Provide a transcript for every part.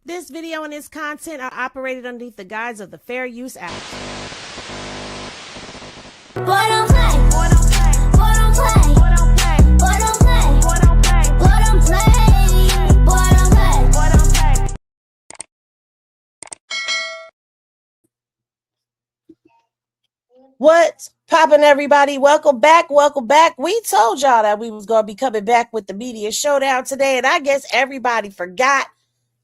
This video and its content are operated underneath the guise of the Fair Use Act. Boy don't play. Boy don't play. Boy don't play. Boy don't play. Boy don't play. Boy don't play. Boy don't play. Boy don't play. Boy don't play. What's poppin', everybody? Welcome back. Welcome back. We told y'all that we was gonna be coming back with the media showdown today, and I guess everybody forgot.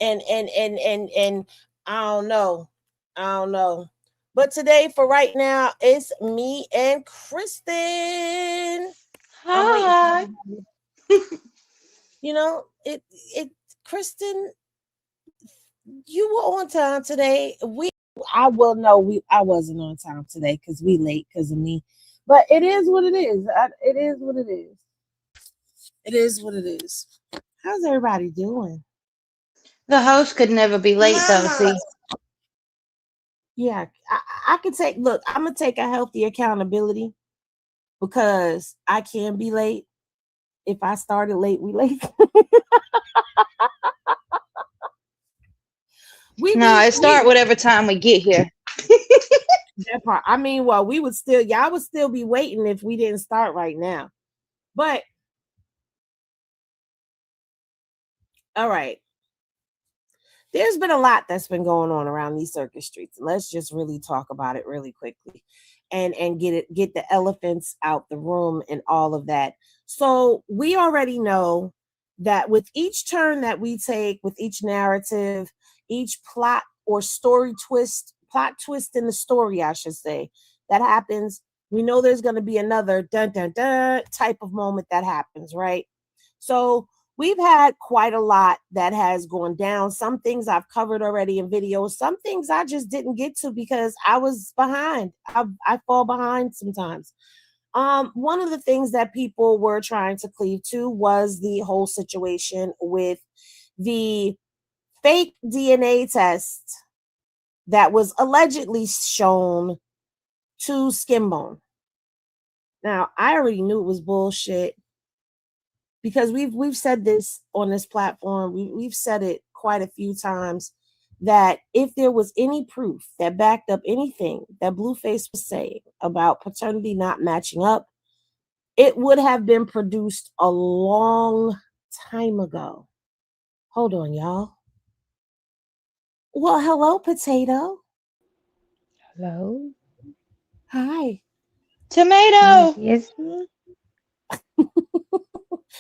And I don't know. But today, for right now, it's me and Kristen. Hi. You know, Kristen, you were on time today. I wasn't on time today because we late because of me. But it is what it is. It is what it is. It is what it is. How's everybody doing? The host could never be late, though. See, Yeah, I could take. Look, I'm gonna take a healthy accountability because I can be late. If I started late, we late. it start whatever time we get here. That part. I mean, well, y'all would still be waiting if we didn't start right now. But all right. There's been a lot that's been going on around these circus streets. Let's just really talk about it really quickly and get the elephants out the room and all of that. So we already know that with each turn that we take, with each narrative, each plot or plot twist in the story, I should say, that happens, we know there's going to be another dun dun dun type of moment that happens, right? So we've had quite a lot that has gone down. Some things I've covered already in videos. Some things I just didn't get to because I was behind. I fall behind sometimes. One of the things that people were trying to cleave to was the whole situation with the fake DNA test that was allegedly shown to Skin Bone. Now, I already knew it was bullshit because we've said this on this platform. We've said it quite a few times that if there was any proof that backed up anything that Blueface was saying about paternity not matching up, it would have been produced a long time ago. Hold on, y'all. Well, hello, Potato. Hello? Hi. Tomato. Yes.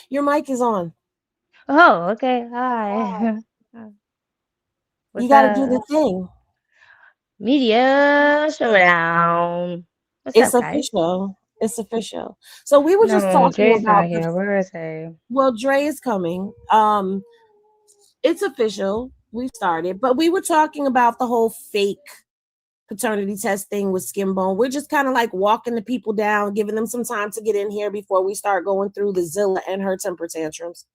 Your mic is on. Oh, okay. Hi. You What's got to do the up? thing. Media showdown. What's It's up, guys? official. It's official. So we were just No, talking Jay's not about here. Where is he? well, Dre is coming. It's official. We've started, but we were talking about the whole fake paternity test thing with Skin Bone. We're just kind of like walking the people down, giving them some time to get in here before we start going through the Zilla and her temper tantrums.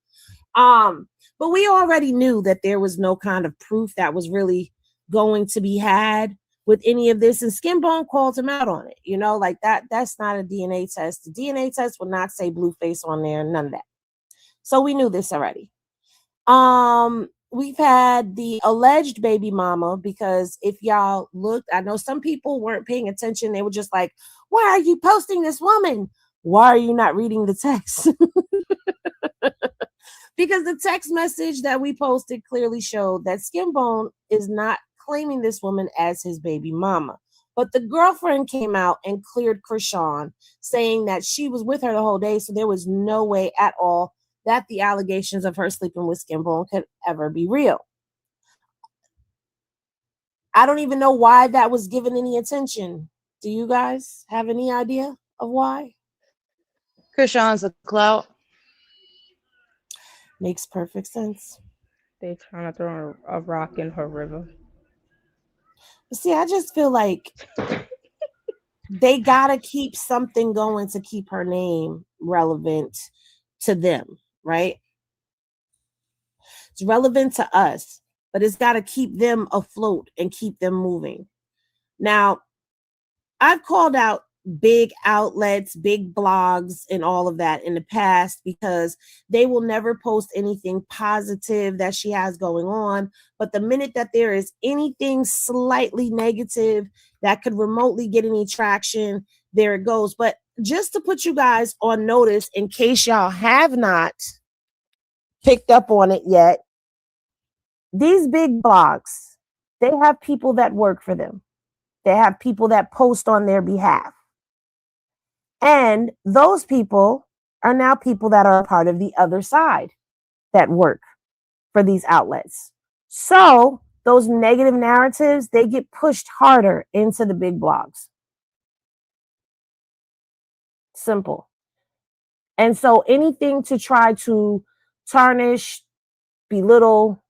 But we already knew that there was no kind of proof that was really going to be had with any of this, and Skin Bone called him out on it. You know, like that's not a DNA test. The DNA test will not say Blueface on there, none of that. So we knew this already. We've had the alleged baby mama, because if y'all looked, I know some people weren't paying attention. They were just like, why are you posting this woman? Why are you not reading the text? Because the text message that we posted clearly showed that Skin Bone is not claiming this woman as his baby mama. But the girlfriend came out and cleared Krishan, saying that she was with her the whole day, so there was no way at all that the allegations of her sleeping with Skin Bone could ever be real. I don't even know why that was given any attention. Do you guys have any idea of why? Krishan's a clout. Makes perfect sense. They trying to throw a rock in her river. But see, I just feel like they gotta keep something going to keep her name relevant to them, right? It's relevant to us, but it's got to keep them afloat and keep them moving. Now, I've called out big outlets, big blogs, and all of that in the past because they will never post anything positive that she has going on. But the minute that there is anything slightly negative that could remotely get any traction, there it goes. But just to put you guys on notice, in case y'all have not picked up on it yet, these big blogs, they have people that work for them. They have people that post on their behalf. And those people are now people that are a part of the other side that work for these outlets. So those negative narratives, they get pushed harder into the big blogs. Simple. And so anything to try to tarnish, belittle,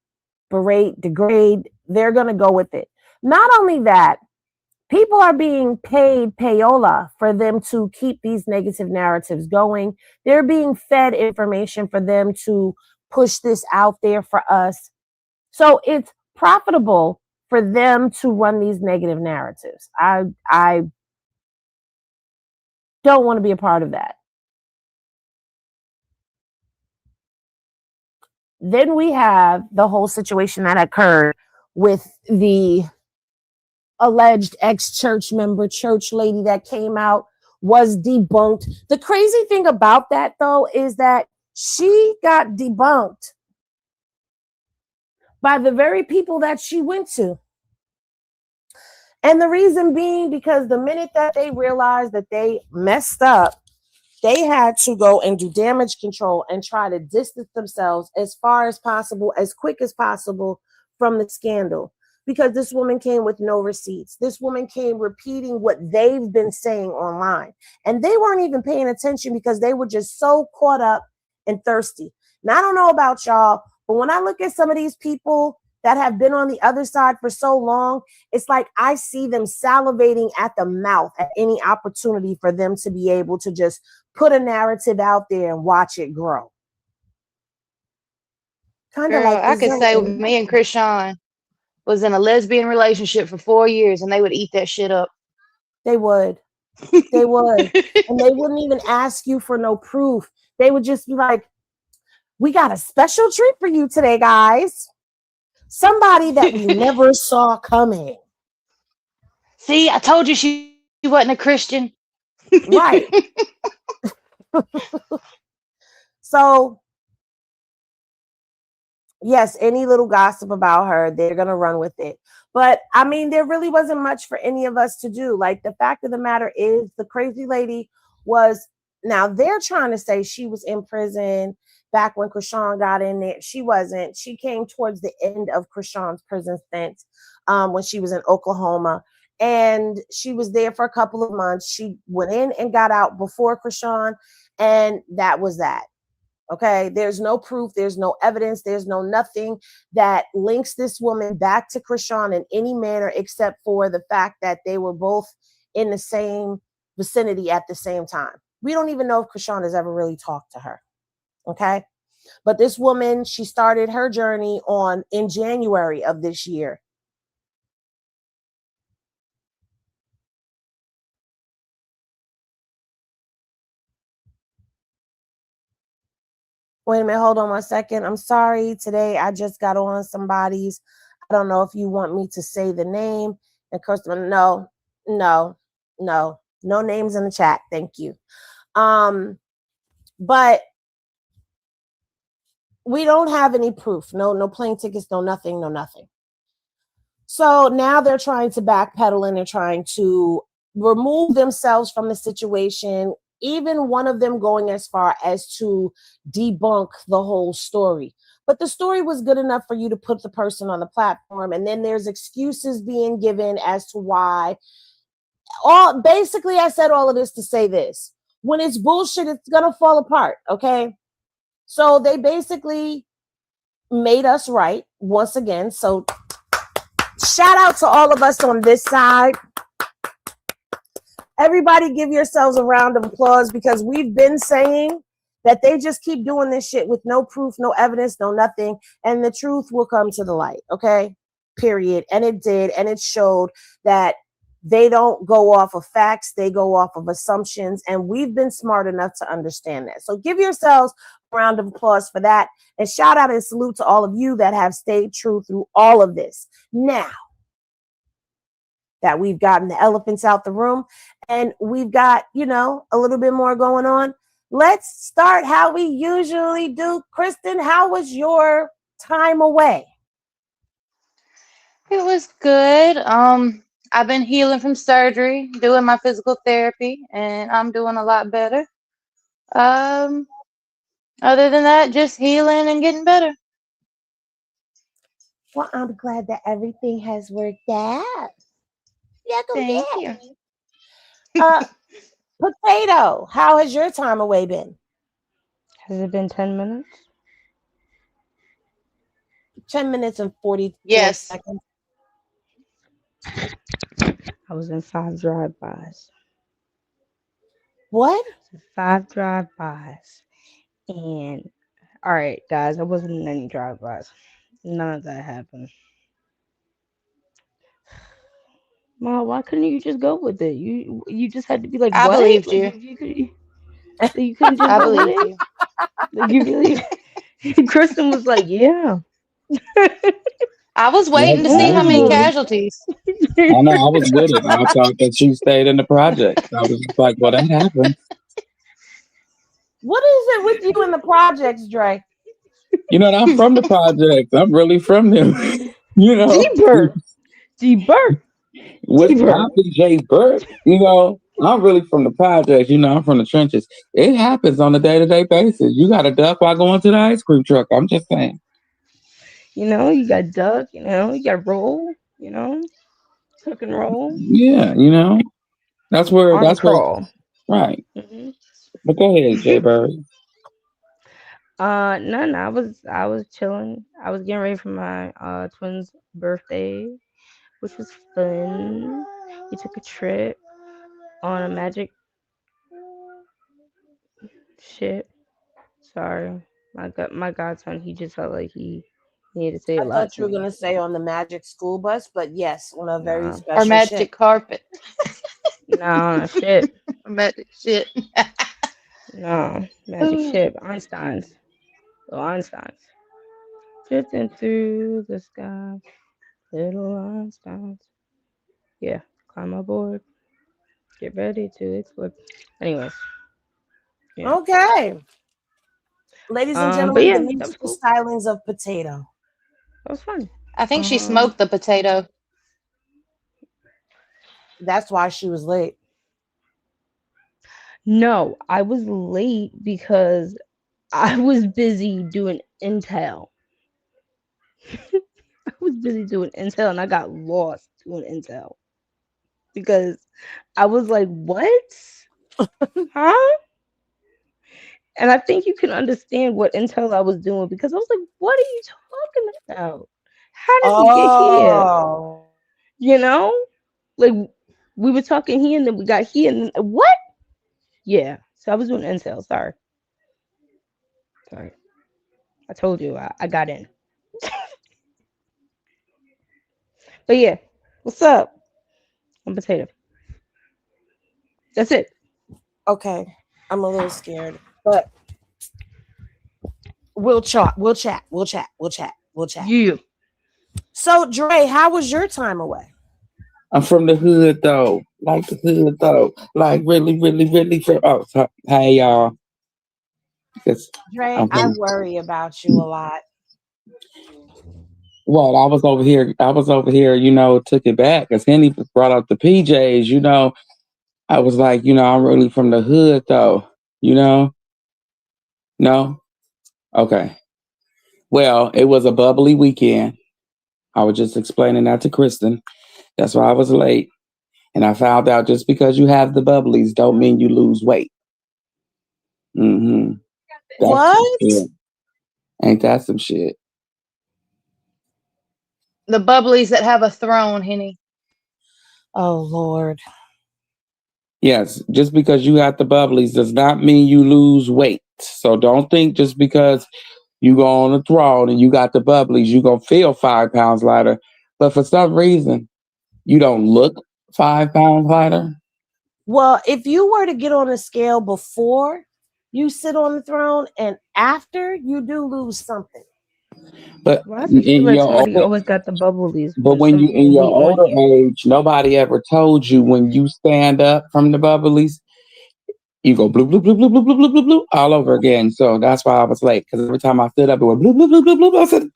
berate, degrade, they're going to go with it. Not only that, people are being paid payola for them to keep these negative narratives going. They're being fed information for them to push this out there for us. So it's profitable for them to run these negative narratives. I don't want to be a part of that. Then we have the whole situation that occurred with the alleged ex-church member, church lady that came out, was debunked. The crazy thing about that, though, is that she got debunked by the very people that she went to. And the reason being because the minute that they realized that they messed up, they had to go and do damage control and try to distance themselves as far as possible, as quick as possible from the scandal. Because this woman came with no receipts. This woman came repeating what they've been saying online. And they weren't even paying attention because they were just so caught up and thirsty. Now, I don't know about y'all, but when I look at some of these people that have been on the other side for so long, it's like I see them salivating at the mouth at any opportunity for them to be able to just put a narrative out there and watch it grow. Kind of Girl, like I this could say young- me and Krishan was in a lesbian relationship for 4 years and they would eat that shit up. They would. They would. And they wouldn't even ask you for no proof. They would just be like, we got a special treat for you today, guys. Somebody that we never saw coming. See, I told you she wasn't a Christian. Right. So, yes, any little gossip about her, they're going to run with it. But I mean, there really wasn't much for any of us to do. Like, the fact of the matter is, the crazy lady was, now they're trying to say she was in prison back when Krishan got in there. She wasn't. She came towards the end of Krishan's prison stint when she was in Oklahoma. And she was there for a couple of months. She went in and got out before Krishan. And that was that. Okay, there's no proof, there's no evidence, there's no nothing that links this woman back to Krishan in any manner except for the fact that they were both in the same vicinity at the same time. We don't even know if Krishan has ever really talked to her. Okay, but this woman, she started her journey in January of this year. Wait a minute, hold on 1 second. I'm sorry. Today I just got on somebody's. I don't know if you want me to say the name. And customer, no names in the chat. Thank you. But we don't have any proof. No plane tickets, no nothing. So now they're trying to backpedal and they're trying to remove themselves from the situation. Even one of them going as far as to debunk the whole story. But the story was good enough for you to put the person on the platform. And then there's excuses being given as to why. Basically, I said all of this to say this. When it's bullshit, it's going to fall apart, okay? So they basically made us right once again. So shout out to all of us on this side. Everybody give yourselves a round of applause because we've been saying that they just keep doing this shit with no proof, no evidence, no nothing. And the truth will come to the light. Okay, period. And it did. And it showed that They don't go off of facts, they go off of assumptions, and we've been smart enough to understand that. So give yourselves a round of applause for that, and shout out and salute to all of you that have stayed true through all of this. Now that we've gotten the elephants out the room and we've got, a little bit more going on, let's start how we usually do. Kristen, how was your time away? It was good. I've been healing from surgery, doing my physical therapy, and I'm doing a lot better. Other than that, just healing and getting better. Well, I'm glad that everything has worked out. Thank you. Potato, how has your time away been? Has it been 10 minutes? 10 minutes and 44 Yes. seconds. I was in 5 drive-bys. What? 5 drive-bys. And, all right, guys, I wasn't in any drive-bys. None of that happened. Ma, why couldn't you just go with it? You just had to be like, I what? believed Like, you. you couldn't just I go with believed it? you. Like, you really? Kristen was like, yeah. I was waiting to see how many casualties. I know, I was with it. I thought that you stayed in the project. I was just like, well, that happened. What is it with you in the projects, Dre? I'm from the project. I'm really from them. Deeper. What's poppin', Jay Burke? I'm really from the project. I'm from the trenches. It happens on a day-to-day basis. You got to duck while going to the ice cream truck. I'm just saying. You got duck, you got roll, tuck and roll. Yeah, that's where, crawl. right. Mm-hmm. But go ahead, Jay Burke. None. I was chilling. I was getting ready for my twins' birthday, which was fun. We took a trip on a magic ship. Sorry, my godson. He just felt like he needed to say I a lot thought to you were me. going to say on the magic school bus, but yes, on a very Nah. special Or magic ship. carpet. No, on a ship. Magic shit. No, magic ship. Einstein's. Little Einsteins. Drifting through the sky. Little Einsteins. Yeah, climb aboard. Get ready to explode. Anyways. Yeah. Okay. Ladies and But gentlemen, yeah, the that was musical cool. stylings of Potato. That was fun. I think she smoked the potato. That's why she was late. No, I was late because I was busy doing intel. I was busy doing intel and I got lost doing intel because I was like, what? Huh? And I think you can understand what intel I was doing because I was like, what are you talking about? How did we get here? Like we were talking here and then we got here and then, what? Yeah. So I was doing intel. Sorry. I told you I got in. But yeah, what's up? I'm Potato. That's it. Okay. I'm a little scared, but we'll chat. Yeah. So, Dre, how was your time away? I'm from the hood, though. Like the hood, though. Like really, really, really. Hey, y'all. Dre, I worry about you a lot. Well, I was over here, took it back. As Henny brought up the PJs, I was like, I'm really from the hood, though. No? Okay. Well, it was a bubbly weekend. I was just explaining that to Kristen. That's why I was late. And I found out just because you have the bubblies don't mean you lose weight. Mm-hmm. What? Ain't that some shit? The bubblies that have a throne, Henny. Oh, Lord. Yes, just because you got the bubblies does not mean you lose weight. So don't think just because you go on the throne and you got the bubblies, you're going to feel 5 pounds lighter. But for some reason, you don't look 5-pound lighter. Well, if you were to get on a scale before you sit on the throne and after, you do lose something. But Why does it feel in like your somebody older, always got the bubblies but when when you in we your on older here? age, nobody ever told you when you stand up from the bubblies, you go blue, blue, blue, blue, blue, blue, blue, blue, blue, all over again. So that's why I was late, because every time I stood up, it went blue, blue, blue, blue, blue. I said,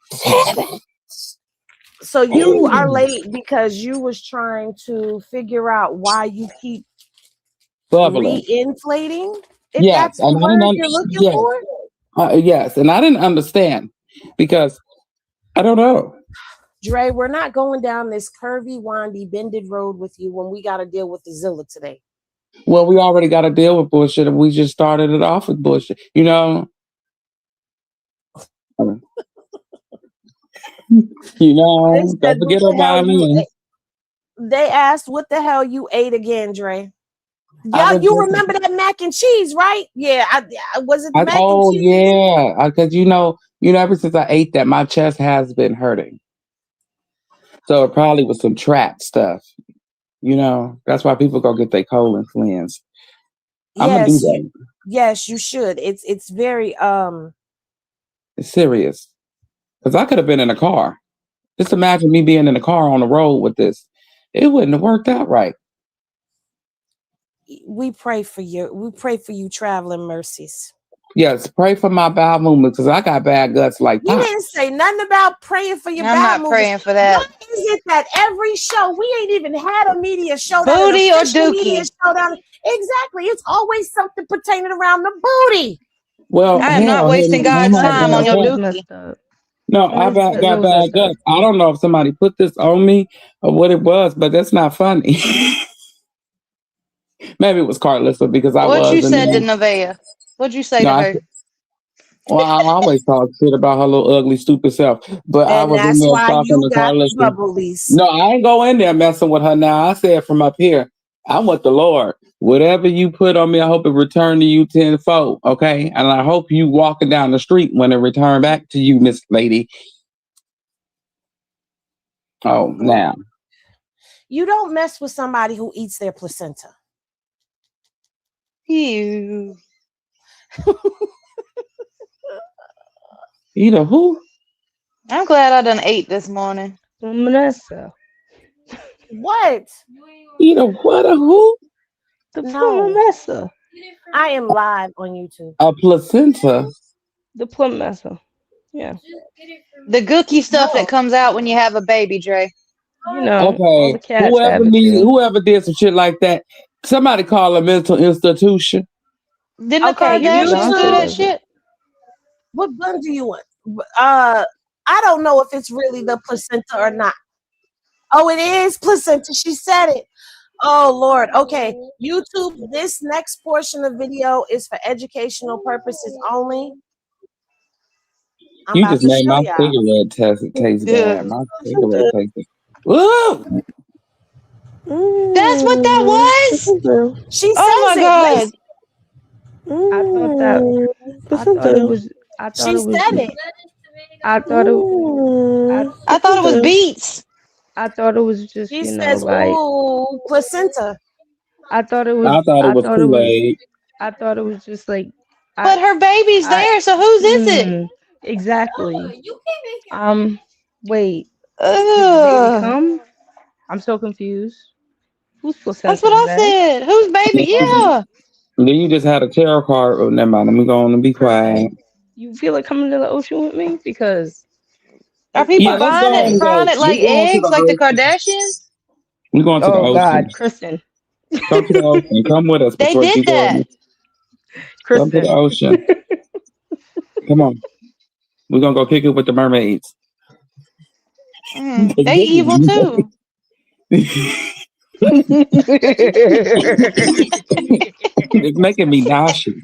So you are late because you was trying to figure out why you keep bubbling. re-inflating, if Yes, that's the and I didn't. word you're looking Yes, for. yes, and I didn't understand because I don't know. Dre, we're not going down this curvy, windy, bended road with you when we got to deal with the Zilla today. Well, we already got to deal with bullshit, and we just started it off with bullshit. You know. They Don't said, forget what the hell about you me. ate? They asked, what the hell you ate again, Dre? I Y'all, was you just, remember that mac and cheese, right? Yeah, was it the mac and oh cheese again? yeah, because ever since I ate that, my chest has been hurting. So it probably was some trap stuff. That's why people go get their colon cleansed. I'm gonna do Yes, that. yes, you should. It's very It's serious. Because I could have been in a car. Just imagine me being in a car on the road with this. It wouldn't have worked out right. we pray for you. We pray for you traveling mercies. Yes, pray for my bowel movement because I got bad guts like You pop. didn't say nothing about praying for your I'm bowel not movement. praying for Why that. is it that every show we ain't even had a media showdown, an Booty or official media dookie? showdown? Exactly, it's always something pertaining around the booty. Well, I am not hell, wasting I God's had time bad on your guts. Always dookie. messed up. No, got Always bad messed up. guts. I don't know if somebody put this on me or what it was, but that's not funny. Maybe it was Karlissa because I What you was in said to there. Nevaeh? What'd you say No, to her? I always talk shit about her little ugly, stupid self. But I And was in that's there why talking you to got the Karlissa. bubblies. No, I ain't go in there messing with her now. I said from up here, I want the Lord. Whatever you put on me, I hope it return to you tenfold. Okay? And I hope you walking down the street when it return back to you, Miss Lady. Oh, now. You don't mess with somebody who eats their placenta. Ew. Either who? I'm glad I done ate this morning. Vanessa. What? Either what or who? The No. Vanessa. I am live on YouTube. A placenta. The Plumessa. Yeah. The gooky stuff No. that comes out when you have a baby, Dre. You know, all Okay. the cats have it too. Whoever did some shit like that, somebody call a mental institution. Didn't the Okay, Kardashians do Beyonce that YouTube. does it. shit? What bun do you want? I don't know if it's really the placenta or not. Oh, it is placenta. She said it. Oh Lord. Okay. YouTube, this next portion of video is for educational purposes only. I'm You about just to made show my y'all. cigarette taste bad. Ugh. My cigarette tastes. Woo! That's what that was? She Oh says my it. God. Listen. I thought that I thought it was She said just it. I thought it I thought it was beets. I thought it was just, She says, like ooh, placenta. I thought it was I thought it was Kool-Aid. I thought it was just like But her baby's I there, so whose is it? exactly. Wait, did the baby Ugh. come? I'm so confused. Whose That's placenta what is I that? said. Whose baby? Yeah. Then you just had a tarot card. Oh, never mind. Let me go on and be quiet. You feel like coming to the ocean with me? Because Are it's people Yeah, let's go buying it on and and go. frying it like We're going to eggs, like the the ocean. Kardashians? We're going to the oh God, ocean. Kristen. Come to the ocean. Come with us, They Patricia did that. Gordon. Come to the Kristen. ocean. Come on. We're going to go kick it with the mermaids. They evil too. It's making me nauseous.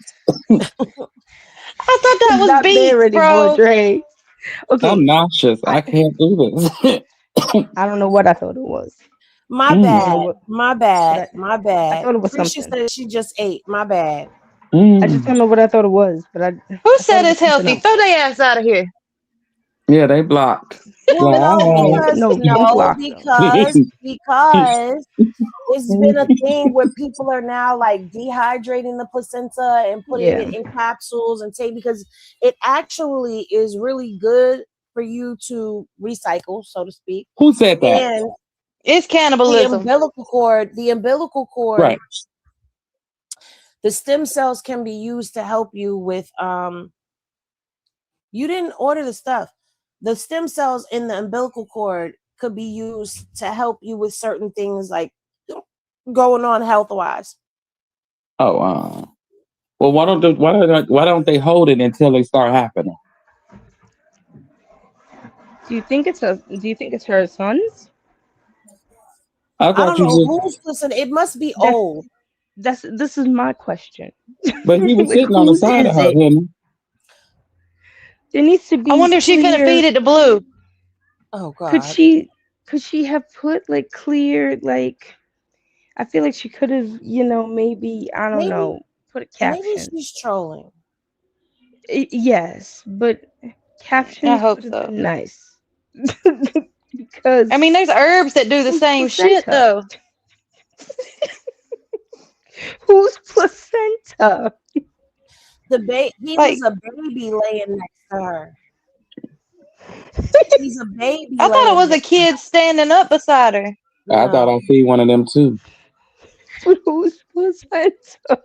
I thought that was Not there beets, anymore, bro. Dre. Okay, I'm nauseous. I can't do this. I don't know what I thought it was. My I don't know bad. what, My but bad. My I bad. thought it was Prisha something. said she just ate. My bad. I just don't know what I thought it was, but I Who thought said it was it's something healthy? else. Throw their ass out of here. Yeah, they blocked. Well, no, Kim blocked them. because it's been a thing where people are now like dehydrating the placenta and putting Yeah. it in capsules and take, because it actually is really good for you to recycle, so to speak. Who said that? And It's the cannibalism. umbilical cord, Right. the stem cells can be used to help you with you didn't order the stuff. The stem cells in the umbilical cord could be used to help you with certain things like going on health wise. Oh, well, why don't they hold it until they start happening? Do you think it's her son's? I I thought don't you know just, who's listening. It must be That's old. this is my question. but he was Like, sitting on the whose side of is her, it? wasn't There needs to I be wonder if she finna clear. feed it to Blue. Oh Could God. she have put like clear, like, I feel like she could have, maybe, I don't Maybe know, put a maybe caption. she's trolling. Yes, but I captions hope would have so. been nice. Because I mean, there's herbs that do the whose same shit placenta? though. Whose placenta? He Like, was a baby laying next to her. He's a baby I thought it laying was a next to her. kid standing up beside her. he? I thought No. I see one of them too. Whose placenta?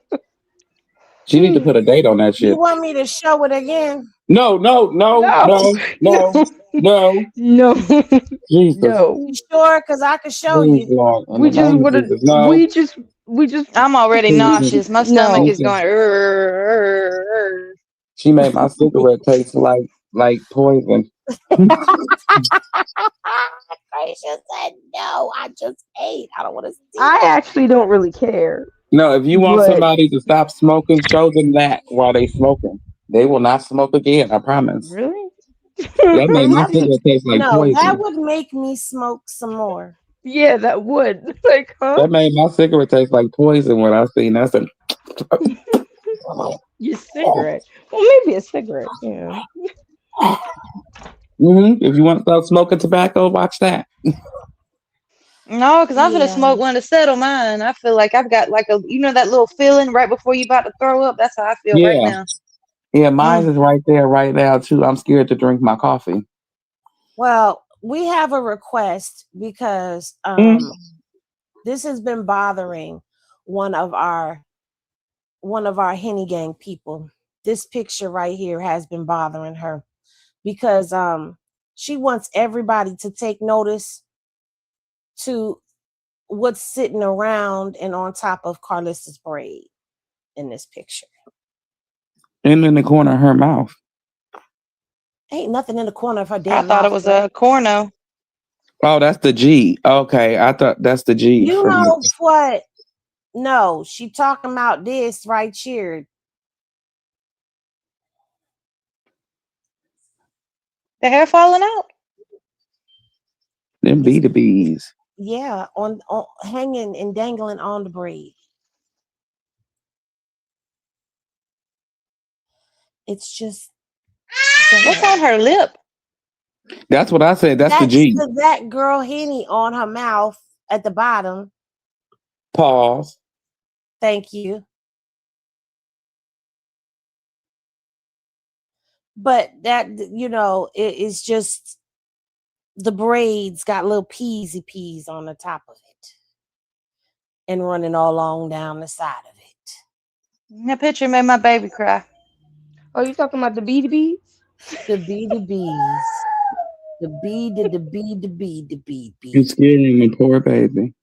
She need to put a date on that You shit. want me to show it again? No, no, no, No, no, no, no, no. no, Jesus, no. You sure? Because I could show please, you. Lord, in We the just name of would have. Jesus, no. We just. I'm already Please, nauseous. My stomach No. is going. she made my cigarette taste like poison. Gracia said no. I just ate. I don't want to see I that. actually don't really care, No, if you want but somebody to stop smoking, show them that while they smoking. They will not smoke again. I promise. really, That made my cigarette taste like No, that poison. would make me smoke some more. yeah, that would. Like, huh? That made my cigarette taste like poison when I seen that. I said, Your cigarette. Well, maybe a cigarette. Yeah. If you want to start smoking tobacco, watch that. No, because I'm gonna Yeah. smoke one to settle mine. I feel like I've got like that little feeling right before you about to throw up. That's how I feel right Yeah. now. Yeah, mine Mm. is right there right now too. I'm scared to drink my coffee. Well, we have a request because Mm. this has been bothering one of our Henny Gang people. This picture right here has been bothering her because she wants everybody to take notice to what's sitting around and on top of Karlissa's braid in this picture. And in the corner of her mouth. Ain't nothing in the corner of her I damn thought it mouth. was Girl. a corno. Oh, that's the G. Okay, I thought that's the G. You From know what? No, she talking about this right here. The hair falling out. them be the bees. Yeah, on hanging and dangling on the braid. It's just What's on her lip? That's what I said. That's the G. that girl Henny on her mouth at the bottom. Pause. Thank you. But that it is just the braids got little peasy peas on the top of it and running all along down the side of it. That picture made my baby cry. Oh, you talking about the BDBs? The bees. The bee did the bee, the bee, the bee, You bee. scaring the poor baby.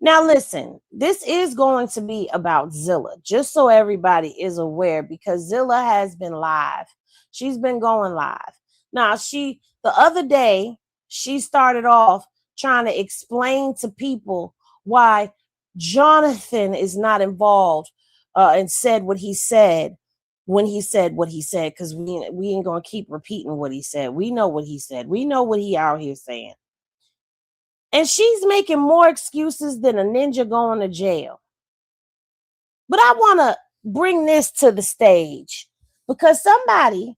Now listen, this is going to be about Zilla, just so everybody is aware, because Zilla has been live. She's been going live. Now, the other day, she started off trying to explain to people why Jonathan is not involved and said what he said when he said what he said, because we ain't gonna keep repeating what he said. We know what he said. We know what he out here saying. And she's making more excuses than a ninja going to jail. But I want to bring this to the stage because somebody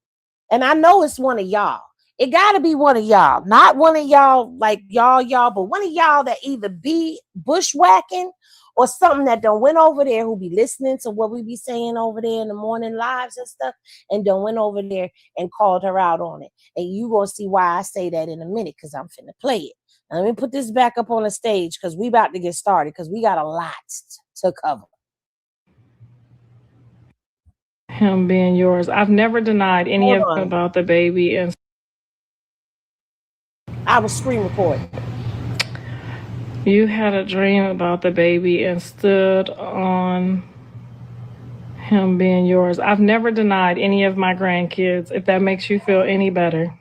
And I know it's one of y'all. It got to be one of y'all, not one of y'all like y'all, but one of y'all that either be bushwhacking or something that done went over there who be listening to what we be saying over there in the morning lives and stuff and done went over there and called her out on it. And you gonna see why I say that in a minute because I'm finna play it. Now, let me put this back up on the stage because we about to get started because we got a lot to cover. Him being yours. I've never denied any Hold of on. them about the baby, and I was screen recording. you had a dream about the baby and stood on him being yours. I've never denied any of my grandkids, if that makes you feel any better.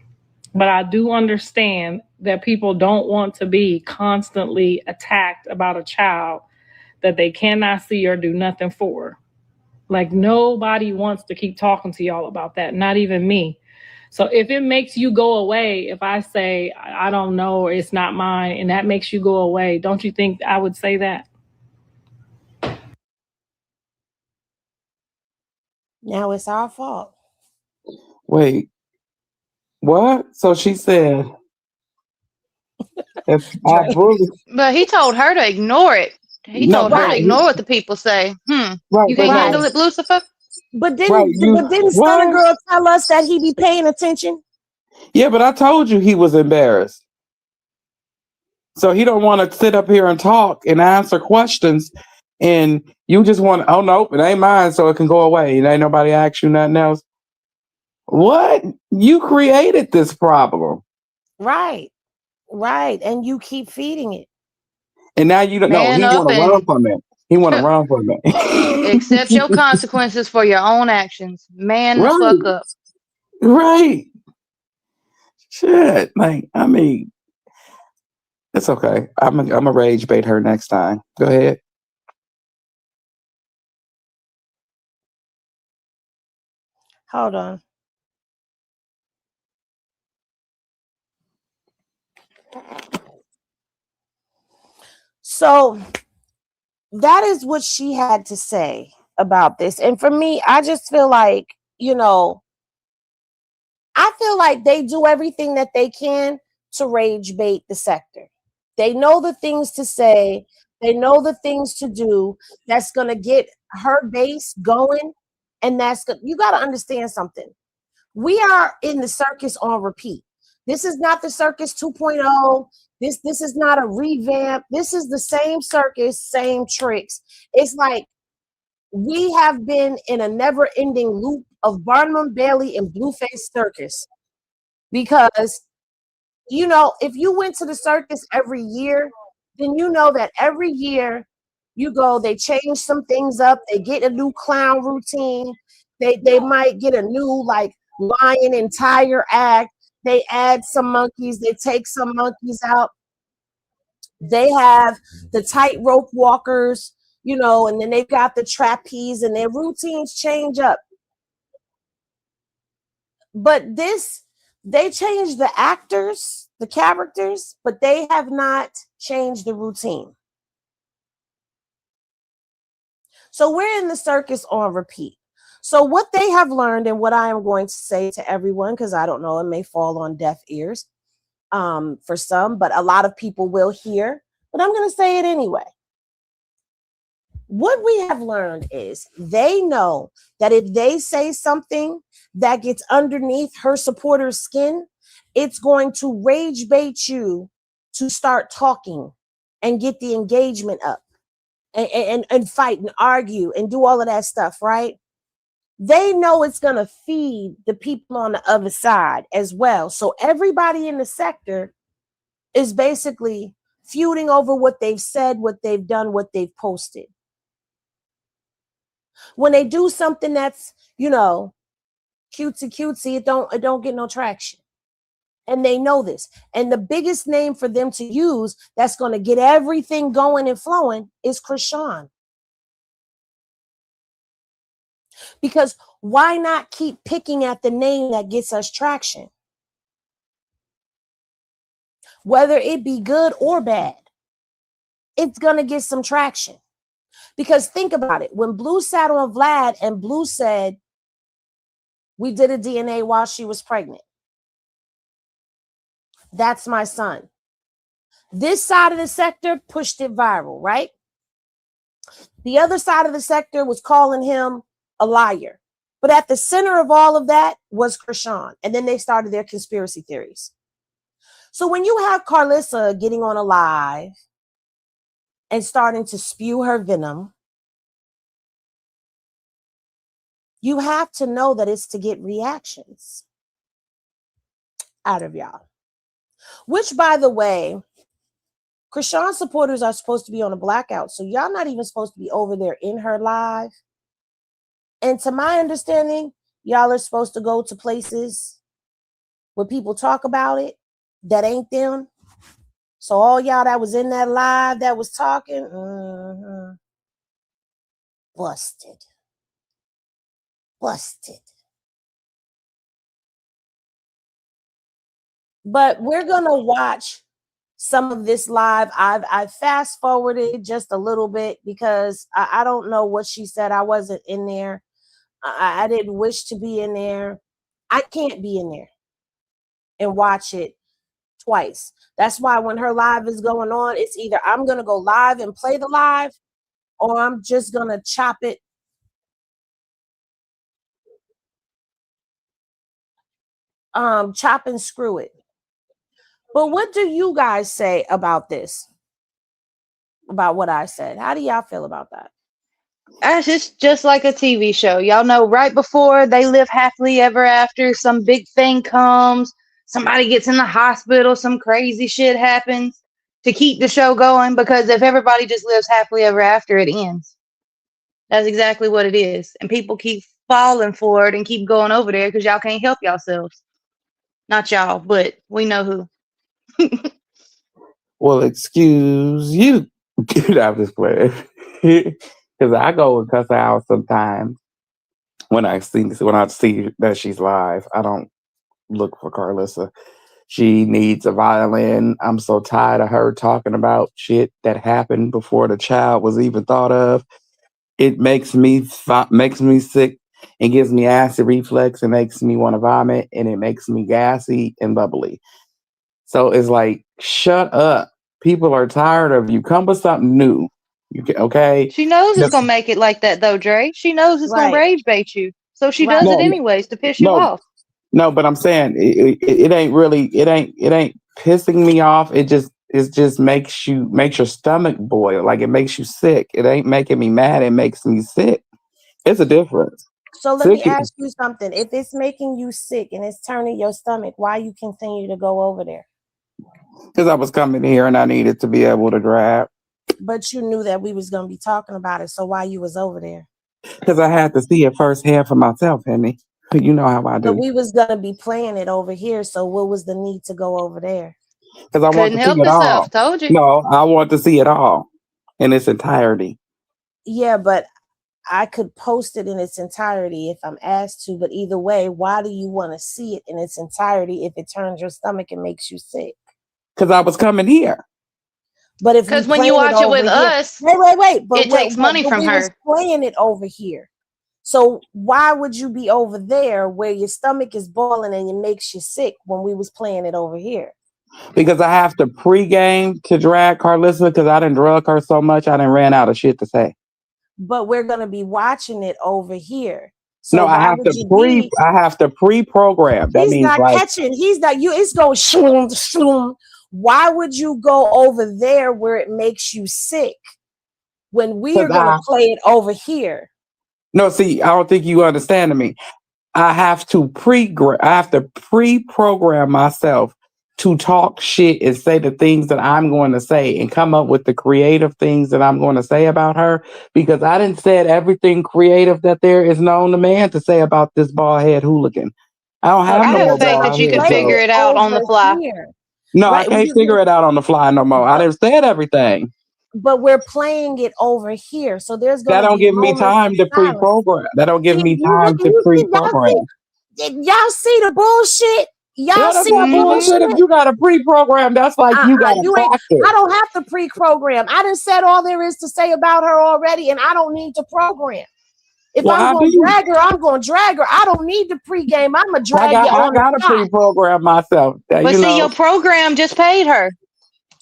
But I do understand that people don't want to be constantly attacked about a child that they cannot see or do nothing for. Like nobody wants to keep talking to y'all about that, not even me. So if it makes you go away, if I say, I don't know, or it's not mine, and that makes you go away, don't you think I would say that? Now it's our fault. Wait, what? So she said, if I Dre. bully, But he told her to ignore it. He no, told her but to Right, ignore what the people say. right, You but can't no, handle right. it, Lucifer? But right, didn't Stunner what? Girl tell us that he be paying attention? Yeah, but I told you he was embarrassed. So he don't want to sit up here and talk and answer questions, and you just want, oh nope, it ain't mine, so it can go away. And ain't nobody ask you nothing else. What? You created this problem, Right, right. And you keep feeding it. and now you don't know. Man He up want to run and from it. He want to run from accept it. your consequences for your own actions. Man the Right, fuck up. right. Shit. Like, I mean, it's okay. I'm a rage bait her next time. Go ahead. Hold on. So that is what she had to say about this. And for me, I just feel like, I feel like they do everything that they can to rage bait the sector. They know the things to say, they know the things to do that's going to get her base going. And you got to understand something. We are in the circus on repeat. This is not the circus 2.0. This is not a revamp. This is the same circus, same tricks. It's like we have been in a never-ending loop of Barnum and Bailey and Blueface Circus because if you went to the circus every year, then you know that every year you go, they change some things up, they get a new clown routine, they might get a new like lion and tiger act, they add some monkeys, they take some monkeys out, they have the tightrope walkers, and then they've got the trapeze and their routines change up. But they changed the actors, the characters, but they have not changed the routine. So we're in the circus on repeat. So what they have learned and what I am going to say to everyone, because I don't know, it may fall on deaf ears for some, but a lot of people will hear, but I'm going to say it anyway. What we have learned is they know that if they say something that gets underneath her supporter's skin, it's going to rage bait you to start talking and get the engagement up and fight and argue and do all of that stuff, right? They know it's going to feed the people on the other side as well. So everybody in the sector is basically feuding over what they've said, what they've done, what they've posted. When they do something that's, cutesy, it don't get no traction. And they know this. And the biggest name for them to use that's going to get everything going and flowing is Krishan. Because why not keep picking at the name that gets us traction? Whether it be good or bad, it's going to get some traction. Because think about it. When Blue sat on Vlad and Blue said, We did a DNA while she was pregnant. That's my son. This side of the sector pushed it viral, right? The other side of the sector was calling him a liar. But at the center of all of that was Krishan. And then they started their conspiracy theories. So when you have Karlissa getting on a live and starting to spew her venom, you have to know that it's to get reactions out of y'all. Which, by the way, Krishan supporters are supposed to be on a blackout. So y'all not even supposed to be over there in her live. And to my understanding, y'all are supposed to go to places where people talk about it that ain't them. So all y'all that was in that live that was talking, busted. But we're gonna watch some of this live. I fast forwarded just a little bit because I don't know what she said. I wasn't in there. I didn't wish to be in there. I can't be in there and watch it twice. That's why when her live is going on, it's either I'm going to go live and play the live, or I'm just going to chop it. Chop and screw it. But what do you guys say about this? About what I said? How do y'all feel about that? It's just like a TV show. Y'all know right before they live happily ever after, some big thing comes, somebody gets in the hospital, some crazy shit happens to keep the show going, because if everybody just lives happily ever after, it ends. That's exactly what it is. And people keep falling for it and keep going over there because y'all can't help yourselves. Not y'all, but we know who. Well, excuse you. I'm just playing. Because I go and cuss her out sometimes when I see that she's live. I don't look for Karlissa. She needs a violin. I'm so tired of her talking about shit that happened before the child was even thought of. It makes me sick. It gives me acid reflux. It makes me want to vomit, and it makes me gassy and bubbly. So it's like, shut up. People are tired of you. Come with something new. Okay? She knows it's gonna make it like that though, Dre. She knows it's gonna Right. rage bait you. So she Right. does it No, anyways to piss you no, off. no. But I'm saying it ain't really. It ain't pissing me off. It just makes your stomach boil. Like, it makes you sick. It ain't making me mad. It makes me sick. It's a difference. So let me Sick ask you something. If it's making you sick and it's turning your stomach, why you continue to go over there? because I was coming here and I needed to be able to drive. But you knew that we was gonna be talking about it. So why you was over there? Because I had to see it firsthand for myself, Henny. You know how I But do. we was gonna be playing it over here. So what was the need to go over there? Because I want Couldn't to see help it all. herself. Told you. No, I want to see it all in its entirety. Yeah, but I could post it in its entirety if I'm asked to. But either way, why do you want to see it in its entirety if it turns your stomach and makes you sick? Because I was coming here. But if we Because when you playing it watch it over with here, us, wait. But it takes money but from we was her. playing it over here. So why would you be over there where your stomach is boiling and it makes you sick when we was playing it over here? Because I have to pregame to drag Karlissa because I didn't drug her so much I done ran out of shit to say. But we're gonna be watching it over here. So No, why I would you be? have to pre-program. That He's means not like, catching. He's not. You. It's going shloom, shloom. Why would you go over there where it makes you sick when we are gonna play it over here? no, see, I don't think you understand me. I have to pre-program myself to talk shit and say the things that I'm going to say and come up with the creative things that I'm going to say about her, because I didn't said everything creative that there is known to man to say about this bald head hooligan. I don't have I no have more faith that bald you head can figure jokes. it out on the Over fly. here, No, I right? can't figure it out on the fly no more. I didn't said everything. But we're playing it over here, so there's That gonna don't be give me moments time of to silence. pre-program. That don't give me You time to pre-program. y'all see the bullshit? Yeah, Y'all that's see not the bullshit. bullshit? If you got a pre-program, that's like you got to You ain't. practice. I don't have to pre-program. I done said all there is to say about her already, and I don't need to program. If Well, I'm how going do to you? drag her, I'm going to drag her. I don't need the pregame. I'm going to drag you I on the got to spot. pre-program myself. But You see, know. your program just paid her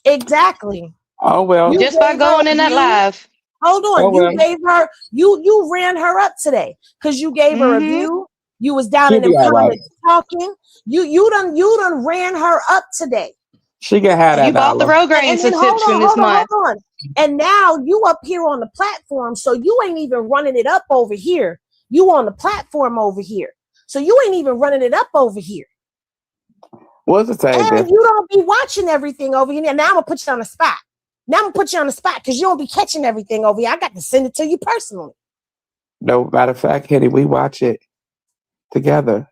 Exactly. Oh well. You just by gave her going a in that view. live. Hold Oh on. You well. gave her, you ran her up today because you gave her a Mm-hmm. view. You was down She'll in them be all right. comments talking. You done ran her up today. She can have You that bought the dollar. Rogaine And then subscription this month. hold on. And now you up here on the platform, so you ain't even running it up over here. You on the platform over here. So you ain't even running it up over here. What's the same And difference? you don't be watching everything over here. Now I'm gonna put you on the spot. Now I'm gonna put you on the spot because you don't be catching everything over here. I got to send it to you personally. No, matter of fact, Hetty, we watch it together.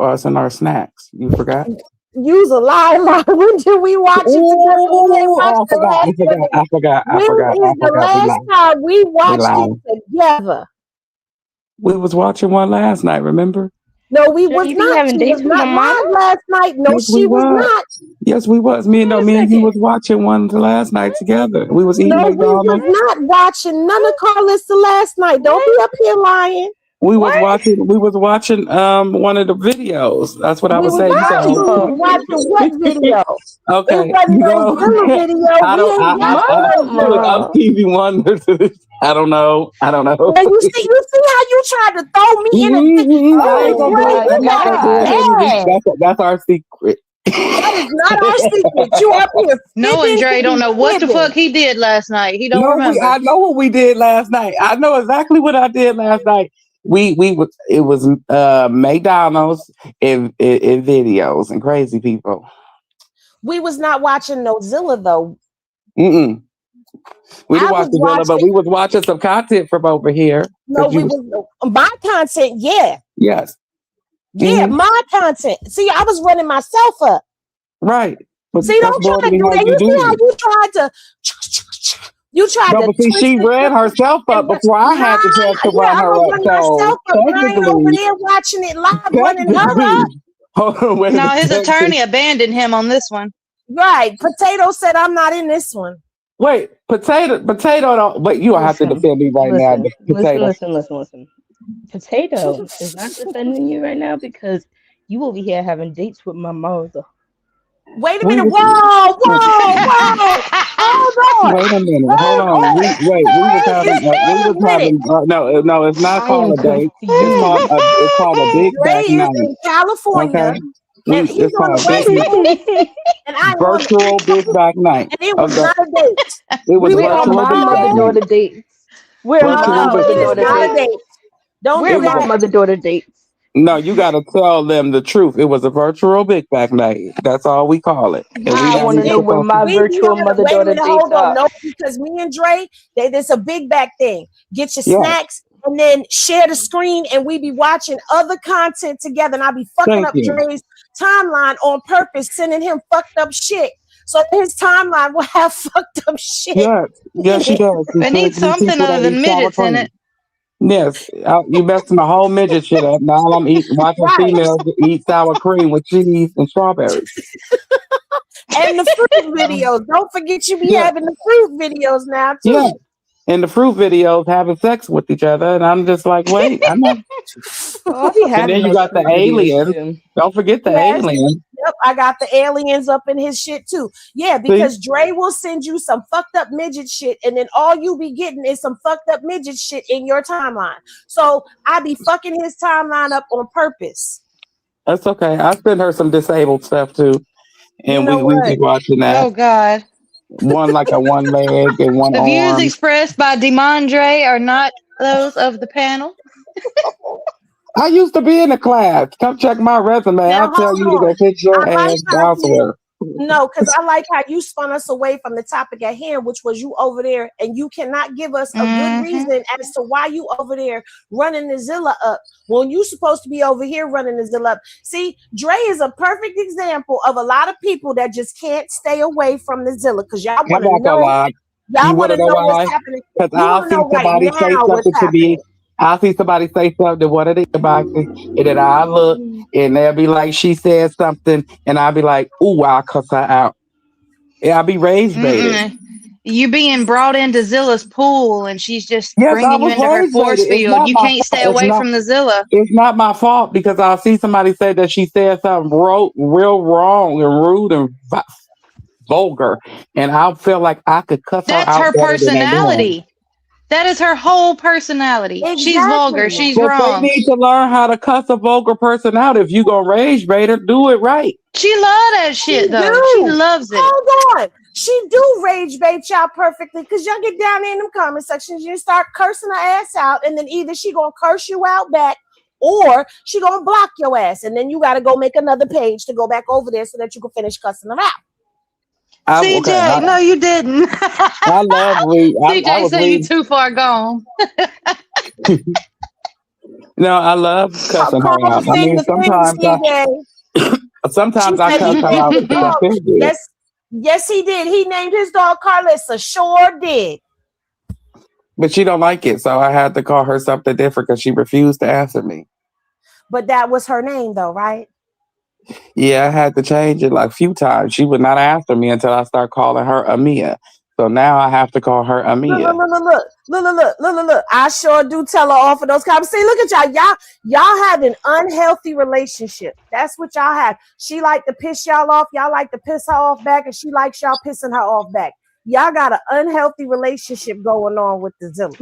Us and our snacks. You forgot? Use a lie. When did we watch it together? We ain't Ooh, watched oh, the last one. I forgot. When is the We last lied. time we watched lied. it together? We was watching one last night, remember? No, we Dre, was you be not. having She dates was with my not mama? live last night. No, Yes, she we was was. not. Yes, we was. Me Hold on a and you second. was watching one last night together. We was eating No, we was McDonald's. not watching none of Karlissa last night. Don't be up here lying. We was What? watching one of the videos. That's what I We was was saying. not. We was watching what video? It Okay. wasn't You no know, Zilla video. I We don't ain't watching no Zilla. I'm Mama. Stevie Wonder to this. I don't know. And you see how you tried to throw me in it. I ain't Oh gonna do Dre, it. my you got God. bad. That's our secret. That is not our secret. You up here No, and fibbing Dre to don't be know what the fibbing. fuck he did last night. He don't No, remember. I know what we did last night. I know exactly what I did last night. It was McDonald's in videos and crazy people. We was not watching no Zilla though. Mm-mm. We didn't I watch was the Villa, but watching. we was watching some content from over here. No, we was my content. Yeah, Yes. yeah, my content. See, I was running myself up. Right. But See, that's don't try to normally do how that. you You see how do. you tried to. You tried No, to but see, twist she it ran herself up and before I had the chance to yeah, run I'm her gonna up. run So myself up, but I ain't over there watching it live, running her up. hold on, wait a No, minute. his attorney abandoned him on this one. Right. Potato said I'm not in this one. Wait, potato don't. But you don't have to defend me right now, potato. Listen. Potato is not defending you right now because you over here having dates with my mother. Wait a We minute. was, Whoa. Hold on. wait a minute. Hold Hold on. on. We was having. Wait a minute. No. It's not I am called a date. confused. It's called a big Dre back is night. in California Okay. and he's It's on the called West Coast and I am on the virtual East big Coast back night. and it was not a date. It was We were We're on on virtual my big back mother night. daughter dates. We're Virtual my big No, mother it is back daughter not night. a dates. date. Don't We're do It my was. that. mother daughter dates. No, you got to tell them the truth. It was a virtual big back night. That's all we call it. And we I not want to even know Big, where supposed to. my we be virtual having mother wait a daughter minute, dates hold on. are. No, because me and Dre, it's a big back thing. Get your Yeah. snacks and then share the screen and we be watching other content together. And I be fucking Thank up you. Dre's timeline on purpose, sending him fucked up shit. So his timeline will have fucked up shit. Yes, she does. It needs something other than midgets in it. Yes, you messing the whole midget shit up. Now I'm watching Right. females eat sour cream with cheese and strawberries. And the fruit videos. Don't forget you be Yeah. having the fruit videos now too. Yeah. And the fruit videos having sex with each other, and I'm just like, wait, I'm not. Oh, I'll be And having then you those got the fruit videos aliens. too. Don't forget the Yes. aliens. Yep, I got the aliens up in his shit too. Yeah, because Dre will send you some fucked up midget shit, and then all you be getting is some fucked up midget shit in your timeline. So I be fucking his timeline up on purpose. That's okay. I send her some disabled stuff too, and You know we what? be watching that. Oh God. One like a one leg and one The views arm. expressed by Demondre are not those of the panel. I used to be in the class. Come check my resume. Now I'll tell hold you to go on. fix your I like ass how elsewhere. No, because I like how you spun us away from the topic at hand, which was you over there, and you cannot give us a good reason as to why you over there running the Zilla up when you supposed to be over here running the Zilla up. See, Dre is a perfect example of a lot of people that just can't stay away from the Zilla because y'all I'm want not to gonna know. lie. Y'all You want wanna to know know why? what's happening. Because You I'll want to see know right somebody say now what's something to happening. me. I'll see somebody say something, what are they about this? And then I look and they'll be like, she said something, and I'll be like, ooh, I'll cuss her out. And I'll be rage baited. You being brought into Zilla's pool, and she's just Yes, I bringing you was into her raised force lady. It's field. not You my can't stay fault. away from the Zilla. It's not my fault because I'll see somebody say that she said something real wrong and rude and vulgar, and I feel like I could cuss her That's out her better than they doing. personality. That is her whole personality. She's vulgar. Exactly. She's But they wrong. need to learn how to cuss a vulgar person out. If you gonna rage bait her, do it right. She love that shit though. She do. loves it. Hold on. She do rage bait y'all perfectly because y'all get down in them comment sections, you start cursing her ass out, and then either she gonna curse you out back or she gonna block your ass, and then you gotta go make another page to go back over there so that you can finish cussing her out. CJ, no, you didn't. I love read. I CJ was said you reading. too far gone. No, I love cussing her Call out. the I mean, finger things, sometimes I She said cuss he her named out his because I dog. feel good. Yes, he did. He named his dog Karlissa. Sure did. But she don't like it, so I had to call her something different because she refused to answer me. But that was her name, though, right? Yeah, I had to change it like a few times. She would not answer me until I start calling her Amia. So now I have to call her Amia. Look. I sure do tell her off of those comments. See, look at y'all have an unhealthy relationship. That's what y'all have. She like to piss y'all off. Y'all like to piss her off back, and she likes y'all pissing her off back. Y'all got an unhealthy relationship going on with the Zilla.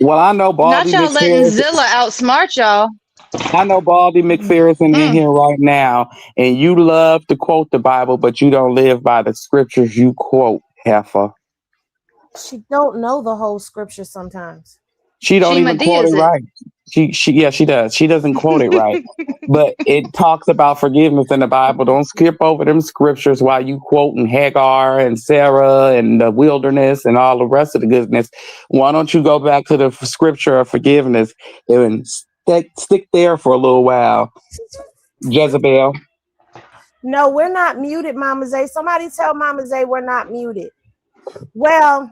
Well, I know Not Baldy y'all letting McPherson. Zilla outsmart y'all. I know Baldy McPherson in here right now, and you love to quote the Bible, but you don't live by the scriptures you quote, heifer. She don't know the whole scripture sometimes. She don't even quote it Medeas it. right. She does. She doesn't quote it right. But it talks about forgiveness in the Bible. Don't skip over them scriptures while you quoting Hagar and Sarah and the wilderness and all the rest of the goodness. Why don't you go back to the scripture of forgiveness and stick there for a little while, Jezebel? No, we're not muted, Mama Zay. Somebody tell Mama Zay we're not muted. Well,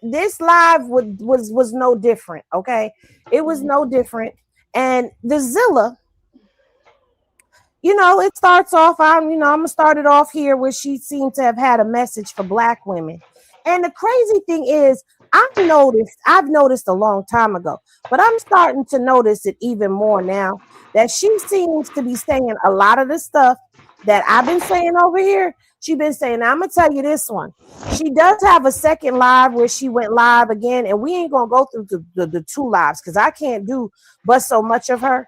this live was no different, okay? It was no different. And the Zilla, it starts off, I'm gonna start it off here where she seemed to have had a message for Black women. And the crazy thing is, I've noticed a long time ago, but I'm starting to notice it even more now that she seems to be saying a lot of the stuff that I've been saying over here. She's been saying, I'm gonna tell you this one. She does have a second live where she went live again, and we ain't gonna go through the two lives because I can't do but so much of her,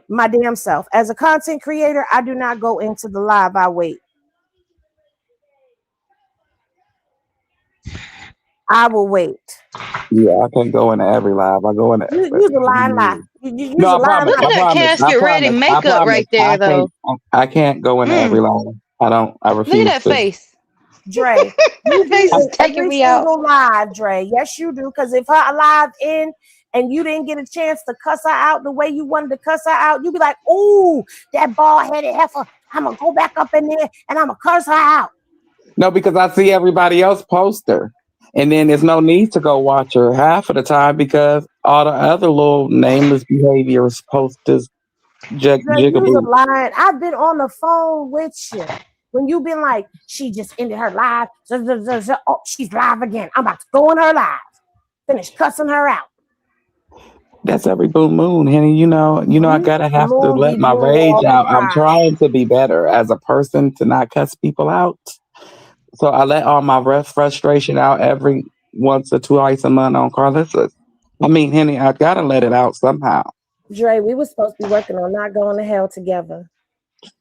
my damn self. As a content creator, I do not go into the live. I wait. I will wait. Yeah, I can't go into every live. I go into. Use a line. No, I promise. Look at that casket ready makeup right there, though. I can't go into every live. I refuse. Look at that face. Dre, That face is taking me out. Live, Dre. Yes, you do. Because if her live in and you didn't get a chance to cuss her out the way you wanted to cuss her out, you'd be like, "Ooh, that bald-headed heifer! I'm gonna go back up in there and I'm gonna curse her out." No, because I see everybody else post her, and then there's no need to go watch her half of the time because all the other little nameless behaviors posters jigaboo. I've been on the phone with you. When you've been like, she just ended her live. Oh, she's live again. I'm about to go in her live. Finish cussing her out. That's every blue moon, Henny. I gotta have to let my rage out. I'm trying to be better as a person to not cuss people out. So I let all my frustration out every once or twice a month on Karlissa. I mean, Henny, I gotta let it out somehow. Dre, we were supposed to be working on not going to hell together.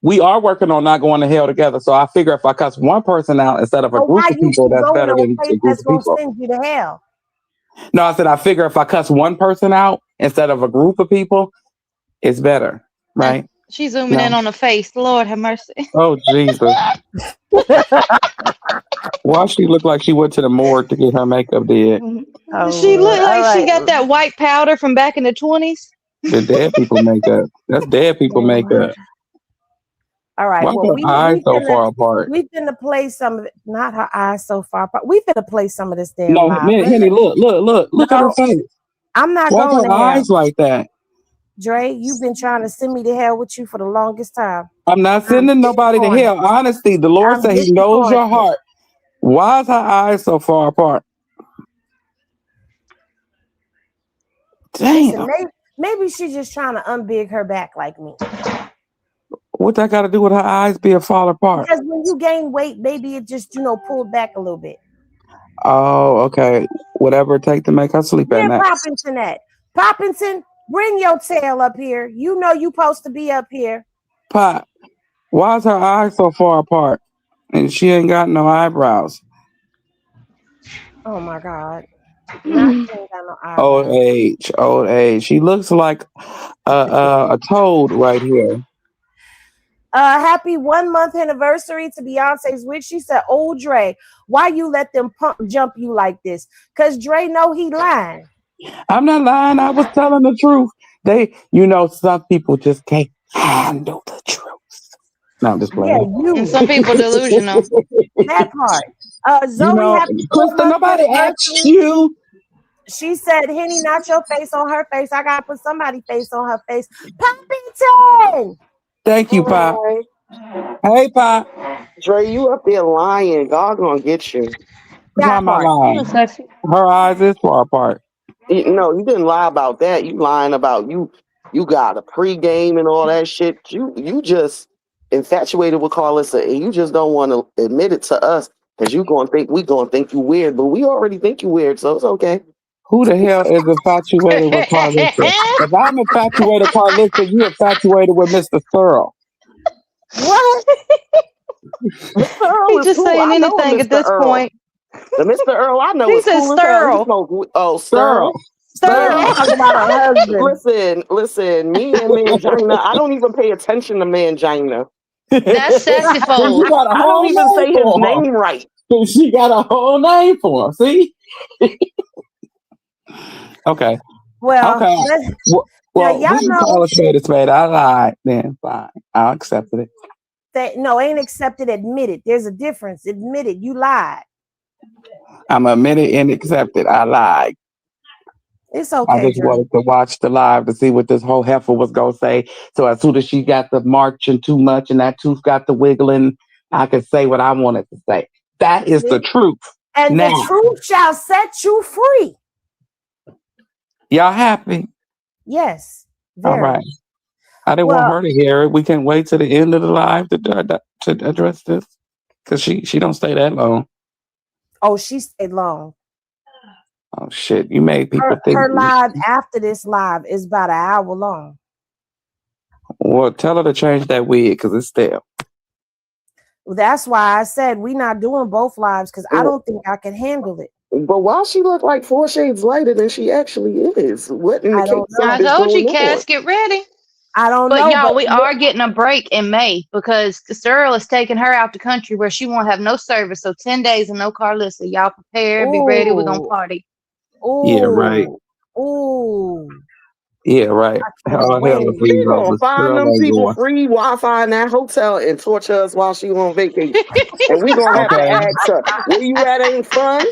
We are working on not going to hell together. So I figure if I cuss one person out instead of a group of people, that's better than a group of people. Send you to hell. No, I said I figure if I cuss one person out instead of a group of people, it's better, right? She's zooming in on the face. Lord have mercy. Oh, Jesus. Why she look like she went to the morgue to get her makeup did? She looked like she got that white powder from back in the 20s. The dead people makeup. That's dead people makeup. All right. Why her eyes so far apart? We've been to play some of it. Not her eyes so far apart. We've been to play some of this damn. No, Henny, look at her face. I'm not Why going her eyes like that? Dre, you've been trying to send me to hell with you for the longest time. I'm not sending nobody to hell. Honestly, the Lord said He knows your heart. Why is her eyes so far apart? Listen, Damn. maybe she's just trying to unbig her back like me. What that got to do with her eyes being fall apart? Because when you gain weight, maybe it just, pulled back a little bit. Oh, okay. Whatever it take to make her sleep at Where night. Poppington at? Poppington, bring your tail up here. You know you supposed to be up here. Pop, why is her eyes so far apart? And she ain't got no eyebrows. Oh my God. Not she ain't got no Old eyebrows. age, old age. She looks like a toad right here. Happy 1 month anniversary to Beyonce's wig. She said, "Oh Dre, why you let them pump jump you like this? Cause Dre know he lying." I'm not lying. I was telling the truth. Some people just can't handle the truth. No, I'm just Yeah, playing. And you. some people delusional. That part. Zoe, happy 4 Krista, month nobody asked anniversary. you. She said, "Henny, not your face on her face. I gotta put somebody's face on her face." Poppington. Thank you, Pop. Hi. Hey, Pop. Dre, you up there lying. God gonna get you. Why That am I part. lying? Sexy. Her eyes is far apart. No, you didn't lie about that. You lying about you got a pregame and all that shit. You just infatuated with Karlissa and you just don't want to admit it to us because we gonna think you weird, but we already think you weird, so it's okay. Who the hell is infatuated with Karlissa? If I'm infatuated with Karlissa, you infatuated with Mr. Searle. What? Mr. Earl He's is just cool. saying I know anything at Mr. this Earl. point. The Mr. Earl I know He is says cool as hell. He Sterl. smoke Searle. Sterl. Talking about her husband. Listen, me and Mangina, I don't even pay attention to Mangina. That's sexy She fold. got a I whole don't even name say his for name right. her. She got a whole name for him. See? Okay. Well, Okay. Well, y'all we can know call a spade. I lied. Then fine. I'll accept it. that ain't accepted, admit it. There's a difference. Admit it. You lied. I'm admitted and accepted. I lied. It's I okay, just Drew. wanted to watch the live to see what this whole heifer was gonna say. So as soon as she got the marching too much and that tooth got the wiggling, I could say what I wanted to say. That is the truth. And Now, the truth shall set you free. y'all happy? Yes. All Very. right. I didn't want Well, her to hear it. We can wait to the end of the live to address this because she don't stay that long. oh, she stayed long. Oh shit! You made people think. Her live after this live is about an hour long. Well, tell her to change that wig because it's stale. That's why I said we're not doing both lives because I don't think I can handle it. But why she look like 4 shades lighter than she actually is? What in the I don't case I is told you, going Cass, on? get ready. I don't But know. y'all, we are getting a break in May because Sterl is taking her out the country where she won't have no service. So 10 days and no Karlissa. Y'all prepare, be ready. We're gonna party. Yeah, right. Ooh. Yeah, right. can't All hell wait. is She gonna over. find Girl them ain't people going. free Wi-Fi in that hotel and torture us while she on vacation. And we gonna have to Okay. ask her, where you at ain't fun?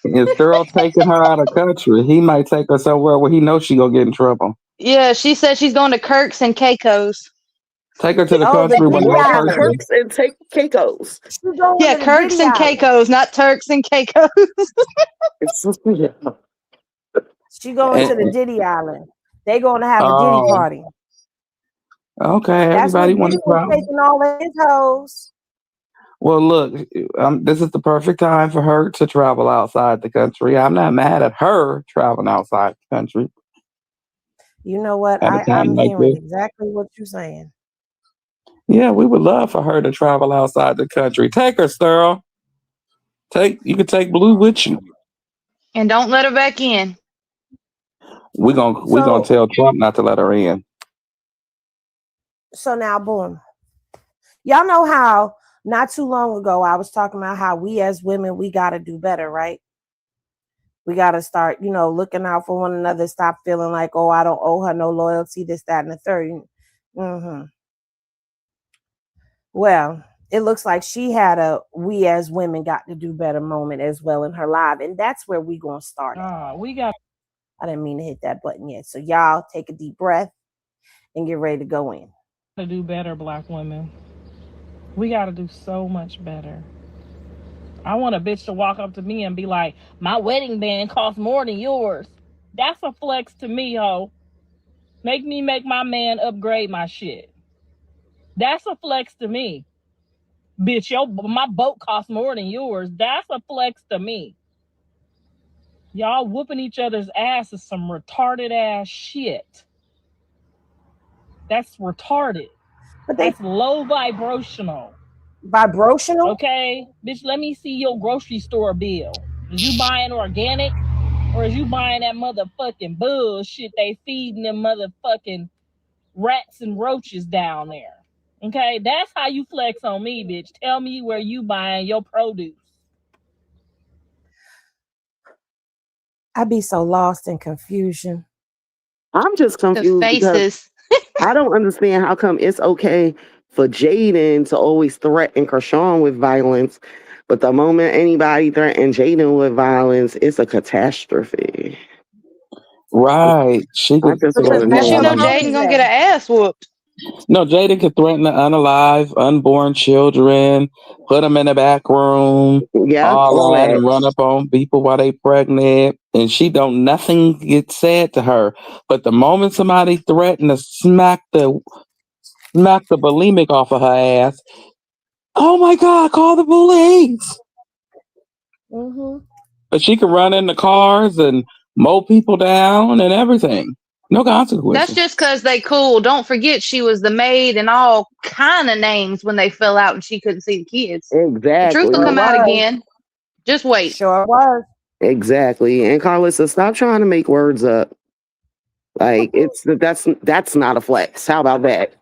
Is Earl taking her out of country? He might take her somewhere where he knows she gonna get in trouble. Yeah, she said she's going to Kirk's and Caicos. Take her to the Oh, the country with Diddy no Where is Island. person. Kirk's and take Caicos? She going Yeah, to the Kirk's Diddy and Island. Caicos, not Turks and Caicos. She going to the Diddy Island. They going to have a Diddy Oh, party. okay. That's where Everybody want Diddy to was travel. taking all of his hoes. Well, look, this is the perfect time for her to travel outside the country. I'm not mad at her traveling outside the country You know what? at a time I'm like hearing this. exactly what you're saying. Yeah, we would love for her to travel outside the country. Take her, Sterl. You can take Blue with you. And don't let her back in. We gonna So tell Trump not to let her in. now, boom. Y'all know how not too long ago I was talking about how we as women, we got to do better, right? We got to start, looking out for one another. Stop feeling like, oh, I don't owe her no loyalty, this, that, and the third. Mm-hmm. Well, it looks like she had a we as women got to do better moment as well in her life. And that's where we going to start at. I didn't mean to hit that button yet. So y'all take a deep breath and get ready to go in. To do better, Black women. We got to do so much better. I want a bitch to walk up to me and be like, my wedding band costs more than yours. That's a flex to me, ho. Make me make my man upgrade my shit. That's a flex to me. Bitch, my boat costs more than yours. That's a flex to me. Y'all whooping each other's ass is some retarded ass shit. That's retarded. But That's low vibrational. vibrational. Okay? Bitch, let me see your grocery store bill. Is you buying organic? Or is you buying that motherfucking bullshit they feeding them motherfucking rats and roaches down there? Okay? That's how you flex on me, bitch. Tell me where you buying your produce. I be so lost in confusion. I'm just The confused because faces. I don't understand how come it's okay for Jaden to always threaten Kershawn with violence, but the moment anybody threatens Jaden with violence, it's a catastrophe. Right. She I could just want Because to But that's you what know know. Mama Jaden gonna said. get an ass whooped. no, Jada could threaten to unalive, unborn children, put them in the back room, Yep, all all that, that. and run up on people while they pregnant. And she don't nothing gets said to her. But the moment somebody threatened to smack the bulimic off of her ass, oh my God, call the police. Mm-hmm. But she can run into cars and mow people down and everything. No That's consequences. just because they cool. Don't forget she was the maid and all kind of names when they fell out and she couldn't see the kids. The truth will Exactly. Sure come out was. again. Just wait. Sure was. Exactly. And Carlissa, stop trying to make words up. Like that's not a flex. How about that?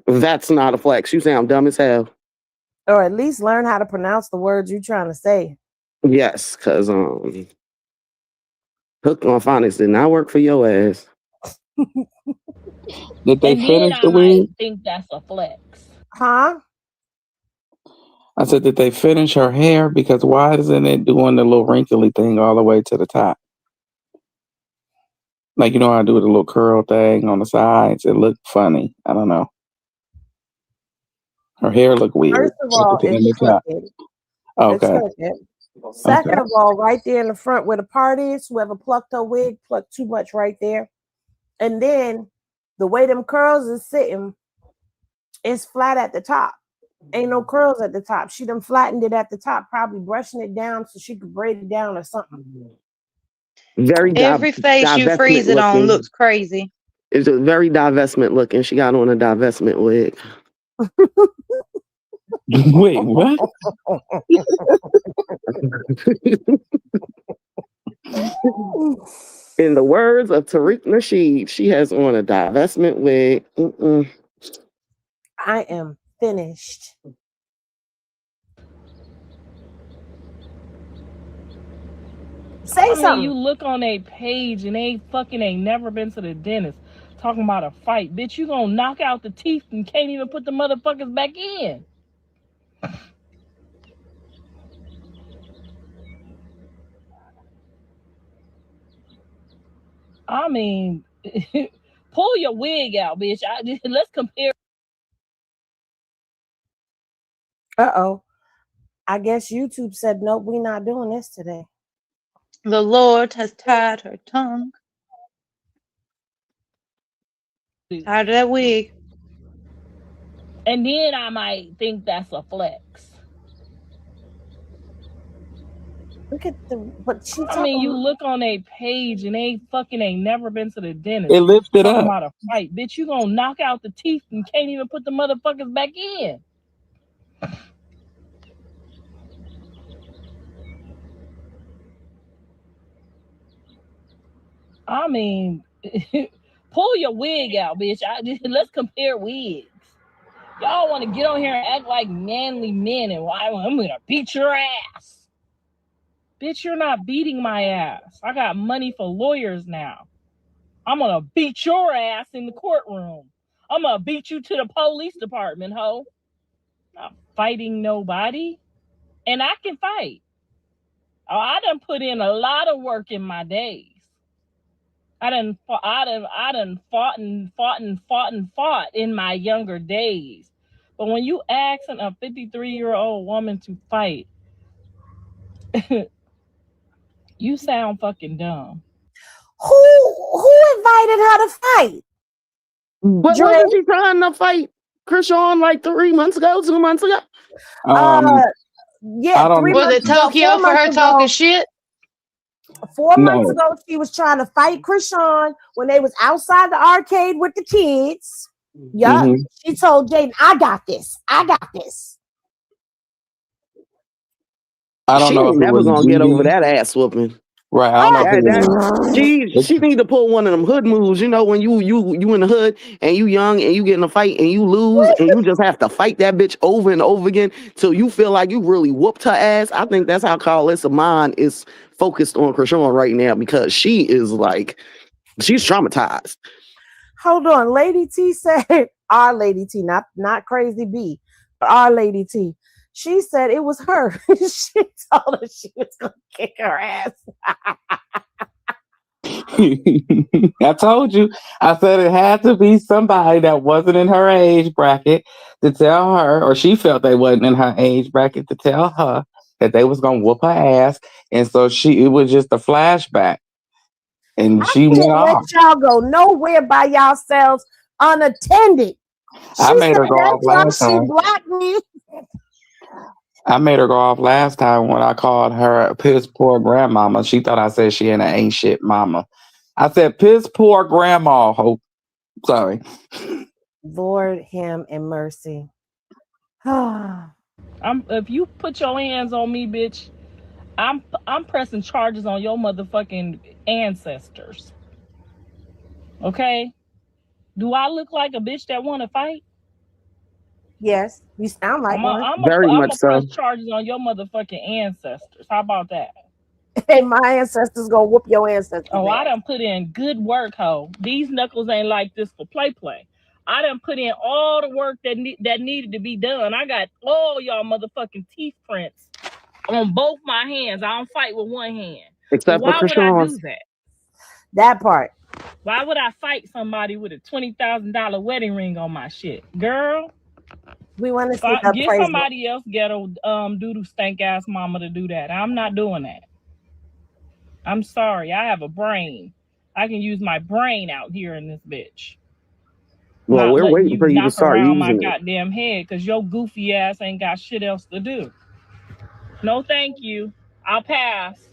That's not a flex. You sound dumb as hell. Or at least learn how to pronounce the words you're trying to say. Yes, because hooked on phonics did not work for your ass. Did they And then finish I the might wig? think that's a flex. Huh? I said, did they finish her hair? Because why isn't it doing the little wrinkly thing all the way to the top? Like, you know how I do the little curl thing on the sides? It looked funny. I don't know. Her hair looked weird. First of all, Everything on it's the top. crooked. It's Okay. crooked. Okay. Second of all, right there in the front where the part is, whoever plucked her wig plucked too much right there. And then the way them curls is sitting, it's flat at the top. Ain't no curls at the top. She done flattened it at the top, probably brushing it down so she could braid it down or something. Very Every face you divestment freeze it on looking. looks crazy. It's just very divestment looking. She got on a divestment wig. Wait, what? In the words of Tariq Nasheed, she has on a divestment wig. I am finished. Say I mean, something. you look on a page and they fucking ain't never been to the dentist talking about a fight. Bitch, you gonna knock out the teeth and can't even put the motherfuckers back in. I mean, pull your wig out, bitch. Let's compare. Uh-oh. I guess YouTube said, nope, we're not doing this today. The Lord has tied her tongue. Tied that wig. And then I might think that's a flex. Look at the, but she I mean, you talking. look on a page and they fucking ain't never been to the dentist It lifted talking up. about a fight. Bitch, you gonna knock out the teeth and can't even put the motherfuckers back in. I mean, pull your wig out, bitch. Let's compare wigs. Y'all want to get on here and act like manly men and I'm gonna beat your ass. Bitch, you're not beating my ass. I got money for lawyers now. I'm gonna beat your ass in the courtroom. I'm gonna beat you to the police department, ho. Not fighting nobody. And I can fight. Oh, I done put in a lot of work in my days. I done fought in my younger days. But when you asking a 53-year-old woman to fight, you sound fucking dumb. Who invited her to fight. But Dre, wasn't she trying to fight Krishan like 3 months ago, 2 months ago? yeah, I don't 3 Was months it ago, Tokyo 4 for her months talking ago. shit? 4 months No. ago, she was trying to fight Krishan when they was outside the arcade with the kids. Yup. Mhm. She told Jaden, I got this. I got this. I don't She know if ain't it never was gonna get over Didi. that ass whooping. Right. I don't know if it was. She need to pull one of them hood moves. You know, when you in the hood and you young and you get in a fight and you lose and you just have to fight that bitch over and over again till you feel like you really whooped her ass. I think that's how Karlissa mind is focused on Krishan right now because she is like, she's traumatized. Hold on. Lady T said, our Lady T, not Crazy B, but our Lady T. She said it was her. She told her she was going to kick her ass. I told you. I said it had to be somebody that wasn't in her age bracket to tell her, or she felt they wasn't in her age bracket to tell her that they was gonna whoop her ass. And so it was just a flashback. And I she went can't let off. y'all go nowhere by yourselves unattended. I She made said her go off that's last why she time. blocked me. I made her go off last time when I called her a piss poor grandmama. She thought I said she ain't shit mama. I said piss poor grandma. Hope. Sorry. Lord, him and mercy. If you put your hands on me, bitch, I'm pressing charges on your motherfucking ancestors. Okay? Do I look like a bitch that want to fight? Yes, you sound like one. Very I'm much gonna so. press charges on your motherfucking ancestors. How about that? Hey, my ancestors gonna whoop your ancestors. Oh, I ass. done put in good work, ho. These knuckles ain't like this for play. I done put in all the work that needed to be done. I got all y'all motherfucking teeth prints on both my hands. I don't fight with one hand. Except Why for would I Krishan's. do that? That part. Why would I fight somebody with a $20,000 wedding ring on my shit? Girl, We want to see her get praise. somebody else ghetto doodle stank ass mama to do that. I'm not doing that. I'm sorry. I have a brain. I can use my brain out here in this bitch. Well, Not we're letting waiting you for you to knock start around my using it. goddamn head because your goofy ass ain't got shit else to do. No, thank you. I'll pass.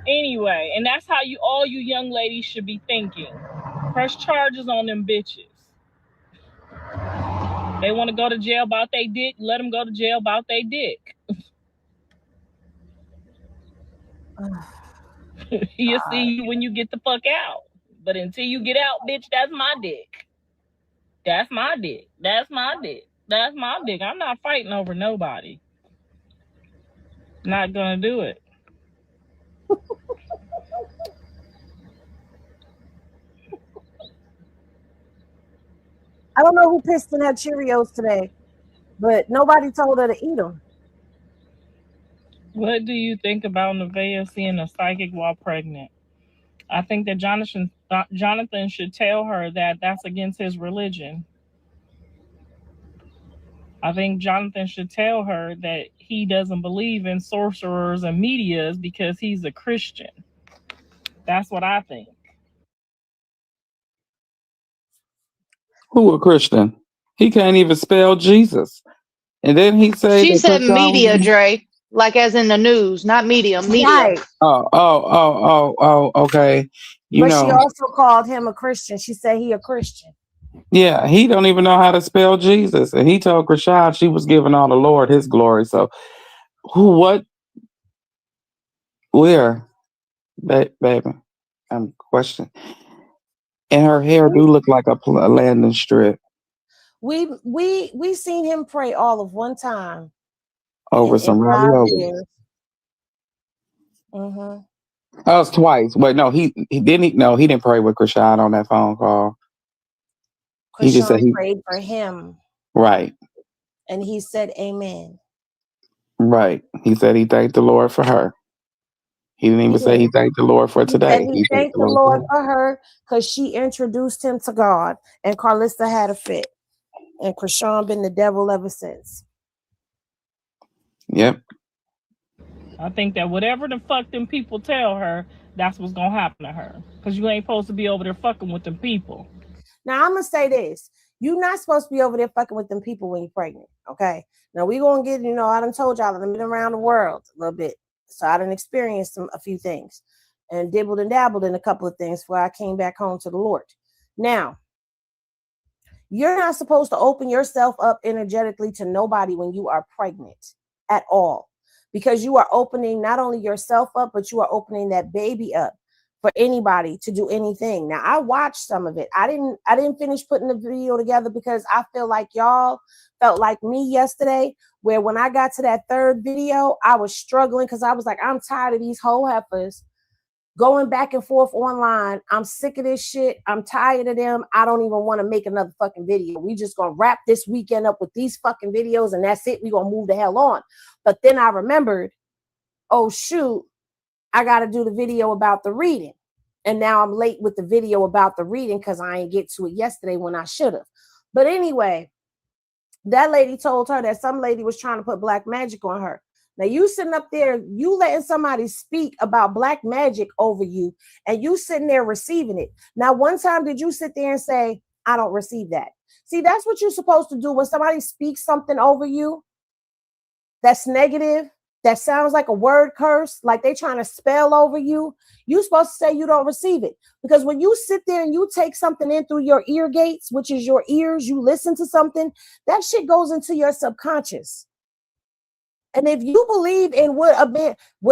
Anyway, and that's how all you young ladies should be thinking. Press charges on them bitches. They want to go to jail about they dick, let them go to jail about they dick. You'll see you when you get the fuck out. But until you get out, bitch, that's my dick. That's my dick. That's my dick. That's my dick. I'm not fighting over nobody. Not gonna do it. I don't know who pissed in her Cheerios today, but nobody told her to eat them. What do you think about Nevaeh seeing a psychic while pregnant? I think that Jonathan should tell her that that's against his religion. I think Jonathan should tell her that he doesn't believe in sorcerers and medias because he's a Christian. That's what I think. Who a Christian? He can't even spell Jesus. And then he said She that said media, Krishan. Dre, like as in the news, not media, media. Right. Oh, okay. You But she know, also called him a Christian. She said he a Christian. yeah, he don't even know how to spell Jesus. And he told Krishan she was giving all the Lord his glory. So what, where, baby, I'm questioning. And her hair do look like a landing strip We seen him pray all of one time over in some 5 ravioli. years. Mm-hmm. That was twice. Wait, no, he didn't pray with Krishan on that phone call. He just said Krishan prayed for him, right. and he said amen. Right. He said he thanked the Lord for her. He didn't even say he thanked the Lord for He said today. he thanked the Lord for her because she introduced him to God, and Karlissa had a fit. And Krishan been the devil ever since. Yep. I think that whatever the fuck them people tell her, that's what's gonna happen to her. Cause you ain't supposed to be over there fucking with them people. Now I'm gonna say this: you're not supposed to be over there fucking with them people when you're pregnant. Okay. Now we gonna get, I done told y'all I've been around the world a little bit, so I done experienced a few things, and dibbled and dabbled in a couple of things before I came back home to the Lord. Now, you're not supposed to open yourself up energetically to nobody when you are pregnant at all, because you are opening not only yourself up, but you are opening that baby up for anybody to do anything. Now, I watched some of it. I didn't finish putting the video together because I feel like y'all felt like me yesterday, where when I got to that third video, I was struggling because I was like, I'm tired of these whole heifers going back and forth online. I'm sick of this shit. I'm tired of them. I don't even want to make another fucking video. We just gonna wrap this weekend up with these fucking videos and that's it. We gonna move the hell on. But then I remembered, oh shoot, I got to do the video about the reading. And now I'm late with the video about the reading because I ain't get to it yesterday when I should have. But anyway, that lady told her that some lady was trying to put black magic on her. Now you sitting up there, you letting somebody speak about black magic over you, and you sitting there receiving it. Now, one time did you sit there and say, I don't receive that? See, that's what you're supposed to do when somebody speaks something over you that's negative, that sounds like a word curse, like they trying to spell over you. You're supposed to say you don't receive it. Because when you sit there and you take something in through your ear gates, which is your ears, you listen to something, that shit goes into your subconscious. And if you believe in what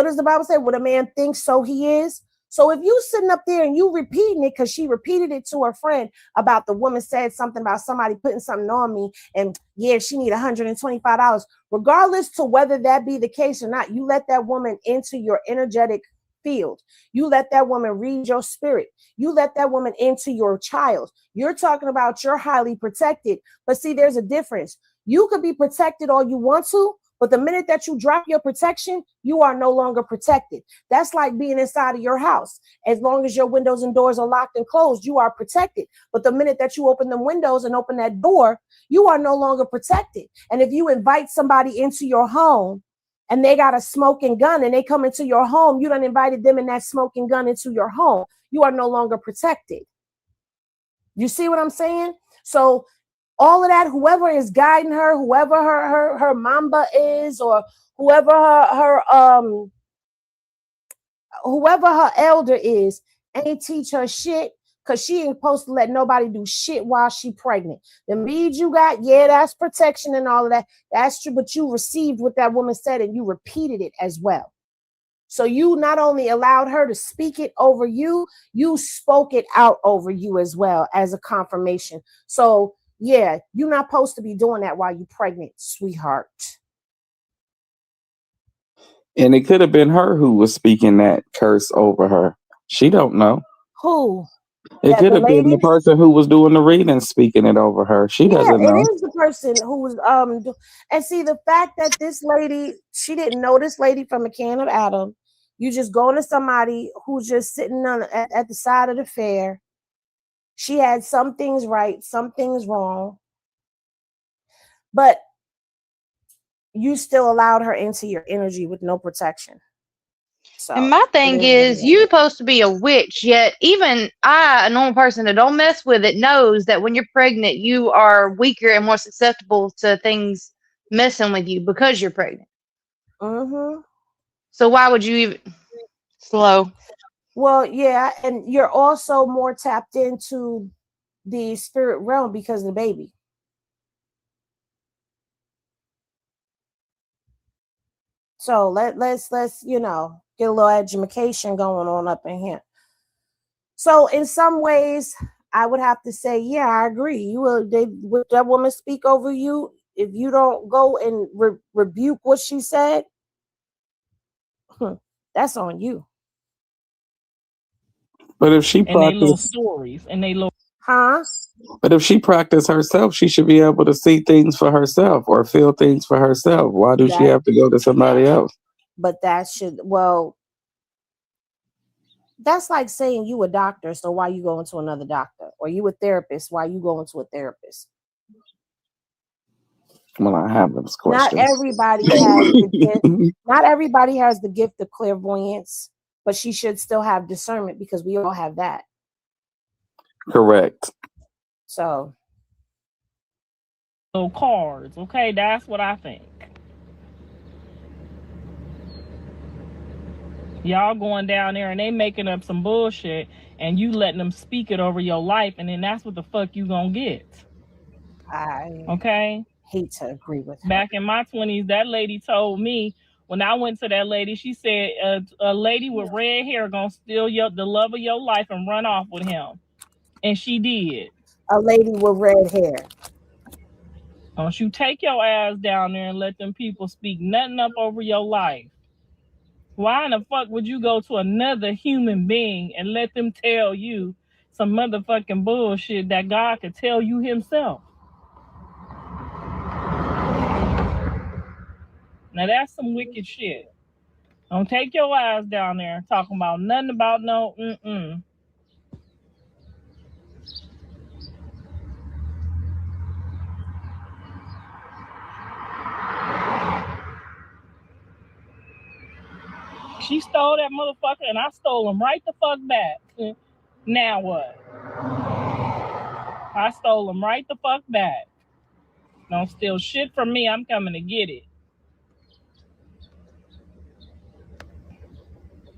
does the Bible say? What a man thinks, so he is. So if you sitting up there and you repeating it, because she repeated it to her friend about the woman said something about somebody putting something on me, and yeah, she need $125. Regardless to whether that be the case or not, you let that woman into your energetic field. You let that woman read your spirit. You let that woman into your child. You're talking about you're highly protected. But see, there's a difference. You could be protected all you want to, but the minute that you drop your protection, you are no longer protected. That's like being inside of your house. As long as your windows and doors are locked and closed, you are protected. But the minute that you open them windows and open that door, you are no longer protected. And if you invite somebody into your home and they got a smoking gun and they come into your home, you done invited them and that smoking gun into your home. You are no longer protected. You see what I'm saying? So all of that, whoever is guiding her, whoever her mamba is, or whoever her elder is, ain't teach her shit, because she ain't supposed to let nobody do shit while she pregnant. The beads you got, yeah, that's protection and all of that. That's true, but you received what that woman said and you repeated it as well. So you not only allowed her to speak it over you, you spoke it out over you as well as a confirmation. So yeah, you're not supposed to be doing that while you're pregnant, sweetheart. And it could have been her who was speaking that curse over her. She don't know. Who? It could have been the person who was doing the reading speaking it over her. She doesn't know. It is the person who was and see, the fact that this lady, she didn't know this lady from a can of Adam. You just going to somebody who's just sitting at the side of the fair. She had some things right, some things wrong, but you still allowed her into your energy with no protection. So, and my thing is, you're supposed to be a witch, yet even a normal person that don't mess with it, knows that when you're pregnant, you are weaker and more susceptible to things messing with you because you're pregnant. Mm-hmm. So why would you even slow? Well, yeah, and you're also more tapped into the spirit realm because of the baby. So let's get a little education going on up in here. So in some ways, I would have to say, yeah, I agree. Would that woman speak over you if you don't go and rebuke what she said? That's on you. But if she and they little stories and they little But if she practiced herself, she should be able to see things for herself or feel things for herself. Why do she have to go to somebody else? But that's like saying you a doctor, so why you going to another doctor? Or you a therapist, why you going to a therapist? Well, I have those questions. Not everybody has the gift. Not everybody has the gift of clairvoyance. but she should still have discernment because we all have that. Correct. So cards, okay? That's what I think. Y'all going down there and they making up some bullshit and you letting them speak it over your life, and then that's what the fuck you gonna get. I hate to agree with her. Back in my 20s, that lady told me, when I went to that lady, she said a lady with red hair gonna steal the love of your life and run off with him. And she did. A lady with red hair. Don't you take your ass down there and let them people speak nothing up over your life. Why in the fuck would you go to another human being and let them tell you some motherfucking bullshit that God could tell you himself? Now that's some wicked shit. Don't take your ass down there talking about nothing about no She stole that motherfucker and I stole him right the fuck back. Now what? I stole him right the fuck back. Don't steal shit from me. I'm coming to get it.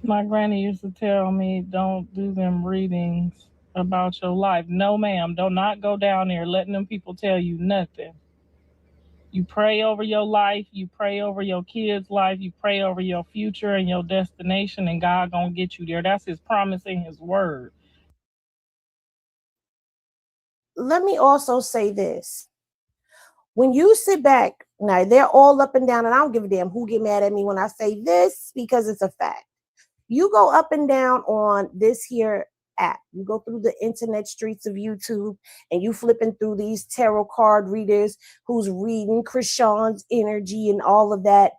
My granny used to tell me, don't do them readings about your life. No, ma'am. Do not go down there letting them people tell you nothing. You pray over your life. You pray over your kids' life. You pray over your future and your destination, and God gonna get you there. That's his promise in his word. Let me also say this. When you sit back, now they're all up and down, and I don't give a damn who get mad at me when I say this because it's a fact. You go up and down on this here app. You go through the internet streets of YouTube and you flipping through these tarot card readers who's reading Krishan's energy and all of that.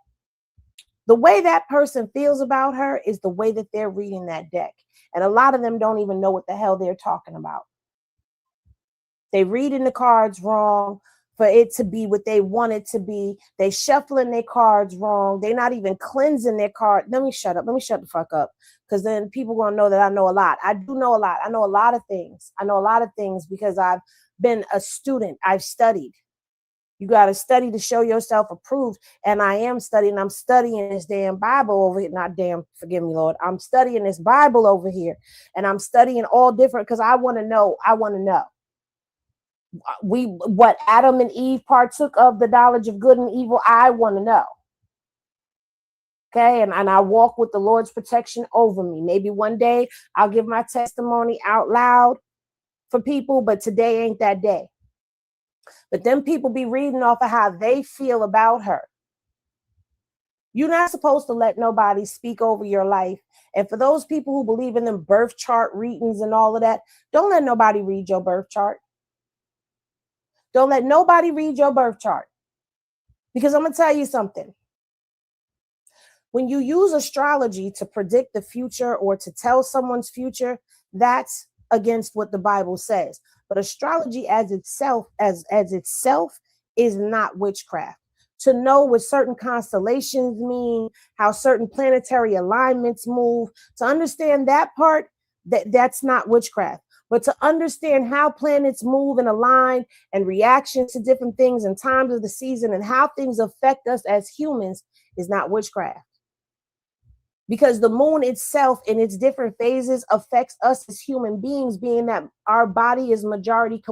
The way that person feels about her is the way that they're reading that deck. And a lot of them don't even know what the hell they're talking about. They reading the cards wrong for it to be what they want it to be. They shuffling their cards wrong. They're not even cleansing their card. Let me shut up. Let me shut the fuck up. Because then people going to know that I know a lot. I do know a lot. I know a lot of things. I know a lot of things because I've been a student. I've studied. You got to study to show yourself approved. And I am studying. I'm studying this damn Bible over here. Not damn, forgive me, Lord. I'm studying this Bible over here. And I'm studying all different because I want to know. I want to know. What Adam and Eve partook of the knowledge of good and evil, I want to know. Okay, and I walk with the Lord's protection over me. Maybe one day I'll give my testimony out loud for people, but today ain't that day. But then people be reading off of how they feel about her. You're not supposed to let nobody speak over your life. And for those people who believe in them birth chart readings and all of that, don't let nobody read your birth chart. Don't let nobody read your birth chart. Because I'm going to tell you something. When you use astrology to predict the future or to tell someone's future, that's against what the Bible says. But astrology as itself is not witchcraft. To know what certain constellations mean, how certain planetary alignments move, to understand that part, that's not witchcraft. But to understand how planets move and align and reactions to different things and times of the season and how things affect us as humans is not witchcraft. Because the moon itself in its different phases affects us as human beings, being that our body is majority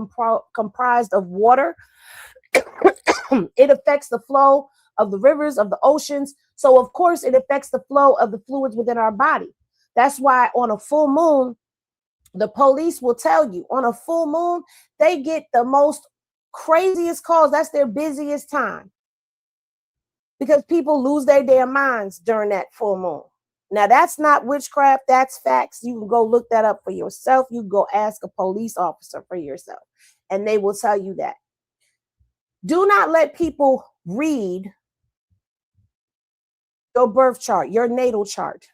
comprised of water. It affects the flow of the rivers, of the oceans. So, of course, it affects the flow of the fluids within our body. That's why on a full moon, the police will tell you on a full moon, they get the most craziest calls. That's their busiest time because people lose their damn minds during that full moon. Now, that's not witchcraft. That's facts. You can go look that up for yourself. You can go ask a police officer for yourself, and they will tell you that. Do not let people read your birth chart, your natal chart.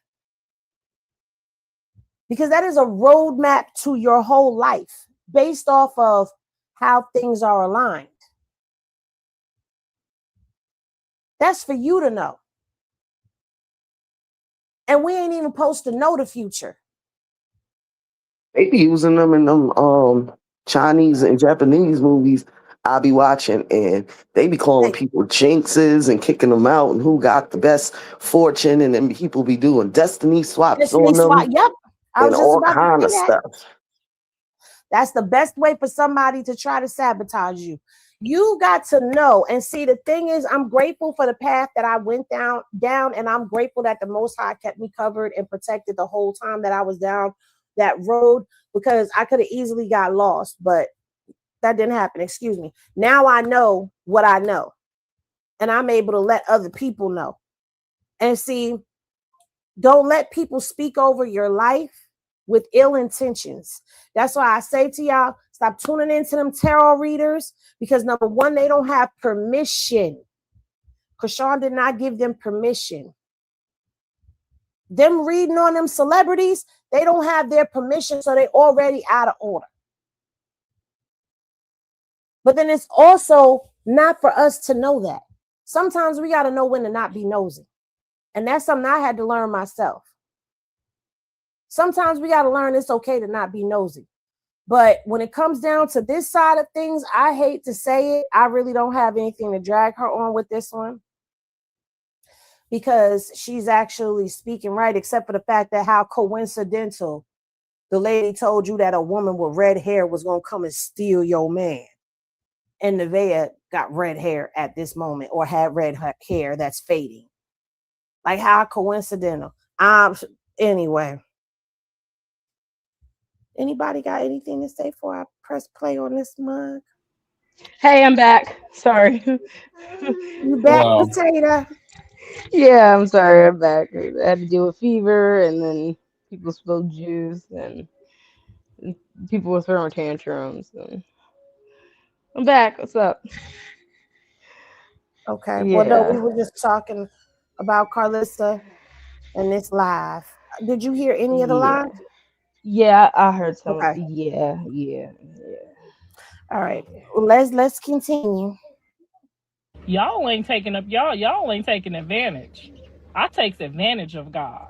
Because that is a roadmap to your whole life based off of how things are aligned. That's for you to know. And we ain't even supposed to know the future. They be using them in them Chinese and Japanese movies I be watching, and they be calling Hey, people jinxes and kicking them out, and who got the best fortune, and then people be doing destiny swaps Destiny on SWAT. them Yep. I and was just all about to kind say of that. stuff. That's the best way for somebody to try to sabotage you. You got to know. And see, the thing is, I'm grateful for the path that I went down, and I'm grateful that the Most High kept me covered and protected the whole time that I was down that road, because I could have easily got lost, but that didn't happen. Excuse me. Now I know what I know, and I'm able to let other people know. And see, don't let people speak over your life with ill intentions. That's why I say to y'all, stop tuning into them tarot readers, because number one, they don't have permission. Krishan did not give them permission. Them reading on them celebrities, they don't have their permission, so they already out of order. But then it's also not for us to know that. Sometimes we got to know when to not be nosy. And that's something I had to learn myself. Sometimes we got to learn it's okay to not be nosy. But when it comes down to this side of things, I hate to say it, I really don't have anything to drag her on with this one, because she's actually speaking right, except for the fact that how coincidental the lady told you that a woman with red hair was going to come and steal your man. And Nevaeh got red hair at this moment, or had red hair that's fading. Like, how coincidental. Anyway. Anybody got anything to say before I press play on this mug? Hey, I'm back. Sorry. You back, Wow. Potato? Yeah, I'm sorry. I'm back. I had to deal with fever, and then people spilled juice, and people were throwing tantrums. And I'm back. What's up? Okay. Well, no, we Yeah. were just talking about Karlissa and this live. Did you hear any of the Yeah. live? Yeah, I heard some. Okay. Yeah. All right. Let's continue. Y'all ain't taking up y'all ain't taking advantage. I takes advantage of God.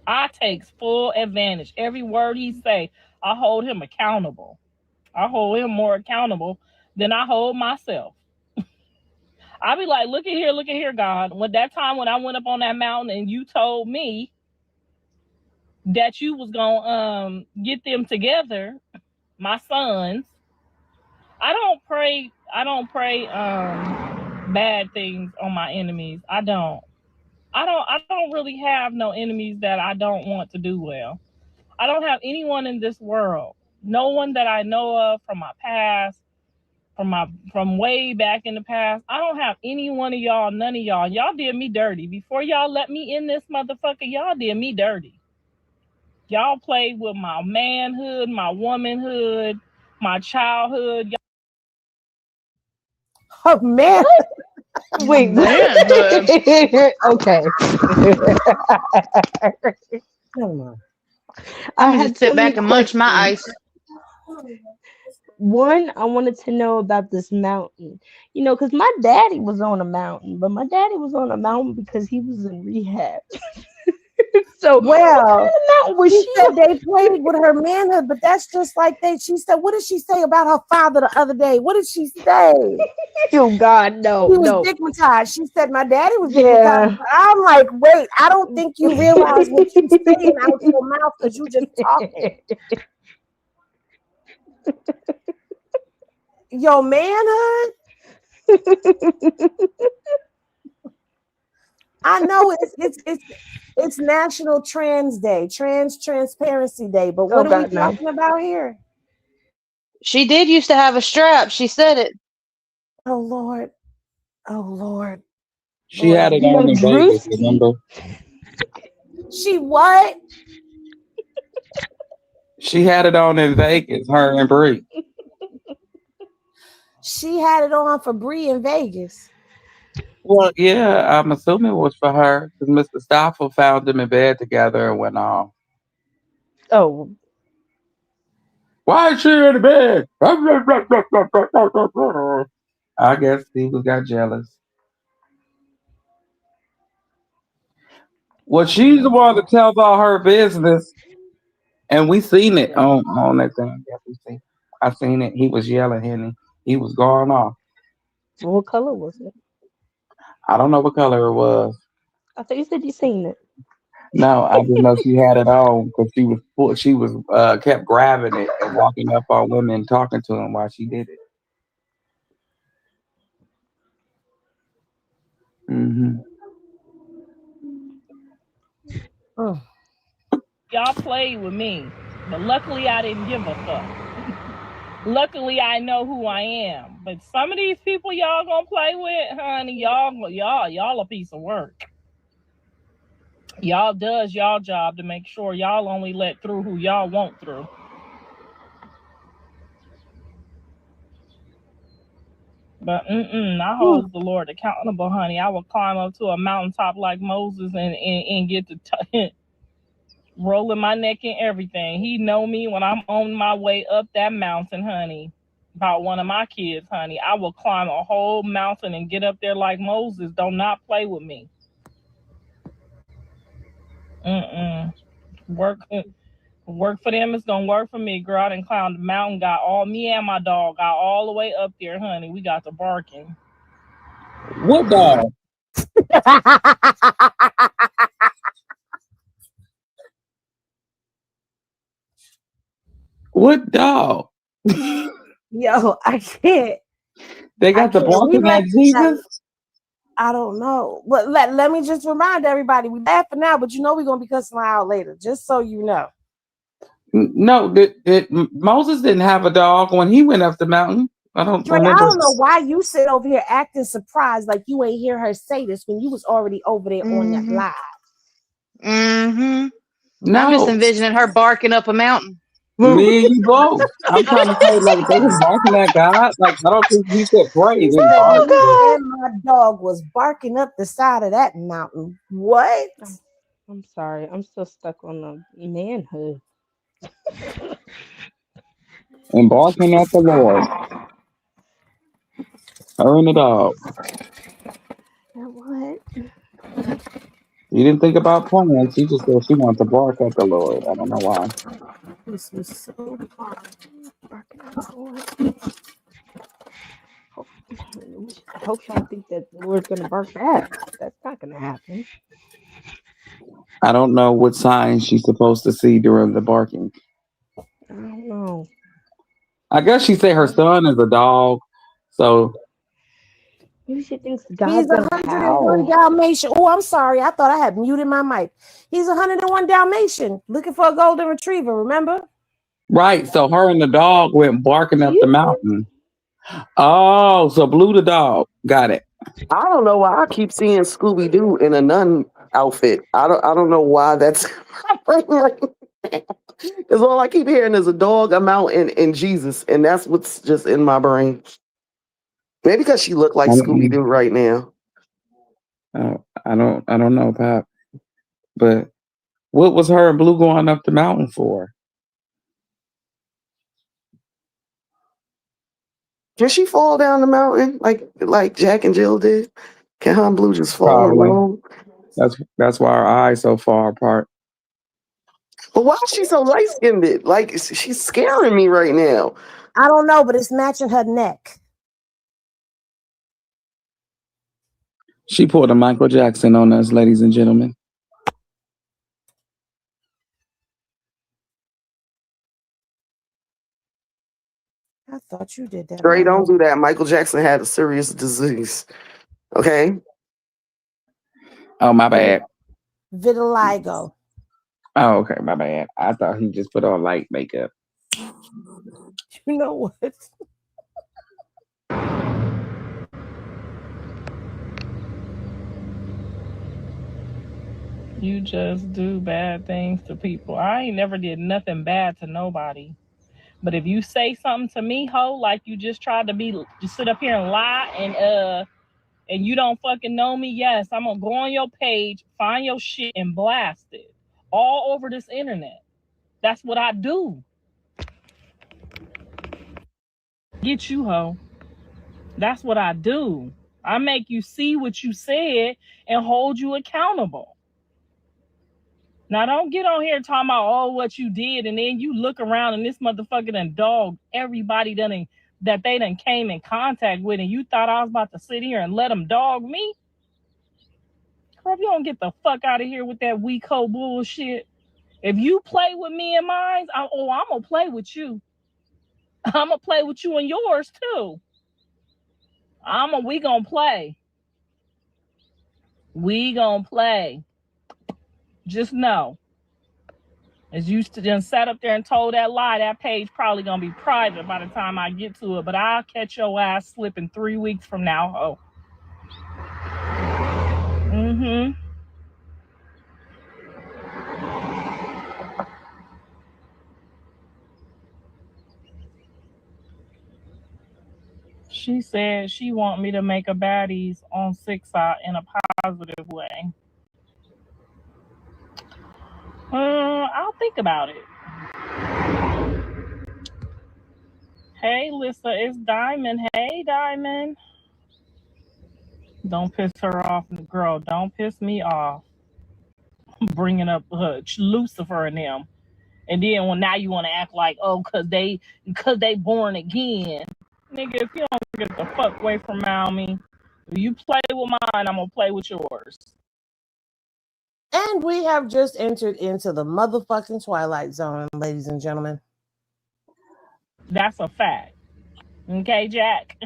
I takes full advantage. Every word he say, I hold him accountable. I hold him more accountable than I hold myself. I be like, look at here, God. When that time when I went up on that mountain and you told me that you was gonna get them together, my sons. I don't pray bad things on my enemies. I don't really have no enemies that I don't want to do well. I don't have anyone in this world. No one that I know of from my past, from way back in the past. I don't have any one of y'all, none of y'all. Y'all did me dirty. Before y'all let me in this motherfucker, y'all did me dirty. Y'all played with my manhood, my womanhood, my childhood. Oh, man. Wait. Manhood. Okay. Come on. I I'm gonna had just so sit many back and munch my questions. ice. One, I wanted to know about this mountain. Because my daddy was on a mountain, but my daddy was on a mountain because he was in rehab. So, what Well, kind of mountain was she she said on? they played with her manhood, but that's just like she said, what did she say about her father the other day? What did she say? Oh, God, no, He was no. digmatized. She said my daddy was digmatized. Yeah. But I'm like, wait, I don't think you realize what you're saying out your mouth, because you just talking. Your manhood? I know it's National Trans Day, Transparency Day, but Oh, what are we God, no. talking about here? She did used to have a strap. She said it. Oh Lord. Oh Lord. She Lord, had I'm it on in Vegas, Drewski. remember? she what? She had it on in Vegas, her and Bree. She had it on for Bree in Vegas. Well, yeah, I'm assuming it was for her because Mr. Stoffel found them in bed together and went off. Oh, Why is she in the bed? I guess people got jealous. Well, she's the one that tells all her business, and we seen it on that thing. Yeah, we seen. I seen it. He was yelling, Henny. He was going off. What color was it? I don't know what color it was. I thought you said you seen it. No, I didn't know she had it on because she was kept grabbing it and walking up on women and talking to them while she did it. Mm-hmm. Oh. Y'all played with me, but luckily I didn't give a fuck. Luckily I know who I am. But some of these people y'all gonna play with, honey, y'all a piece of work. Y'all does y'all job to make sure y'all only let through who y'all want through. But I hold the Lord accountable, honey. I will climb up to a mountaintop like Moses and get to rolling my neck and everything. He know me when I'm on my way up that mountain, honey. About one of my kids, honey. I will climb a whole mountain and get up there like Moses. Do not play with me. Work for them is gonna work for me, girl. I done climbed the mountain, got all me and my dog got all the way up there, honey. We got to barking. What dog? What dog? Yo, I can't. They got the barking at Jesus? I don't know. But let me just remind everybody, we laughing now, but you know we're gonna be cussing out later, just so you know. No, Moses didn't have a dog when he went up the mountain. I don't remember. I don't know why you sit over here acting surprised like you ain't hear her say this when you was already over there on that live. No. I'm just envisioning her barking up a mountain. Me and you both. I'm trying to say, like, they was barking at God. Like, I don't think he said praise. And my dog was barking up the side of that mountain. What? I'm sorry. I'm still stuck on the manhood. And barking at the Lord. Her and the dog. What? You didn't think about playing. She just said she wanted to bark at the Lord. I don't know why. This was so hard. Barking at the Lord. I hope y'all think that the Lord's gonna bark back. That's not gonna happen. I don't know what signs she's supposed to see during the barking. I don't know. I guess she said her son is a dog, so maybe she thinks God's gonna 101 Dalmatian. Oh, I'm sorry. I thought I had muted my mic. He's 101 Dalmatian looking for a golden retriever. Remember? Right. So her and the dog went barking up the mountain. Oh, so Blue the dog. Got it. I don't know why I keep seeing Scooby Doo in a nun outfit. I don't know why that's because all I keep hearing is a dog, a mountain, and Jesus, and that's what's just in my brain. Maybe because she looked like Scooby Doo right now. I don't know, Pop. But what was her and Blue going up the mountain for? Can she fall down the mountain like Jack and Jill did? Can her and Blue just fall alone? That's why our eyes so far apart. But why is she so light-skinned? Like, she's scaring me right now. I don't know, but it's matching her neck. She pulled a Michael Jackson on us, ladies and gentlemen. I thought you did that. Dre, don't do that. Michael Jackson had a serious disease. Okay? Oh, my bad. Vitiligo. Oh, okay, my bad. I thought he just put on light makeup. You know what? You just do bad things to people. I ain't never did nothing bad to nobody. But if you say something to me, ho, like you just tried to just sit up here and lie and you don't fucking know me, yes, I'm gonna go on your page, find your shit, and blast it all over this internet. That's what I do. Get you, ho. That's what I do. I make you see what you said and hold you accountable. Now don't get on here talking about all what you did, and then you look around and this motherfucker done dogged everybody that they done came in contact with, and you thought I was about to sit here and let them dog me? Girl, if you don't get the fuck out of here with that weak hoe bullshit. If you play with me and mine, I'm gonna play with you. I'm gonna play with you and yours too. We gonna play. We gonna play. Just know. As you just sat up there and told that lie, that page probably gonna be private by the time I get to it. But I'll catch your ass slipping 3 weeks from now, ho. Mm-hmm. She said she want me to make a baddies on 6 in a positive way. I'll think about it. Hey, Lissa, it's Diamond. Hey, Diamond. Don't piss her off, girl. Don't piss me off. Bringing up Lucifer and them. And then now you want to act like, oh, cause they born again. Nigga, if you don't get the fuck away from me, if you play with mine, I'm gonna play with yours. And we have just entered into the motherfucking Twilight Zone, ladies and gentlemen. That's a fact. Okay, Jack?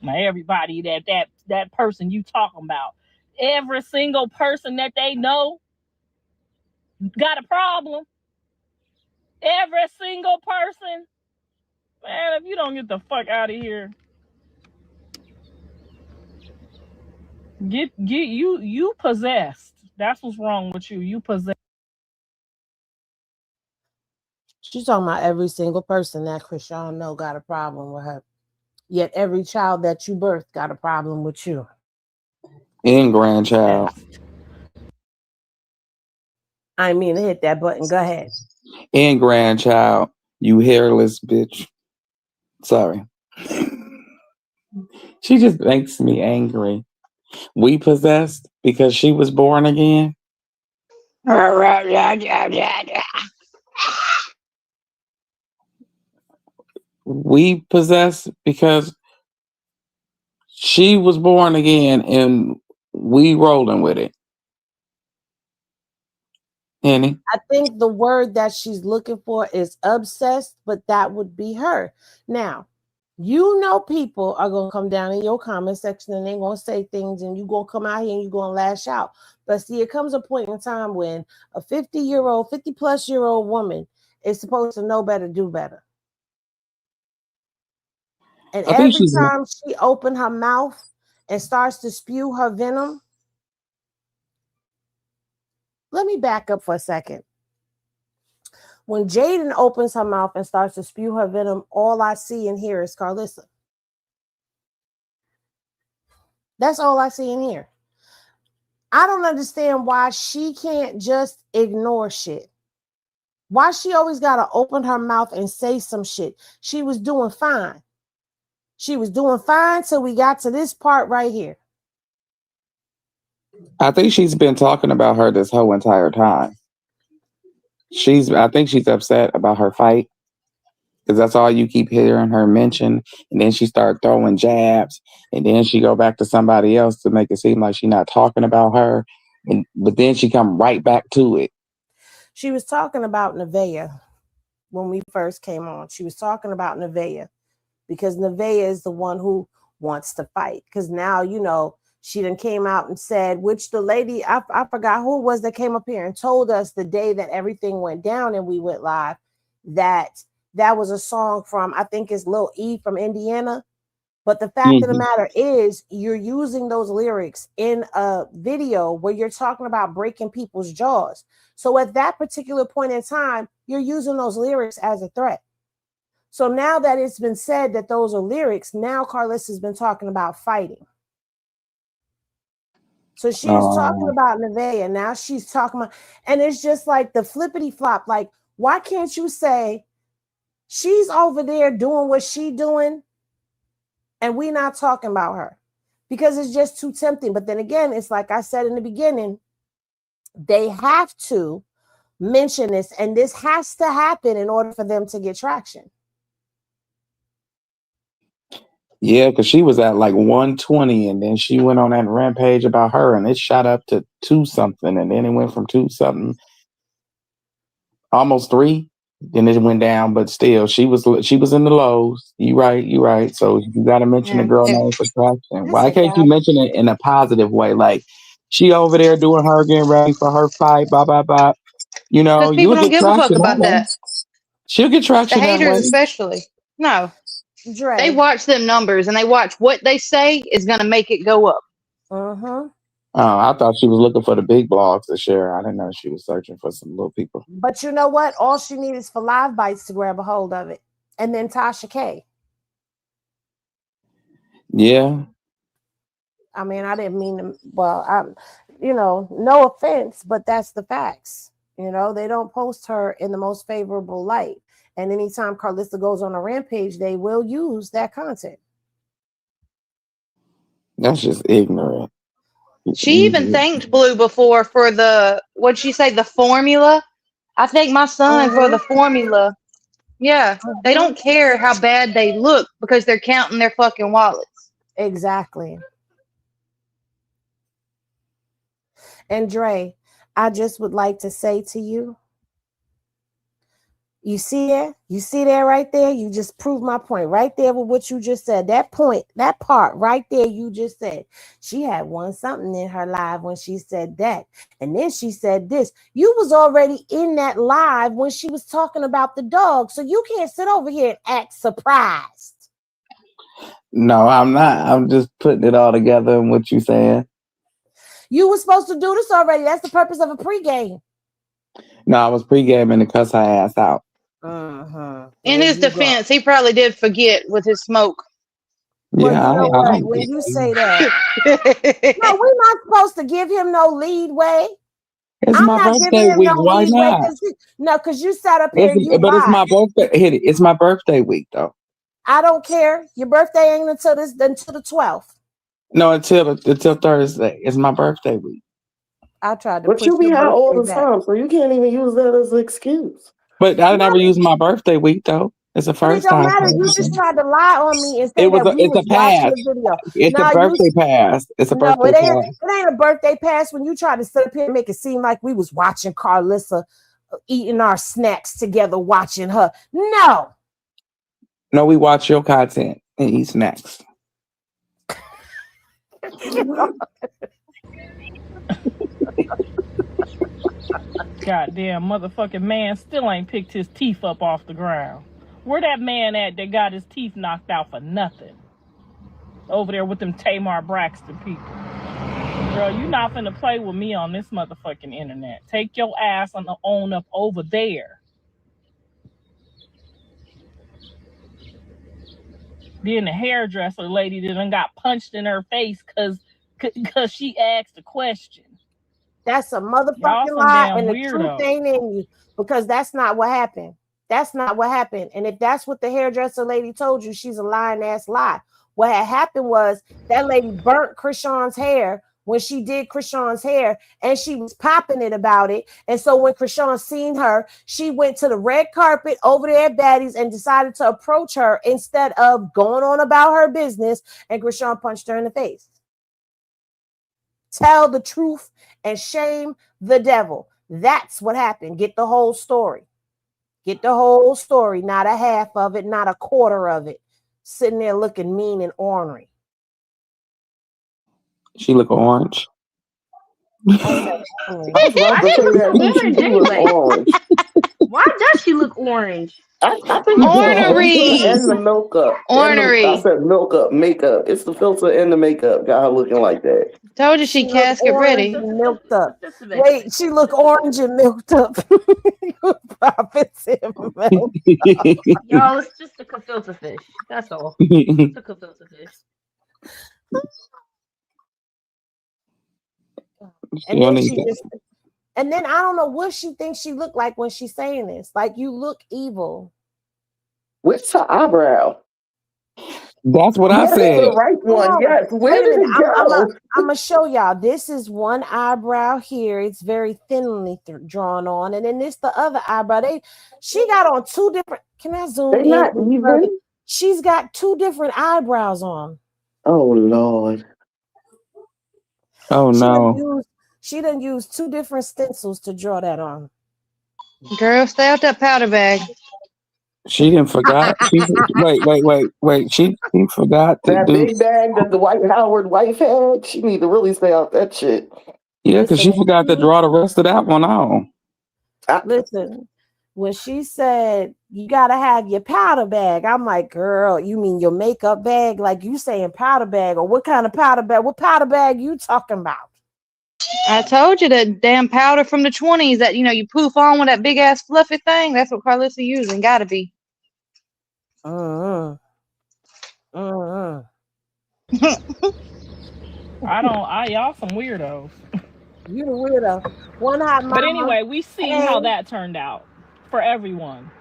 Now everybody that person you talking about, every single person that they know got a problem. Every single person. Man, if you don't get the fuck out of here. Get you possessed. That's what's wrong with you. You possessed. She's talking about every single person that Krishan know got a problem with her. Yet every child that you birthed got a problem with you. And grandchild. I mean to hit that button. Go ahead. And grandchild, you hairless bitch. Sorry. She just makes me angry. We possessed because she was born again. We possessed because she was born again and we rolling with it. Annie? I think the word that she's looking for is obsessed, but that would be her. Now, you know people are going to come down in your comment section and they're going to say things and you're going to come out here and you're going to lash out. But see, it comes a point in time when a 50-plus-year-old woman is supposed to know better, do better. And every time she opens her mouth and starts to spew her venom, let me back up for a second. When Jaden opens her mouth and starts to spew her venom, all I see and hear is Karlissa. That's all I see and hear. I don't understand why she can't just ignore shit. Why she always got to open her mouth and say some shit. She was doing fine. She was doing fine till we got to this part right here. I think she's been talking about her this whole entire time. I think she's upset about her fight because that's all you keep hearing her mention. And then she start throwing jabs, and then she go back to somebody else to make it seem like she's not talking about her. But then she come right back to it. She was talking about Nevaeh when we first came on. She was talking about Nevaeh because Nevaeh is the one who wants to fight. Because now, you know, she then came out and said, which the lady, I forgot who it was that came up here and told us the day that everything went down and we went live, that was a song from, I think it's Lil E from Indiana. But the fact of the matter is, you're using those lyrics in a video where you're talking about breaking people's jaws. So at that particular point in time, you're using those lyrics as a threat. So now that it's been said that those are lyrics, now Karlissa has been talking about fighting. So she's talking about Nevaeh, and now she's talking about, and it's just like the flippity flop. Like, why can't you say She's over there doing what she doing, and we not talking about her because it's just too tempting. But then again, it's like I said in the beginning, they have to mention this, and this has to happen in order for them to get traction. Yeah, because she was at like 120, and then she went on that rampage about her, and it shot up to 2 something, and then it went from 2 something, almost 3. Then it went down, but still, she was in the lows. You right. So you got to mention the girl name for traction. Why can't you mention it in a positive way? Like she over there doing her, getting ready for her fight, blah blah blah. You know, Because you people will don't get give a fuck traction that about way. that. She'll get The traction that way. haters, especially. No, Dre. they watch them numbers and they watch what they say is going to make it go up. Oh, I thought she was looking for the big blogs to share. I didn't know she was searching for some little people. But you know what? All she needs is for Live Bites to grab a hold of it. And then Tasha K. Yeah. I mean, I didn't mean to, well, I'm, no offense, but that's the facts. They don't post her in the most favorable light. And anytime Karlissa goes on a rampage, they will use that content. That's just ignorant. She even thanked Blue before for what'd she say, the formula? I thank my son for the formula. Yeah, they don't care how bad they look because they're counting their fucking wallets. Exactly. And Dre, I just would like to say to you, you see there right there, you just proved my point right there with what you just said. That point, that part right there you just said. She had won something in her live when she said that. And then she said this. You was already in that live when she was talking about the dog. So you can't sit over here and act surprised. No, I'm not. I'm just putting it all together in what you're saying. You were supposed to do this already. That's the purpose of a pregame. No, I was pre-gaming to cuss her ass out. In his defense, he probably did forget with his smoke. Well, you know what? When you say that, no, we're not supposed to give him no lead way. It's I'm my not birthday giving him week. no Why lead not? way. Because you sat up here and you But lied. it's my birthday. Hit it. It's my birthday week though. I don't care. Your birthday ain't until the 12th. No, until Thursday. It's my birthday week. I tried to. But you be high all the time, so you can't even use that as an excuse. But I never use my birthday week though. It's the first time. It don't matter. You just tried to lie on me and say It's was a pass. watching the video. It's a birthday pass. It's a birthday pass. It ain't a birthday pass when you try to sit up here and make it seem like we was watching Karlissa eating our snacks together, watching her. No, we watch your content and eat snacks. Goddamn motherfucking man still ain't picked his teeth up off the ground. Where that man at that got his teeth knocked out for nothing? Over there with them Tamar Braxton people. Girl, you not finna play with me on this motherfucking internet. Take your ass on up over there. Then the hairdresser lady that done got punched in her face cause she asked a question. That's a motherfucking lie, and the truth ain't in you because that's not what happened. That's not what happened. And if that's what the hairdresser lady told you, she's a lying ass lie. What had happened was that lady burnt Krishan's hair when she did Krishan's hair, and she was popping it about it. And so when Krishan seen her, she went to the red carpet over there at Baddies and decided to approach her instead of going on about her business, and Krishan punched her in the face. Tell the truth and shame the devil. That's what happened. Get the whole story. Get the whole story, not a half of it, not a quarter of it. Sitting there looking mean and ornery. She look orange. Why does she look orange? I think ornery and the milk up. Ornery. I said milk up, makeup. It's the filter and the makeup got her looking like that. Told you she casket ready. Milked up. Wait, she look orange and milked up. Profits and milk. Y'all, it's just a gefilte fish. That's all. It's a gefilte fish. And then I don't know what she thinks she looked like when she's saying this. Like, you look evil. Where's her eyebrow? That's what I Yes, said. the right one. No, Yes. Where wait a did minute. it go? I'm gonna show y'all. This is one eyebrow here. It's very thinly drawn on, and then this the other eyebrow. She got on two different. Can I zoom They're in not any further? even. She's got two different eyebrows on. Oh Lord. Oh no. She done used two different stencils to draw that on. Girl, stay out that powder bag. She didn't forgot. She wait. She forgot to That do. big bag that the White Howard wife had, she need to really stay off that shit. Yeah, because she forgot to draw the rest of that one on. Listen, when she said you gotta have your powder bag, I'm like, girl, you mean your makeup bag? Like you saying powder bag, or what kind of powder bag? What powder bag you talking about? I told you that damn powder from the 20s that you poof on with that big ass fluffy thing. That's what Karlissa using. Gotta be. I y'all some weirdos. You the weirdo. One hot mama. But anyway, we see how that turned out for everyone.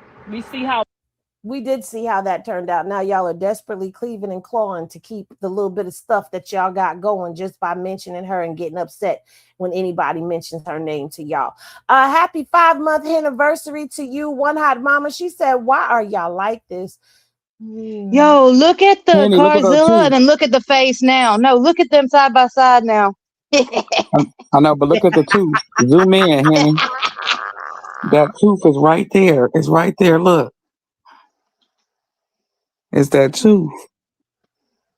We did see how that turned out. Now y'all are desperately cleaving and clawing to keep the little bit of stuff that y'all got going just by mentioning her and getting upset when anybody mentions her name to y'all. Happy 5-month anniversary to you, One Hot Mama. She said, why are y'all like this? Yo, look at the Penny, look at her Carzilla too. and then look at the face now. No, look at them side by side now. I know, but look at the tooth. Zoom in, Henny. That tooth is right there. It's right there. Look. It's that tooth.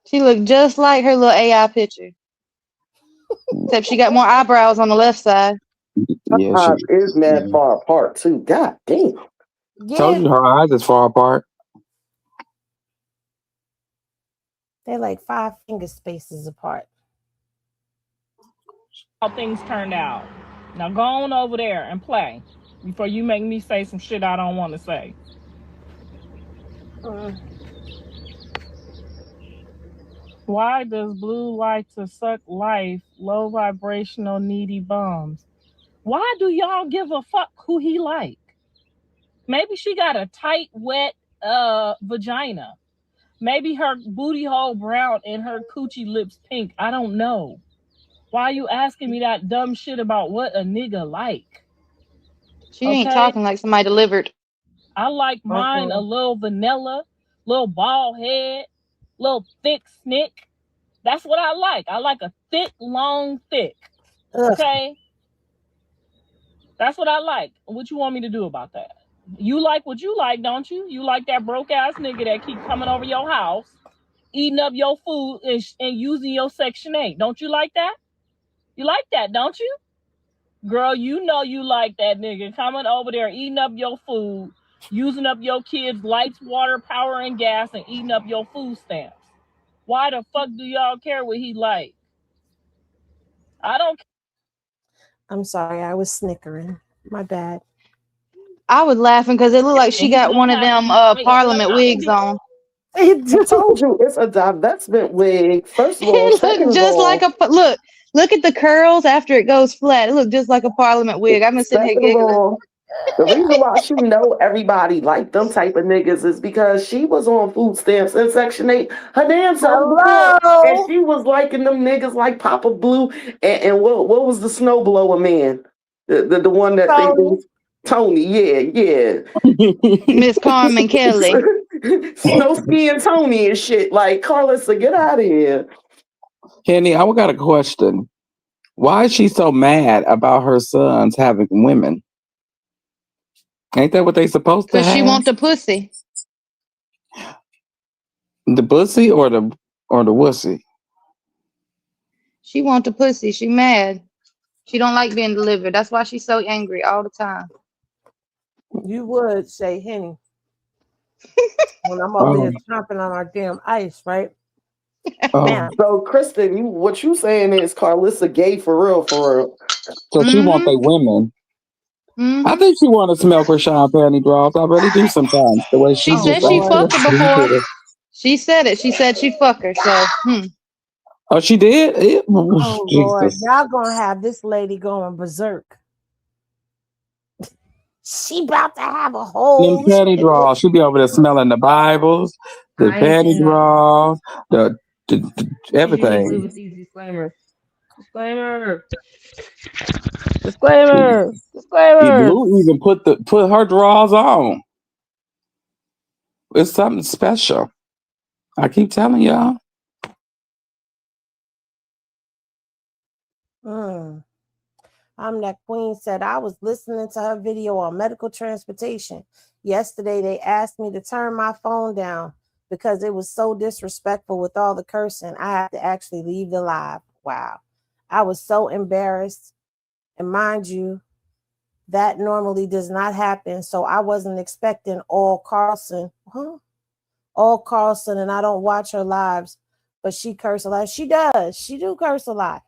She looked just like her little AI picture. Except she got more eyebrows on the left side. Yeah, Her eyes is mad far apart too. God damn. Yeah. Told you her eyes is far apart. They're like 5 finger spaces apart. How things turned out. Now go on over there and play before you make me say some shit I don't want to say. Why does Blue like to suck life, low vibrational, needy bums? Why do y'all give a fuck who he like? Maybe she got a tight, wet vagina. Maybe her booty hole brown and her coochie lips pink. I don't know. Why are you asking me that dumb shit about what a nigga like? She ain't talking like somebody delivered. I like mine a little vanilla, little bald head, little thick snick. That's what I like. I like a thick, long, thick. Okay? That's what I like. What you want me to do about that? You like what you like, don't you? You like that broke ass nigga that keep coming over your house, eating up your food and using your Section 8. Don't you like that? You like that, don't you? Girl, you know you like that nigga coming over there, eating up your food, using up your kids' lights, water, power, and gas, and eating up your food stamps. Why the fuck do y'all care what he like? I don't care. I'm sorry, I was snickering. My bad. I was laughing because it looked like she got one of them Parliament wigs on. I told you it's a divestment wig. First of all, It looked just like a look at the curls after it goes flat. It looked just like a Parliament wig. I've been sitting here giggling. The reason why she know everybody like them type of niggas is because she was on food stamps in Section 8 her damn self before, and she was liking them niggas like Papa Blue and what was the snowblower man, the one that Tony, yeah. Miss Carmen Kelly. Snow skiing Tony and shit. Like, Karlissa, get out of here. Kenny, I got a question. Why is she so mad about her sons having women? Ain't that what they supposed to have? Because she want the pussy. The pussy or the wussy? She want the pussy. She mad. She don't like being delivered. That's why she's so angry all the time. You would say, Henny, when I'm over here chomping on our damn ice, right? So, Kristen, what you saying is Karlissa gay for real, for real. So she want they women. I think she want to smell Krishan panty draws. I really do sometimes. The way she said she fucked her before. She said it. She said she fucked her. So, Oh, she did? Oh, Lord. Y'all gonna have this lady going berserk. She about to have a Them whole petty shit. draws. She'll be over there smelling the Bibles, the I ain't petty saying nothing. draws, the Because you need to live everything. with these disclaimers. Disclaimer. Disclaimer. Disclaimer. Blue even put her draws on. It's something special. I keep telling y'all. I'm that queen said I was listening to her video on medical transportation. Yesterday they asked me to turn my phone down because it was so disrespectful with all the cursing. I had to actually leave the live. Wow. I was so embarrassed. And mind you, that normally does not happen. So I wasn't expecting all Carlson. All Carlson, and I don't watch her lives, but she curse a lot. She does. She do curse a lot.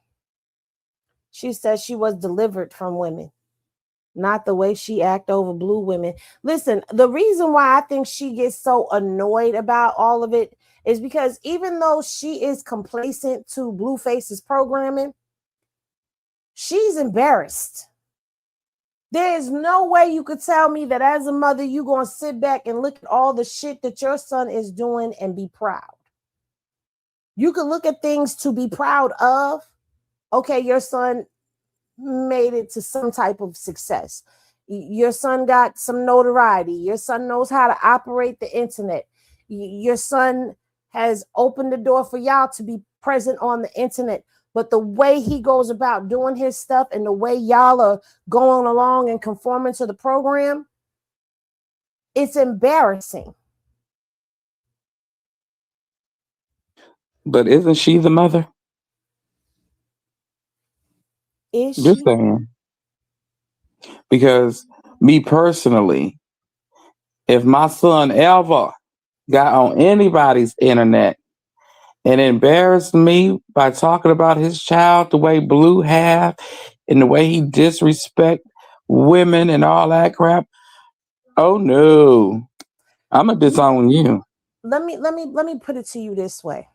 She says she was delivered from women, not the way she act over blue women. Listen, the reason why I think she gets so annoyed about all of it is because even though she is complacent to Blueface's programming, she's embarrassed. There is no way you could tell me that as a mother, you're going to sit back and look at all the shit that your son is doing and be proud. You can look at things to be proud of. Okay, your son made it to some type of success. Your son got some notoriety. Your son knows how to operate the internet. Your son has opened the door for y'all to be present on the internet. But the way he goes about doing his stuff and the way y'all are going along and conforming to the program, it's embarrassing. But isn't she the mother? Is Just she? saying. Because me personally, if my son ever got on anybody's internet and embarrassed me by talking about his child the way Blue have and the way he disrespect women and all that crap, oh no, I'ma disown you. Let me put it to you this way.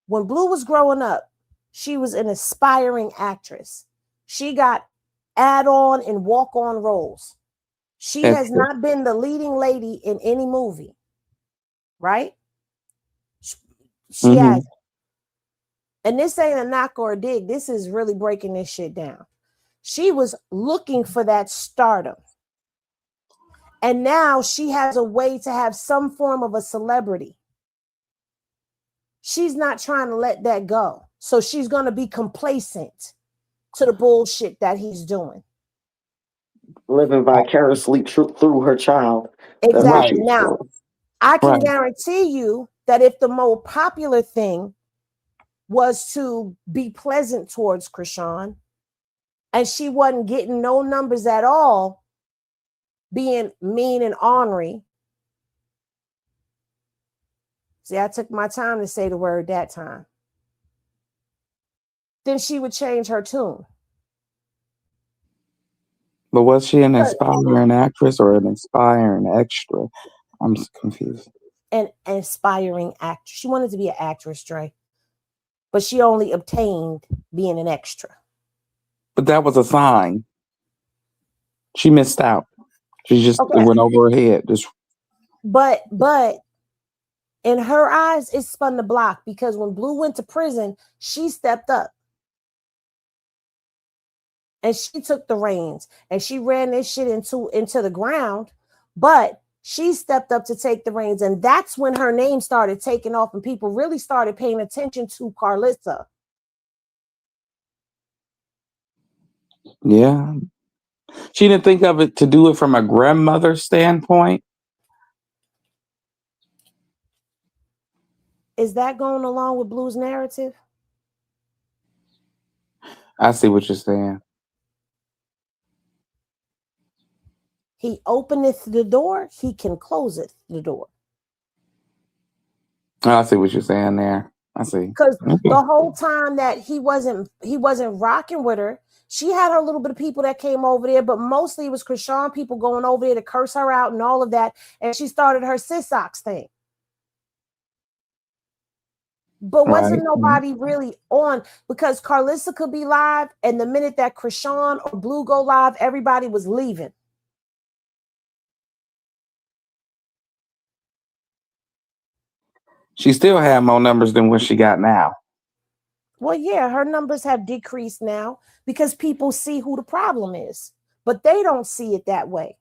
When Blue was growing up, she was an aspiring actress. She got add-on and walk-on roles. She has Extra. not been the leading lady in any movie, right? She hasn't. And this ain't a knock or a dig. This is really breaking this shit down. She was looking for that stardom. And now she has a way to have some form of a celebrity. She's not trying to let that go. So she's going to be complacent to the bullshit that he's doing. Living vicariously through her child. Exactly. Right. Now, I can Right. guarantee you that if the more popular thing was to be pleasant towards Krishan and she wasn't getting no numbers at all, being mean and ornery. See, I took my time to say the word that time. Then she would change her tune. But was she an aspiring actress or an aspiring extra? I'm confused. An aspiring actress. She wanted to be an actress, Dre. But she only obtained being an extra. But that was a sign. She missed out. She just it went over her head. Just But in her eyes, it spun the block because when Blue went to prison, she stepped up. And she took the reins and she ran this shit into the ground. But she stepped up to take the reins. And that's when her name started taking off and people really started paying attention to Karlissa. yeah. She didn't think of it to do it from a grandmother standpoint. Is that going along with Blue's narrative? I see what you're saying. He openeth the door, he can closeth the door. I see what you're saying there. I see. Because the whole time that he wasn't rocking with her, she had her little bit of people that came over there, but mostly it was Krishan people going over there to curse her out and all of that. And she started her sis socks thing. But wasn't nobody really on because Karlissa could be live, and the minute that Krishan or Blue go live, everybody was leaving. She still had more numbers than what she got now. Well, yeah, her numbers have decreased now because people see who the problem is, but they don't see it that way.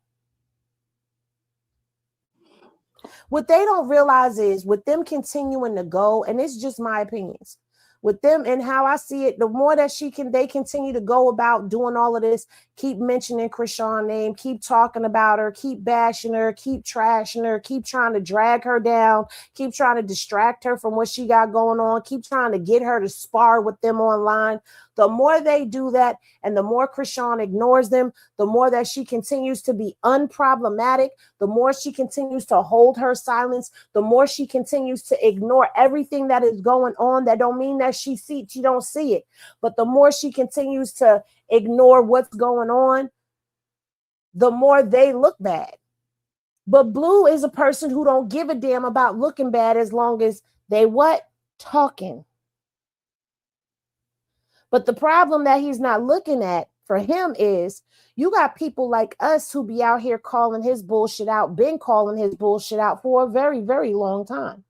What they don't realize is with them continuing to go, and it's just my opinions, with them and how I see it, the more that they continue to go about doing all of this, keep mentioning Krishan's name, keep talking about her, keep bashing her, keep trashing her, keep trying to drag her down, keep trying to distract her from what she got going on, keep trying to get her to spar with them online. The more they do that, and the more Krishan ignores them, the more that she continues to be unproblematic, the more she continues to hold her silence, the more she continues to ignore everything that is going on. That don't mean that she don't see it, but the more she continues to ignore what's going on, the more they look bad. But Blue is a person who don't give a damn about looking bad as long as they talking. But the problem that he's not looking at for him is you got people like us who be out here calling his bullshit out, been calling his bullshit out for a very, very long time.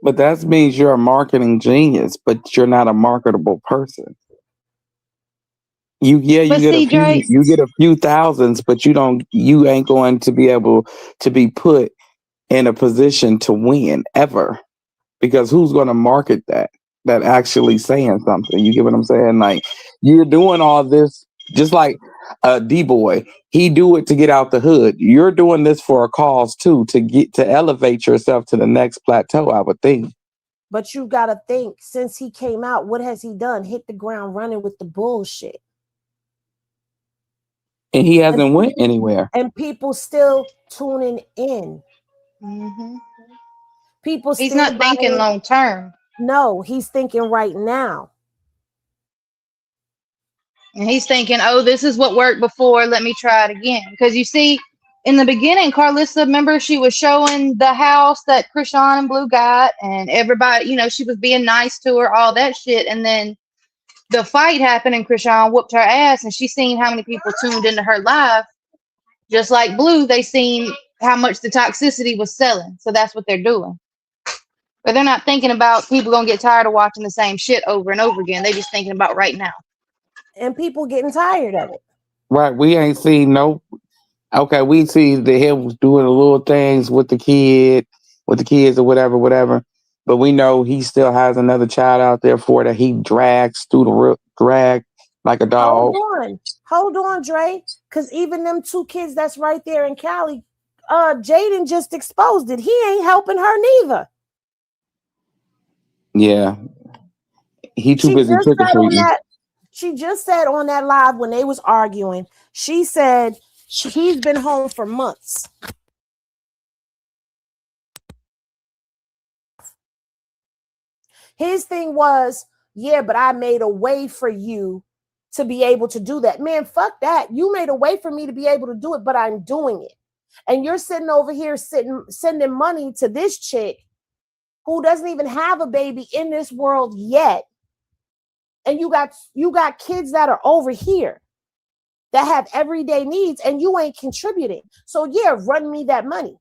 But that means you're a marketing genius, but you're not a marketable person. You get a few thousands, but you ain't going to be able to be put in a position to win ever, because who's going to market that actually saying something? You get what I'm saying? Like, you're doing all this just like D-Boy. He do it to get out the hood. You're doing this for a cause too, to elevate yourself to the next plateau, I would think. But you got to think, since he came out, what has he done? Hit the ground running with the bullshit. And he hasn't went anywhere. And people still tuning in. Mm-hmm. He's not thinking long term. No, he's thinking right now. And he's thinking, oh, this is what worked before. Let me try it again. Because you see, in the beginning, Karlissa, remember, she was showing the house that Krishan and Blue got, and everybody, she was being nice to her, all that shit. And then the fight happened, and Krishan whooped her ass, and she seen how many people tuned into her live. Just like Blue, they seen how much the toxicity was selling. So that's what they're doing. But they're not thinking about people gonna get tired of watching the same shit over and over again. They're just thinking about right now. And people getting tired of it. Right. We ain't seen okay, we see him doing the little things with the kids or whatever. But we know he still has another child out there that he drags through the drag like a dog. Hold on, Dre. Because even them two kids that's right there in Cali, Jaden just exposed it. He ain't helping her neither. Yeah. He too busy trick-or-treating. She just said on that live when they was arguing, she said he's been home for months. His thing was, yeah, but I made a way for you to be able to do that. Man, fuck that. You made a way for me to be able to do it, but I'm doing it. And you're sitting over here sending money to this chick who doesn't even have a baby in this world yet. And you got kids that are over here that have everyday needs, and you ain't contributing. So yeah, run me that money.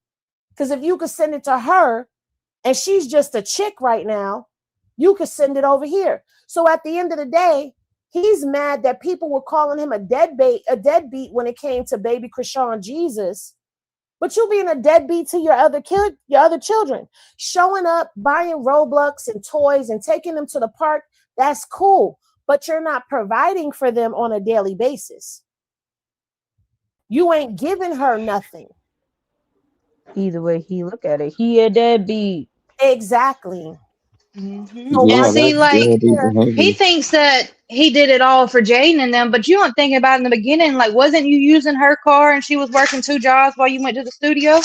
Because if you could send it to her and she's just a chick right now, you could send it over here. So at the end of the day, he's mad that people were calling him a deadbeat when it came to baby Krishan Jesus. But you being a deadbeat to your other children, showing up, buying Roblox and toys and taking them to the park, that's cool. But you're not providing for them on a daily basis. You ain't giving her nothing. Either way he look at it, he a deadbeat. Exactly. Mm-hmm. So and see, he thinks that he did it all for Jaden and them, but you weren't thinking about it in the beginning. Like, wasn't you using her car and she was working 2 jobs while you went to the studio?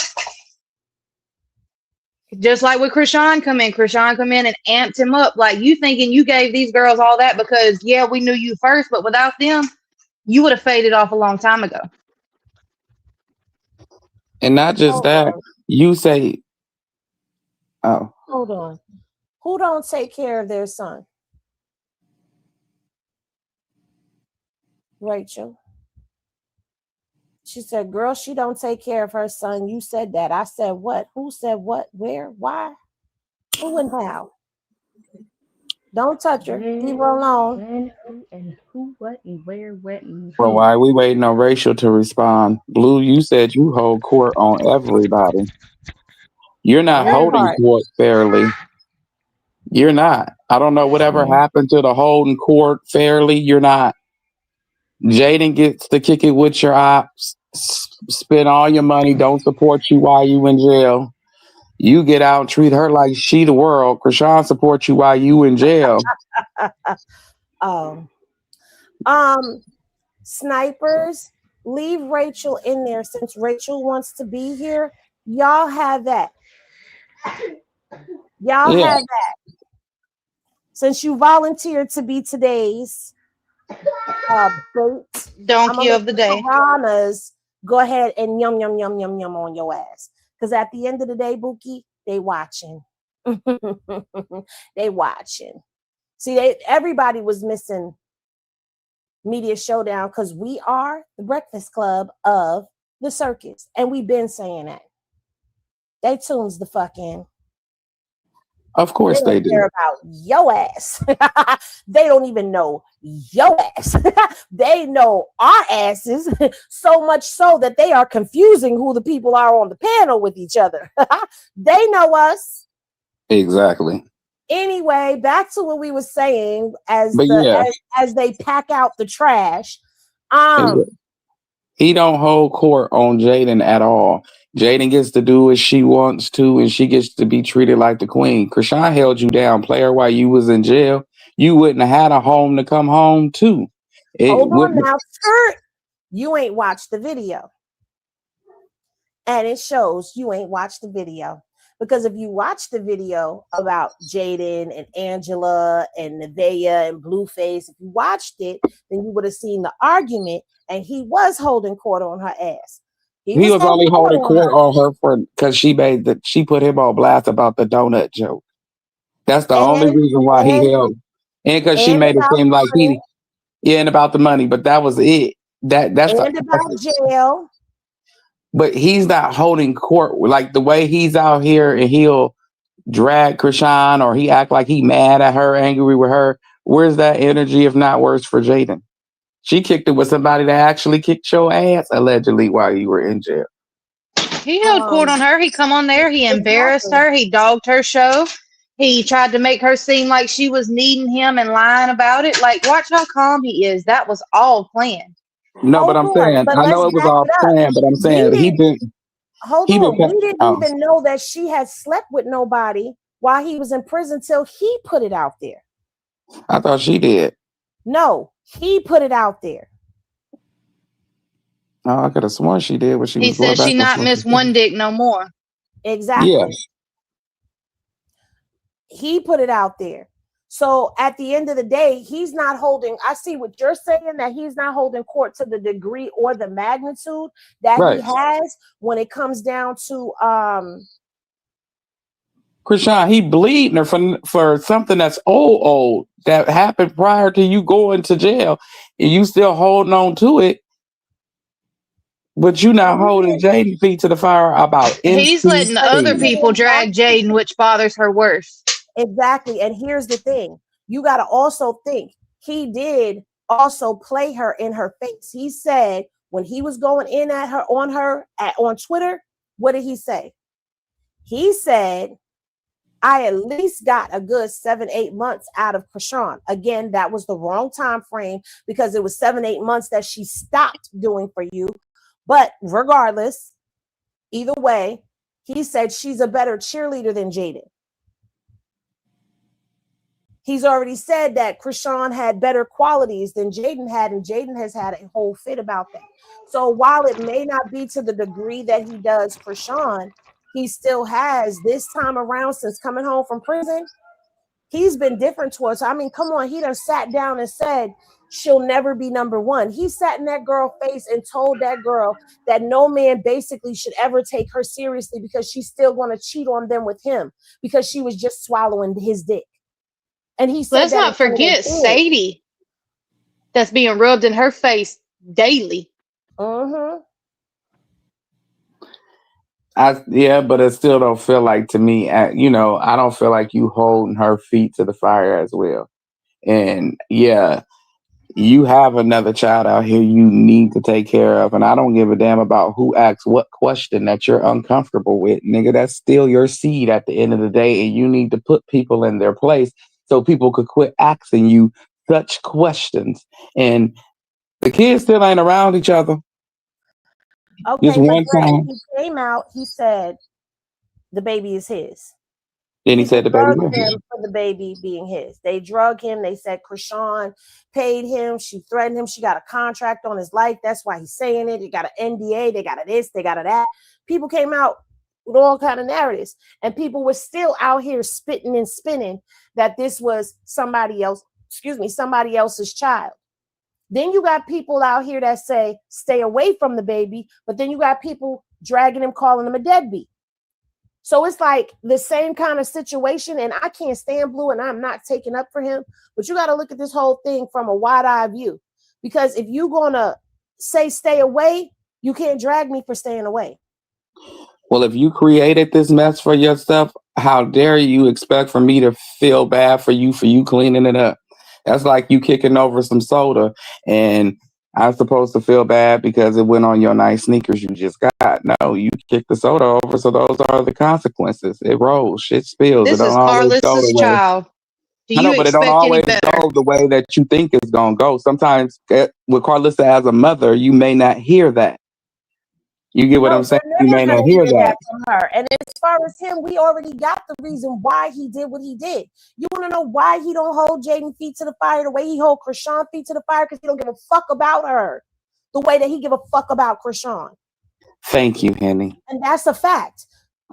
Just like with Krishan come in and amped him up. Like, you thinking you gave these girls all that because, yeah, we knew you first, but without them, you would have faded off a long time ago. And not just that, you say, oh. Hold on. Who don't take care of their son? Rachel. She said, girl, she don't take care of her son. You said that. I said, what? Who said what? Where? Why? Who and how? Don't touch her. Leave her alone. When, who, what, and where, what, and Well, who. why we waiting on Rachel to respond? Blue, you said you hold court on everybody. You're not That holding part. court fairly. You're not. I don't know whatever Yeah. happened to the holding court fairly. You're not. Jaden gets to kick it with your ops, spend all your money, don't support you while you in jail. You get out and treat her like she the world. Krishan supports you while you in jail. um, snipers, leave Rachel in there since Rachel wants to be here. Y'all have that. Y'all Yeah. have that. Since you volunteered to be today's bait, I'm Donkey gonna of let the the day. piranhas go ahead and yum yum yum yum yum on your ass. Because at the end of the day, Buki, they watching. They watching. See, everybody was missing Media Showdown because we are the Breakfast Club of the circus, and we've been saying that. They tunes the fuck in. Of They course they don't care do. about your ass. They don't even know your ass. They know our asses so much so that they are confusing who the people are on the panel with each other. They know us. Exactly. Anyway, back to what we were saying But yeah, as they pack out the trash. he don't hold court on Jaden at all. Jaden gets to do as she wants to, and she gets to be treated like the queen. Krishan held you down, player, while you was in jail. You wouldn't have had a home to come home to. It Hold on wouldn't. now, skirt. You ain't watched the video. And it shows you ain't watched the video. Because if you watch the video about Jaden and Angela and Nevaeh and Blueface, if you watched it, then you would have seen the argument, and he was holding court on her ass. He was only holding court on her for because she put him on blast about the donut joke. That's the only reason why he held, and because she and made it about seem like money, and about the money, but that was it. and about jail. But he's not holding court like the way he's out here, and he'll drag Krishan or he act like he mad at her, angry with her. Where's that energy if not worse for Jaden? She kicked it with somebody that actually kicked your ass allegedly while you were in jail. He held court on her. He come on there. He embarrassed her. He dogged her show. He tried to make her seem like she was needing him and lying about it. Like, watch how calm he is. That was all planned. No, but I'm saying, I know it was all planned, but I'm saying he didn't. Hold on. We didn't even know that she had slept with nobody while he was in prison till he put it out there. I thought she did. No, he put it out there. Oh, I could have sworn she did when she was going He said back she not miss one dick no more. Exactly. Yes. He put it out there. So at the end of the day, he's not holding. I see what you're saying, that he's not holding court to the degree or the magnitude that he has when it comes down to Krishan, he bleeding her for something that's old that happened prior to you going to jail, and you still holding on to it. But you not holding Jaden feet to the fire about He's letting other people drag Jaden, which bothers her worse. Exactly. And here's the thing. You got to also think he did also play her in her face. He said when he was going in at her on Twitter, what did he say? He said, I at least got a good 7-8 months out of Krishan. Again, that was the wrong time frame because it was 7-8 months that she stopped doing for you. But regardless, either way, he said she's a better cheerleader than Jaden. He's already said that Krishan had better qualities than Jaden had, and Jaden has had a whole fit about that. So while it may not be to the degree that he does Krishan, he still has this time around since coming home from prison. He's been different towards her. I mean, come on, he done sat down and said she'll never be number one. He sat in that girl's face and told that girl that no man basically should ever take her seriously because she's still going to cheat on them with him because she was just swallowing his dick. And he said, let's not forget Sadie, that's being rubbed in her face daily. Mm-hmm. Yeah, but it still don't feel like to me. I don't feel like you holding her feet to the fire as well. And yeah, you have another child out here you need to take care of, and I don't give a damn about who asks what question that you're uncomfortable with, nigga. That's still your seed at the end of the day, and you need to put people in their place so people could quit asking you such questions. And the kids still ain't around each other. Just Okay, but one then time, he came out, he said the baby is his. then he People said the baby. drugged him for the baby being his. They drug him. They said Krishan paid him. She threatened him. She got a contract on his life. That's why he's saying it. He got an NDA. They got a this. They got a that. People came out with all kind of narratives, and people were still out here spitting and spinning that this was somebody else. Excuse me, somebody else's child. Then you got people out here that say stay away from the baby, but then you got people dragging him, calling him a deadbeat. So it's like the same kind of situation, and I can't stand Blue, and I'm not taking up for him. But you got to look at this whole thing from a wide-eye view, because if you're gonna say stay away, you can't drag me for staying away. Well, if you created this mess for yourself, how dare you expect for me to feel bad for you cleaning it up? That's like you kicking over some soda and I'm supposed to feel bad because it went on your nice sneakers you just got. No, you kicked the soda over, so those are the consequences. It rolls, shit spills. It This don't is always go the Karlissa's way. child. Do I you know, but it don't expect any always better? go the way that you think it's gonna go. Sometimes with Carlissa as a mother, you may not hear that. You get what No, I'm saying? you're You never may not gonna hear hear that. that from her. And as far as him, we already got the reason why he did what he did. You want to know why he don't hold Jaden feet to the fire the way he hold Krishan feet to the fire? Because he don't give a fuck about her the way that he give a fuck about Krishan. Thank you, Henny. And that's a fact.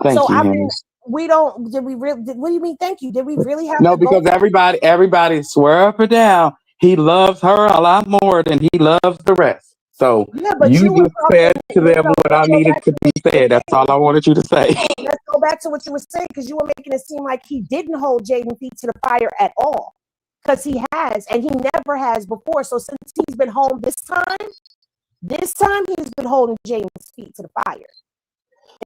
Thank So you, I Henny. mean, we don't. Did we really? What do you mean? Thank you. Did we really have No, to go? because everybody swear up and down he loves her a lot more than he loves the rest. So Yeah, but you you were just talking. said to them So what let's I go needed back to to be what you were said. That's saying. all I wanted you to say. Let's go back to what you were saying, because you were making it seem like he didn't hold Jaden feet to the fire at all, because he has, and he never has before. So since he's been home this time he's been holding Jaden's feet to the fire.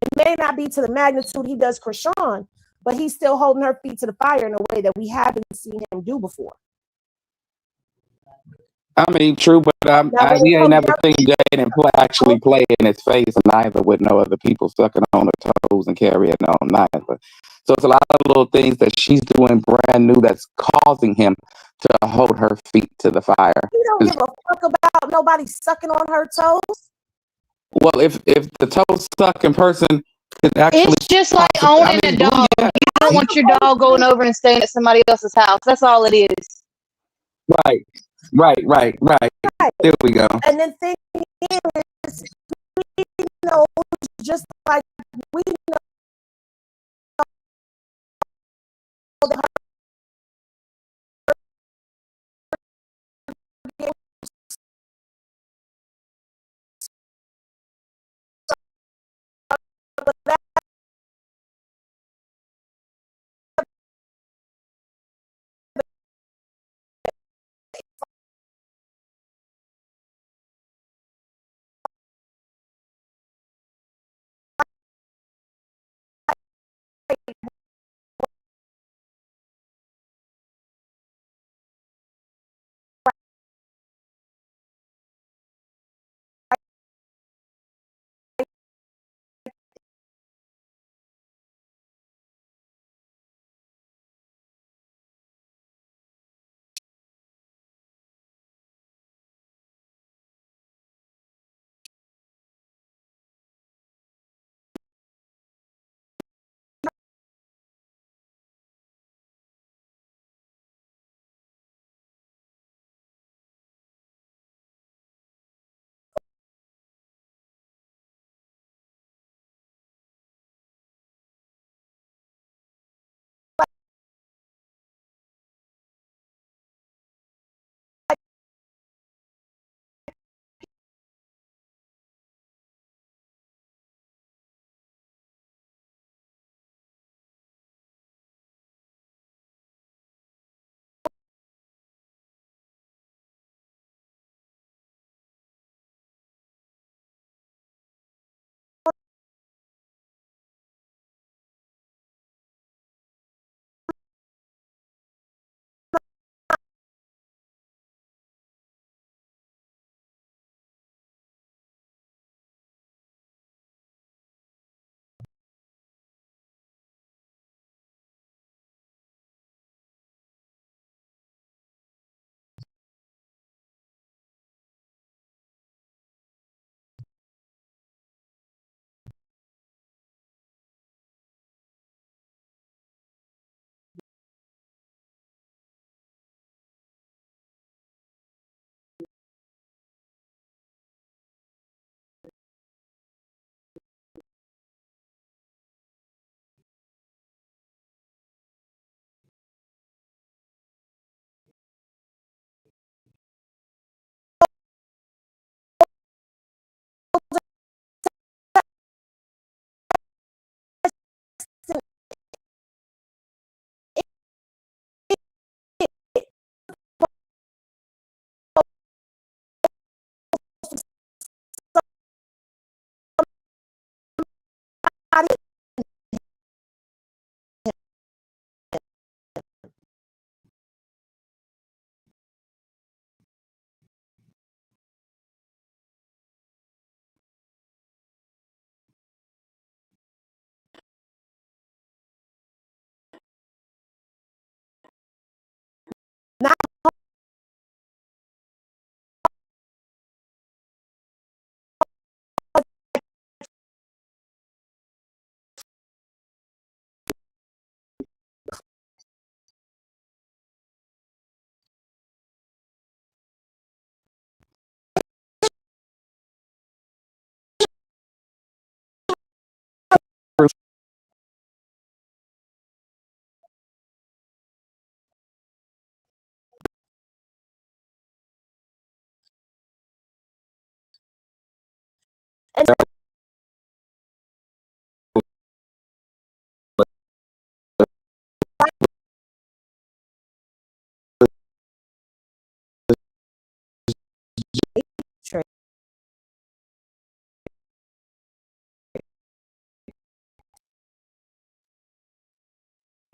It may not be to the magnitude he does Krishan, but he's still holding her feet to the fire in a way that we haven't seen him do before. I mean, true, but Now, when we it ain't comes never down seen Jaden actually play in his face, neither with no other people sucking on her toes and carrying on neither. So it's a lot of little things that she's doing brand new that's causing him to hold her feet to the fire. he don't give a fuck about nobody sucking on her toes. Well, if the toe sucking person could actually, It's just like owning a Blue, dog. yeah, You don't want your dog going over and staying at somebody else's house. That's all it is. right, right. There we go. And then thing is, he knows just like we know that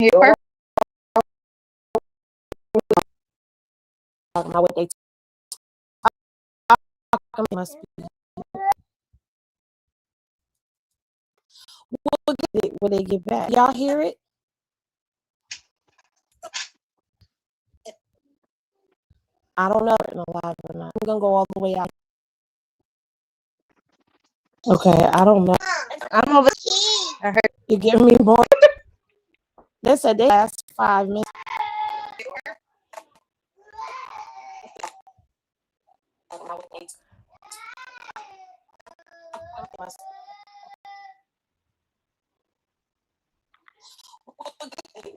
hear perfect. Talking about what they must be. We'll get it when they get back. Y'all hear it? I don't know in a live or not. I'm gonna go all the way out. Okay, I don't know. I'm over. I heard. You give me more. They said they last 5 minutes.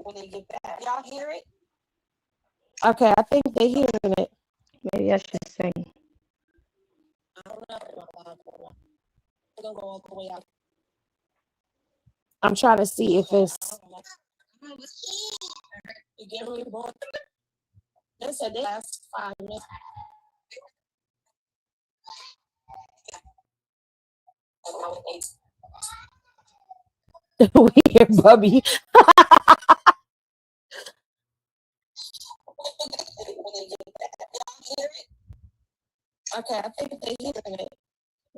When they get back, y'all hear it? Okay, I think they hearing it. Maybe I should sing. I don't know. I'm gonna go all the way out. I'm trying to see if it's. You give me more. They said they last 5 minutes. We hear Bubby. Okay, I think they hearing it.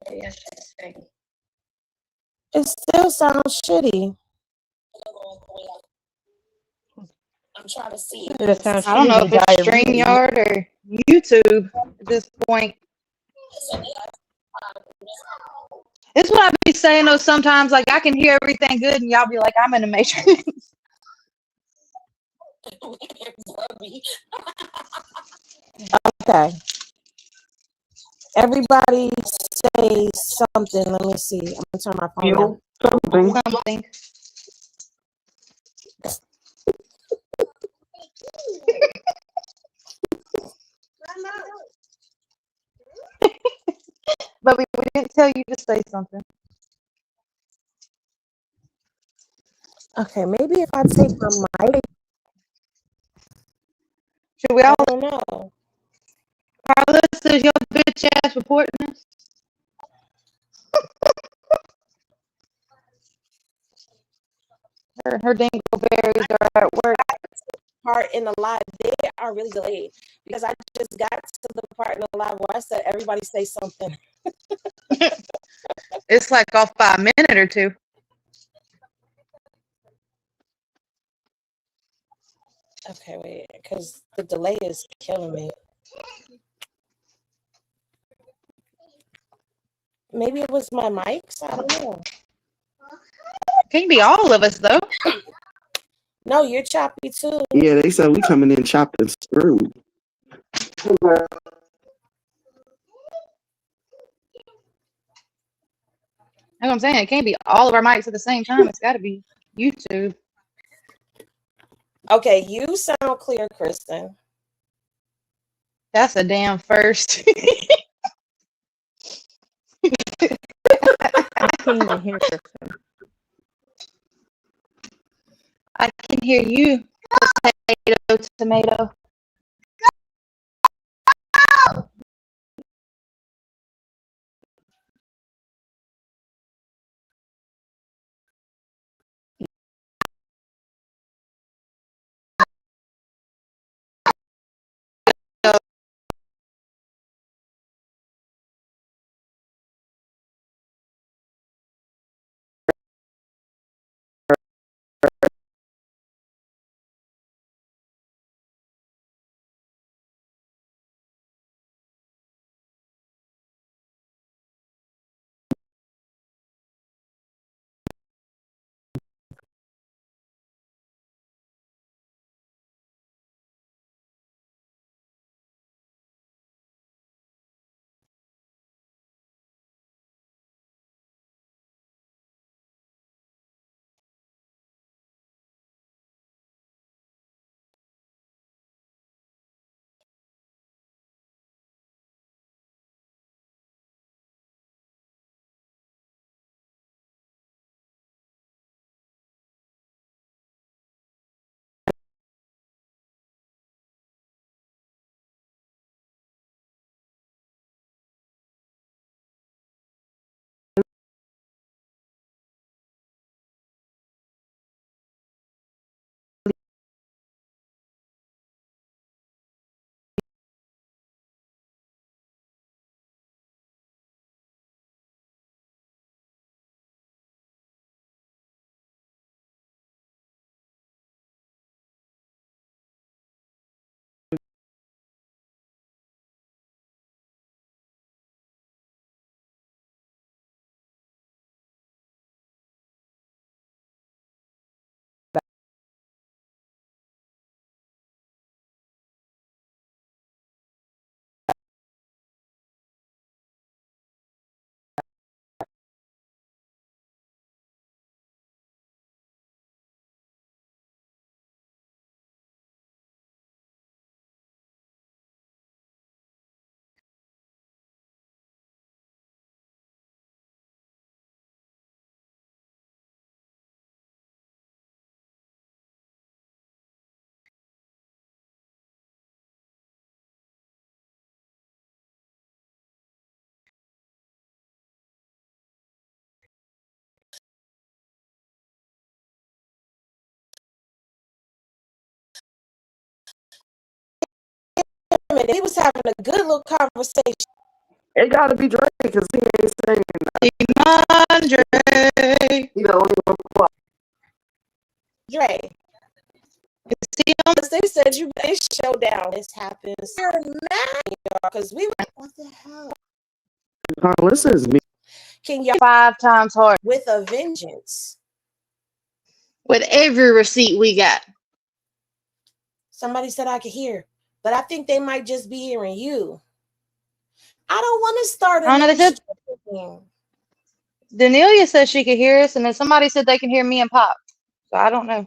Maybe I should sing. It still sounds shitty. I'm trying to see. It sounds I don't know shitty if to it's diarrhea. StreamYard or YouTube at this point. It's what I be saying though sometimes. Like I can hear everything good, and y'all be like, "I'm in the matrix." Okay. Everybody say something. Let me see. I'm gonna turn my phone on. Something. But we didn't tell you to say something. Okay, maybe if I take my mic, Should we I all? don't know. Karlissa, is your bitch ass reporting us? Her dingleberries are at work. Part in the live, they are really delayed because I just got to the part in the live where I said everybody say something. It's like off by a minute or two. Okay, wait, because the delay is killing me. Maybe it was my mics. I don't know. Can't be all of us though. No, you're choppy too. Yeah, they said we coming in chopped and screwed. That's what I'm saying. It can't be all of our mics at the same time. It's got to be YouTube. Okay, you sound clear, Kristen. That's a damn first. I can't even hear Kristen. I can hear you. Tomato. minute. He was having a good little conversation. It gotta be Drake because he ain't saying Andre. you know. Dre. See him? They said you this showdown. This happens. You're mad, y'all, because we were what the hell? Karlissa is me. Can y'all 5 times hard with a vengeance? with every receipt we got. Somebody said I could hear, but I think they might just be hearing you. I don't want to start I don't know, they said thing. Danelia said she could hear us, and then somebody said they can hear me and Pop. So I don't know.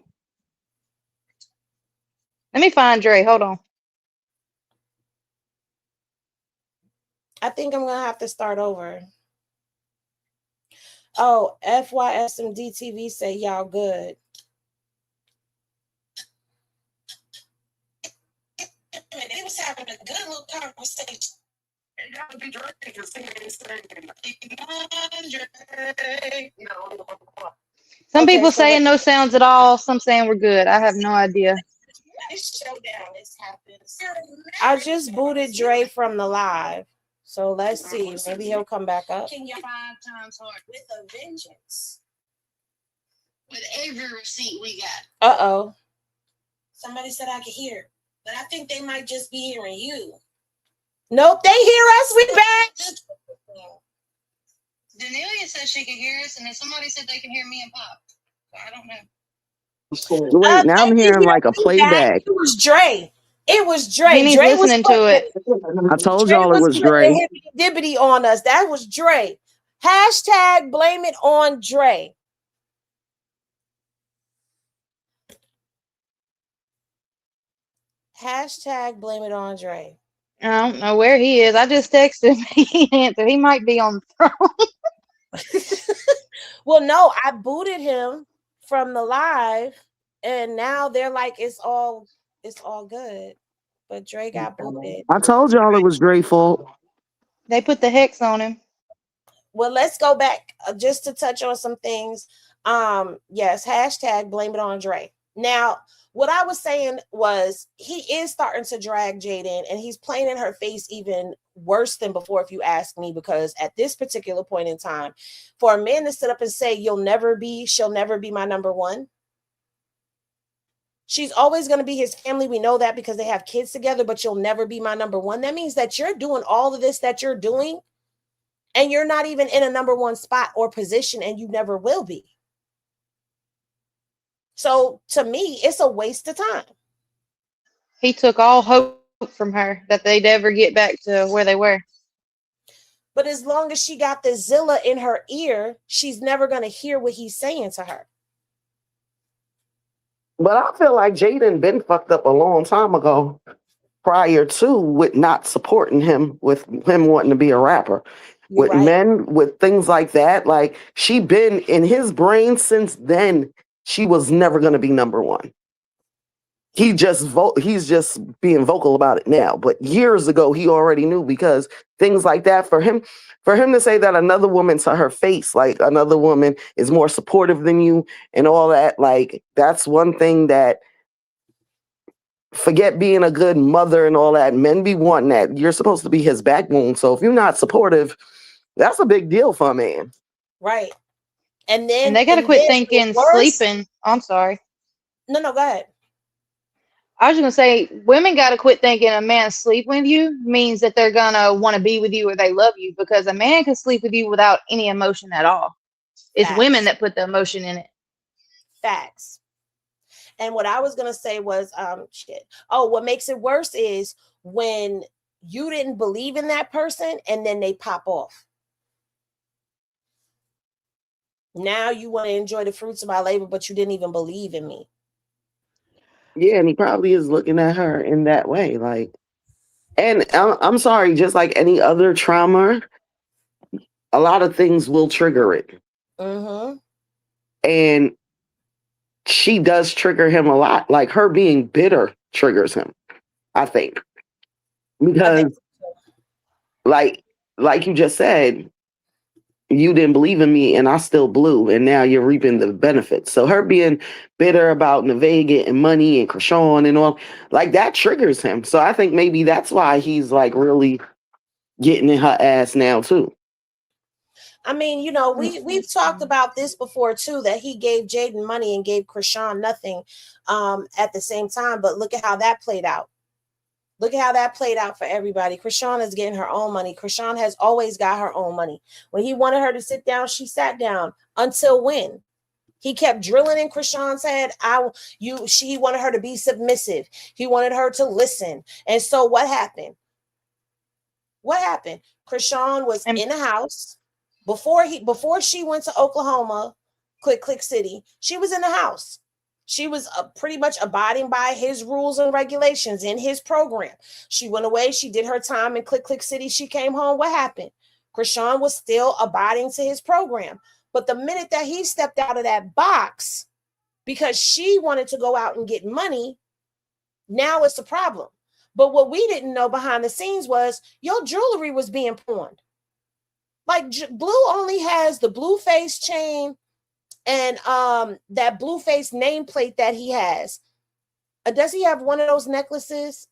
Let me find Dre. Hold on. I think I'm gonna have to start over. Oh, FYSMD TV say y'all good. They was having a good little conversation. It got to be Drake because he ain't saying Some Okay, people so saying no sounds at all. Some saying we're good. I have no idea. this showdown this happens. I just booted Dre from the live. So let's see. Maybe he'll come back up. Can you 5 times hard with a vengeance? With every receipt we got. Uh-oh. Somebody said I could hear, but I think they might just be hearing you. Nope, they hear us. We back. Danelia said she could hear us, and then somebody said they can hear me and Pop. So I don't know. Wait, now I'm hearing like a playback. It was Dre. It was Dre. He needs Dre was listening to it. I told y'all it was Dre. Dibbity on us. That was Dre. Hashtag blame it on Dre. Hashtag blame it on Dre. I don't know where he is. I just texted him. He answered. He might be on the throne. Well, no, I booted him from the live, and now they're like, it's all good. But Dre got booted. I told y'all it was Dre's fault. They put the hex on him. Well, let's go back just to touch on some things. Yes, hashtag blame it on Dre. Now, what I was saying was he is starting to drag Jaden, and he's playing in her face even worse than before, if you ask me, because at this particular point in time, for a man to sit up and say, she'll never be my number one. She's always going to be his family. We know that because they have kids together, but you'll never be my number one. That means that you're doing all of this that you're doing, and you're not even in a number one spot or position, and you never will be. So to me, it's a waste of time. He took all hope from her that they'd ever get back to where they were. But as long as she got the Zilla in her ear, she's never going to hear what he's saying to her. But I feel like Jaden been fucked up a long time ago prior to with not supporting him, with him wanting to be a rapper. You're with right. Men, with things like that. Like, she been in his brain since then. She was never going to be number one. He's just being vocal about it now. But years ago, he already knew, because things like that, for him to say that another woman to her face, like another woman is more supportive than you and all that, like, that's one thing that, forget being a good mother and all that, men be wanting that. You're supposed to be his backbone. So if you're not supportive, that's a big deal for a man. Right. And then they got to quit thinking sleeping. I'm sorry. No, go ahead. I was just going to say, women got to quit thinking a man sleep with you means that they're going to want to be with you or they love you, because a man can sleep with you without any emotion at all. It's Facts. women that put the emotion in it. Facts. And what I was going to say was, what makes it worse is when you didn't believe in that person and then they pop off. Now you want to enjoy the fruits of my labor, but you didn't even believe in me. Yeah, and he probably is looking at her in that way. Like, and I'm sorry, just like any other trauma, a lot of things will trigger it. Mm-hmm. And she does trigger him a lot. Like, her being bitter triggers him, I think. Because, like you just said, you didn't believe in me and I still blew and now you're reaping the benefits. So her being bitter about Nevaeh getting money and Krishan and all, like that triggers him. So I think maybe that's why he's like really getting in her ass now too. I mean, we've talked about this before too, that he gave Jaden money and gave Krishan nothing at the same time. But look at how that played out. Look at how that played out for everybody. Krishan is getting her own money. Krishan has always got her own money. When he wanted her to sit down, she sat down. Until when? He kept drilling in Krishan's head. He wanted her to be submissive. He wanted her to listen. And so what happened? What happened? Krishan was in the house before she went to Oklahoma, Click City. She was in the house. She was pretty much abiding by his rules and regulations in his program. She went away. She did her time in Click City. She came home. What happened? Krishan was still abiding to his program. But the minute that he stepped out of that box because she wanted to go out and get money, now it's a problem. But what we didn't know behind the scenes was your jewelry was being pawned. Like Blue only has the blue face chain and that blue face nameplate that he has. Does he have one of those necklaces?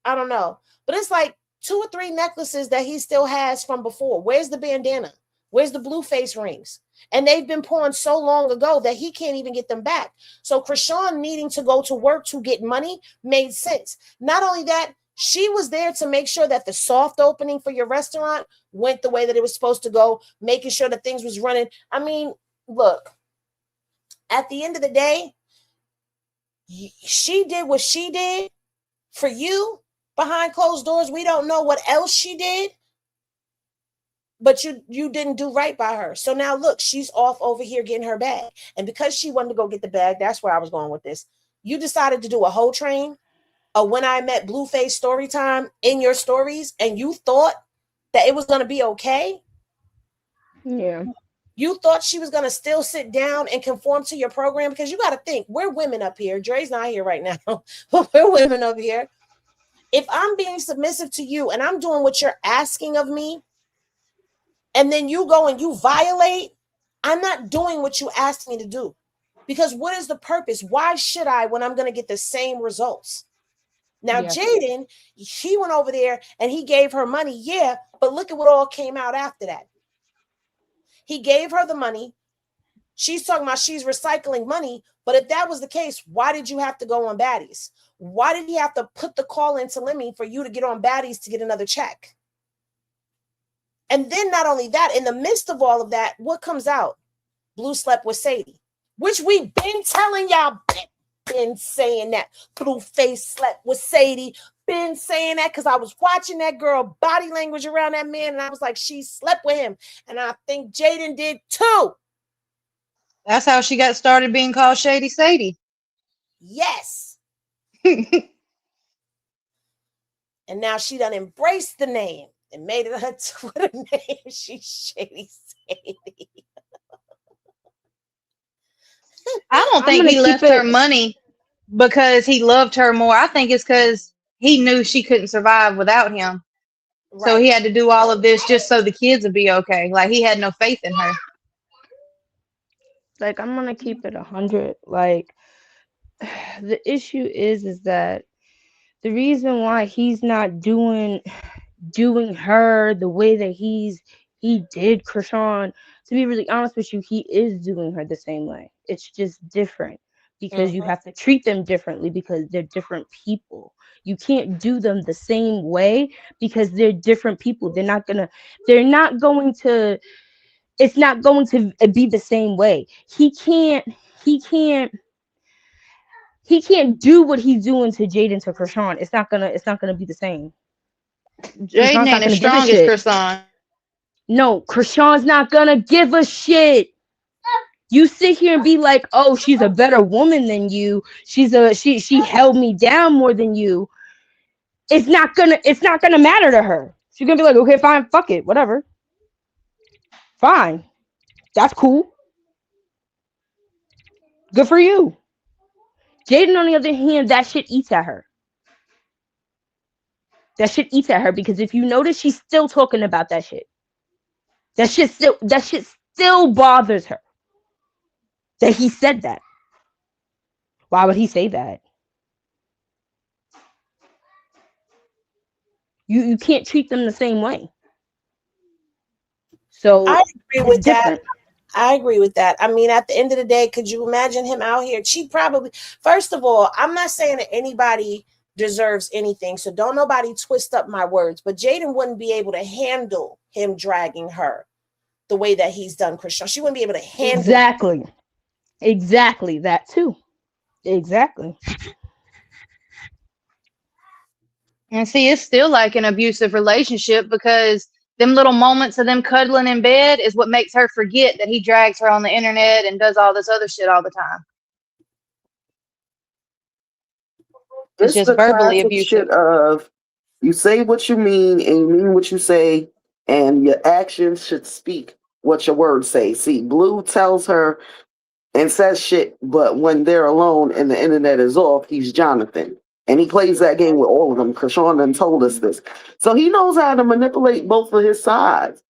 I don't know. But it's like 2 or 3 necklaces that he still has from before. Where's the bandana? Where's the blue face rings? And they've been pawned so long ago that he can't even get them back. So Krishan needing to go to work to get money made sense. Not only that, she was there to make sure that the soft opening for your restaurant went the way that it was supposed to go, making sure that things was running. I mean, look, at the end of the day, she did what she did for you behind closed doors. We don't know what else she did, but you didn't do right by her. So now look, she's off over here getting her bag. And because she wanted to go get the bag, that's where I was going with this. You decided to do a whole train of When I Met Blueface story time in your stories, and you thought that it was going to be okay. Yeah. You thought she was going to still sit down and conform to your program, because you got to think, we're women up here. Dre's not here right now, but we're women up here. If I'm being submissive to you and I'm doing what you're asking of me, and then you go and you violate, I'm not doing what you asked me to do. Because what is the purpose? Why should I when I'm going to get the same results? Now, Jaden, he went over there and he gave her money. Yeah, but look at what all came out after that. He gave her the money. She's talking about she's recycling money. But if that was the case, why did you have to go on Baddies? Why did he have to put the call into Lemmy for you to get on Baddies to get another check? And then not only that, in the midst of all of that, what comes out? Blue slept with Sadie, which we've been telling y'all, been saying that. Blueface slept with Sadie, been saying that because I was watching that girl body language around that man, and I was like, she slept with him. And I think Jaden did too. That's how she got started being called Shady Sadie. Yes. And now she done embraced the name and made it her Twitter name. She's Shady Sadie. I don't think he left her money because he loved her more. I think it's because he knew she couldn't survive without him. Right. So he had to do all of this just so the kids would be okay. Like, he had no faith in her. Like, I'm gonna keep it 100. Like, the issue is that the reason why he's not doing her the way that he did Krishan, to be really honest with you, he is doing her the same way. It's just different because you have to treat them differently because they're different people. You can't do them the same way because they're different people. It's not going to be the same way. He can't do what he's doing to Jaden to Krishan. It's not gonna be the same. Jaden ain't as strong as Krishan. No, Krishan's not gonna give a shit. You sit here and be like, oh, she's a better woman than you. She held me down more than you. It's not gonna matter to her. She's gonna be like, okay, fine, fuck it, whatever. Fine. That's cool. Good for you. Jaden, on the other hand, that shit eats at her. That shit eats at her because if you notice, she's still talking about that shit. That shit still bothers her. That he said that. Why would he say that? You can't treat them the same way. So I agree it's with that. different. I agree with that. I mean, at the end of the day, could you imagine him out here? She probably, first of all, I'm not saying that anybody deserves anything. So don't nobody twist up my words. But Jaden wouldn't be able to handle him dragging her the way that he's done Christian. She wouldn't be able to handle Exactly that too. Exactly. And see, it's still like an abusive relationship because them little moments of them cuddling in bed is what makes her forget that he drags her on the internet and does all this other shit all the time. It's It's just the verbally classic abusive. shit of you say what you mean and you mean what you say, and your actions should speak what your words say. See, Blue tells her and says shit, but when they're alone and the internet is off, he's Jonathan. And he plays that game with all of them. Krishan done told us this. So he knows how to manipulate both of his sides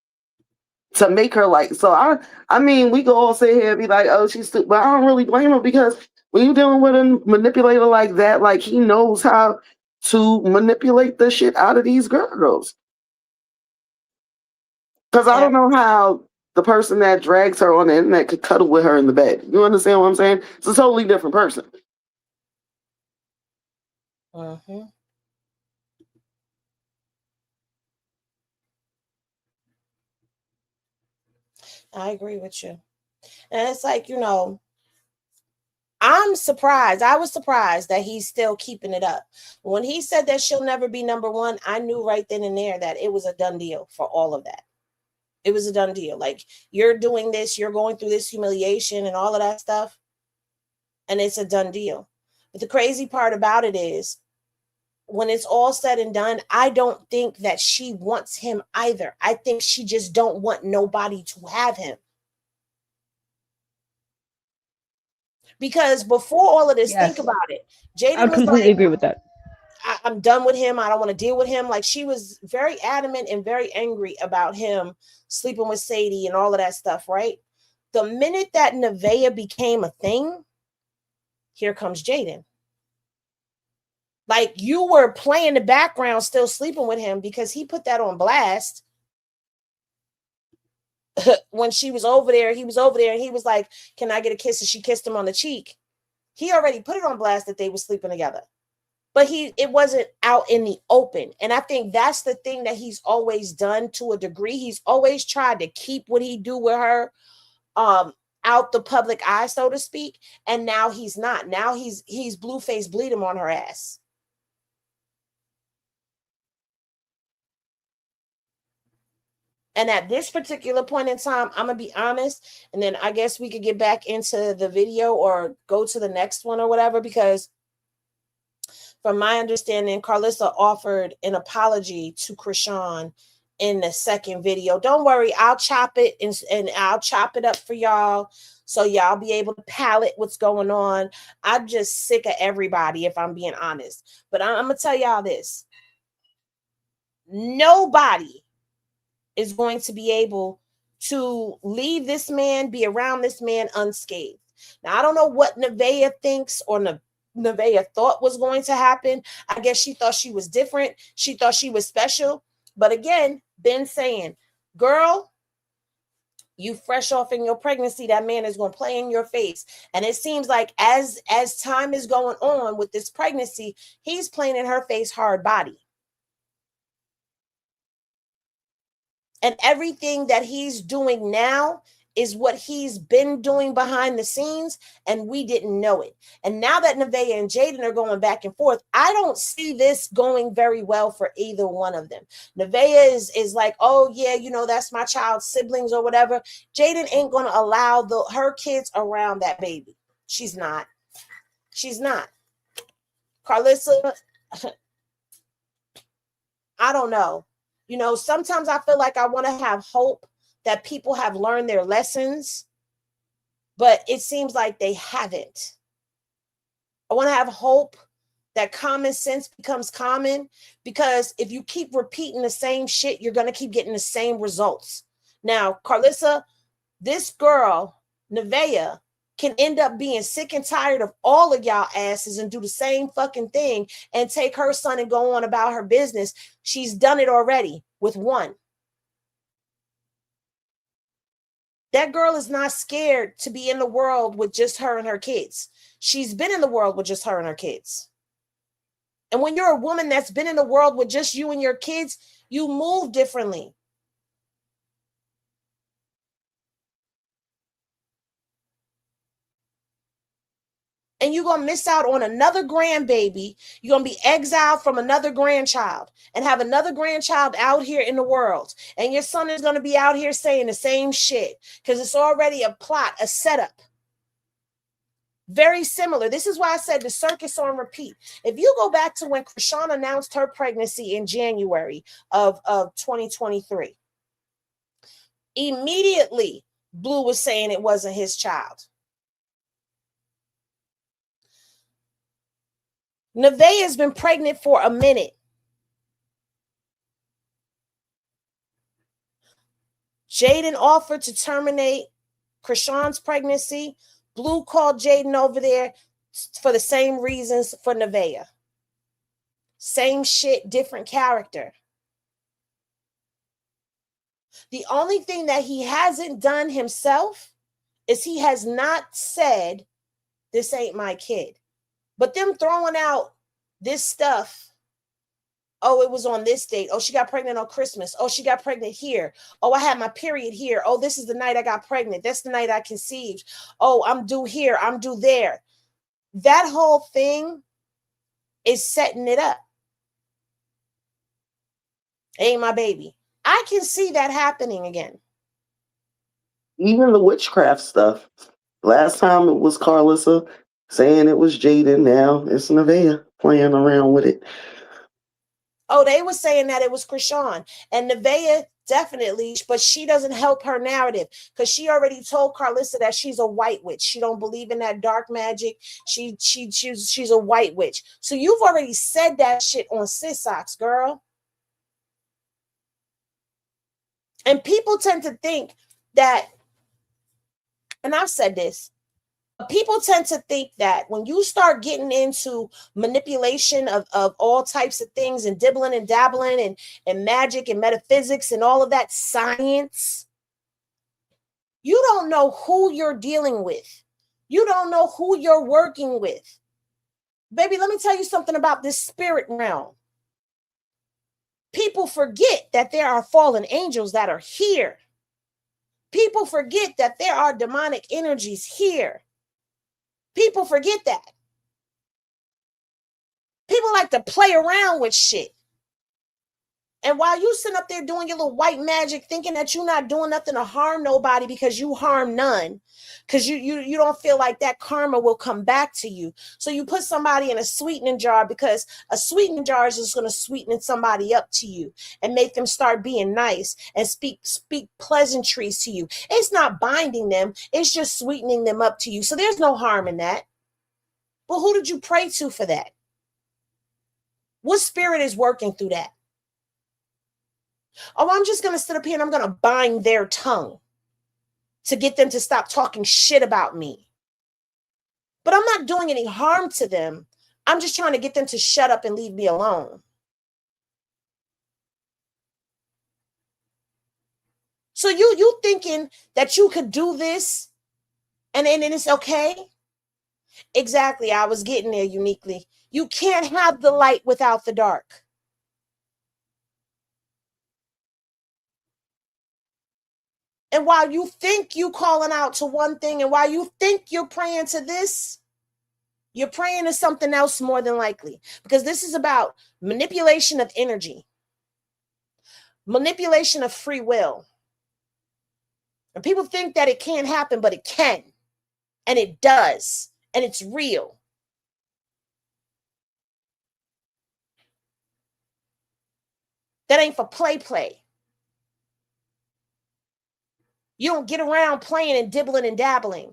to make her like. So I mean, we could all sit here and be like, oh, she's stupid, but I don't really blame her because when you're dealing with a manipulator like that, like he knows how to manipulate the shit out of these girls. Because I don't know how the person that drags her on the internet could cuddle with her in the bed. You understand what I'm saying? It's a totally different person. Mm-hmm. I agree with you. And it's like, I'm surprised. I was surprised that he's still keeping it up. When he said that she'll never be number one, I knew right then and there that it was a done deal for all of that. It was a done deal. Like, you're doing this, you're going through this humiliation and all of that stuff, and it's a done deal. But the crazy part about it is, when it's all said and done, I don't think that she wants him either. I think she just don't want nobody to have him. Because before all of this, Yes. think about it. I Jaden was completely like, agree with that. I'm done with him. I don't want to deal with him. Like, she was very adamant and very angry about him sleeping with Sadie and all of that stuff, right? The minute that Nevaeh became a thing, here comes Jaden. Like, you were playing the background, still sleeping with him because he put that on blast. When she was over there, he was over there and he was like, can I get a kiss? And she kissed him on the cheek. He already put it on blast that they were sleeping together. But it wasn't out in the open. And I think that's the thing that he's always done to a degree. He's always tried to keep what he do with her out the public eye, so to speak. And now he's not. Now he's Blueface bleed him on her ass. And at this particular point in time, I'm going to be honest, and then I guess we could get back into the video or go to the next one or whatever, because from my understanding, Karlissa offered an apology to Krishan in the second video. Don't worry, I'll chop it and I'll chop it up for y'all so y'all be able to palate what's going on. I'm just sick of everybody, if I'm being honest. But I'm going to tell y'all this. Nobody is going to be able to leave this man, be around this man unscathed. Now, I don't know what Nevaeh thinks or Nevaeh thought was going to happen. I guess she thought she was different. She thought she was special. But again, been saying, girl, you fresh off in your pregnancy, that man is going to play in your face. And it seems like as time is going on with this pregnancy, he's playing in her face hard body. And everything that he's doing now is what he's been doing behind the scenes, and we didn't know it. And now that Nevaeh and Jaden are going back and forth, I don't see this going very well for either one of them. Nevaeh is like, oh yeah, that's my child's siblings or whatever. Jaden ain't going to allow her kids around that baby. She's not. Karlissa, I don't know. Sometimes I feel like I want to have hope that people have learned their lessons, but it seems like they haven't. I want to have hope that common sense becomes common, because if you keep repeating the same shit, you're going to keep getting the same results. Now, Karlissa, this girl, Nevaeh, can end up being sick and tired of all of y'all asses and do the same fucking thing and take her son and go on about her business. She's done it already with one. That girl is not scared to be in the world with just her and her kids. She's been in the world with just her and her kids. And when you're a woman that's been in the world with just you and your kids, you move differently. And you're going to miss out on another grandbaby. You're going to be exiled from another grandchild and have another grandchild out here in the world. And your son is going to be out here saying the same shit because it's already a plot, a setup. Very similar. This is why I said the circus on repeat. If you go back to when Krishan announced her pregnancy in January of 2023, immediately Blue was saying it wasn't his child. Nevaeh has been pregnant for a minute. Jaden offered to terminate Krishan's pregnancy. Blue called Jaden over there for the same reasons for Nevaeh. Same shit, different character. The only thing that he hasn't done himself is he has not said, this ain't my kid. But them throwing out this stuff, oh, it was on this date. Oh, she got pregnant on Christmas. Oh, she got pregnant here. Oh, I had my period here. Oh, this is the night I got pregnant. That's the night I conceived. Oh, I'm due here. I'm due there. That whole thing is setting it up. Ain't my baby. I can see that happening again. Even the witchcraft stuff. Last time it was Karlissa saying it was Jaden. Now it's Nevaeh playing around with it. Oh, they were saying that it was Krishan. And Nevaeh definitely, but she doesn't help her narrative because she already told Karlissa that she's a white witch. She don't believe in that dark magic. She's a white witch. So you've already said that shit on Sis Socks, girl. And people tend to think that, and I've said this, people tend to think that when you start getting into manipulation of all types of things and dibbling and dabbling and magic and metaphysics and all of that science, you don't know who you're dealing with. You don't know who you're working with. Baby, let me tell you something about this spirit realm. People forget that there are fallen angels that are here. People forget that there are demonic energies here. People forget that. People like to play around with shit. And while you sit up there doing your little white magic, thinking that you're not doing nothing to harm nobody because you harm none, because you don't feel like that karma will come back to you. So you put somebody in a sweetening jar because a sweetening jar is just going to sweeten somebody up to you and make them start being nice and speak pleasantries to you. It's not binding them. It's just sweetening them up to you. So there's no harm in that. But who did you pray to for that? What spirit is working through that? Oh, I'm just going to sit up here and I'm going to bind their tongue to get them to stop talking shit about me. But I'm not doing any harm to them. I'm just trying to get them to shut up and leave me alone. So you thinking that you could do this and it's okay? Exactly. I was getting there uniquely. You can't have the light without the dark. And while you think you calling out to one thing, and while you think you're praying to this, you're praying to something else more than likely. Because this is about manipulation of energy, manipulation of free will. And people think that it can't happen, but it can. And it does. And it's real. That ain't for play. You don't get around playing and dibbling and dabbling.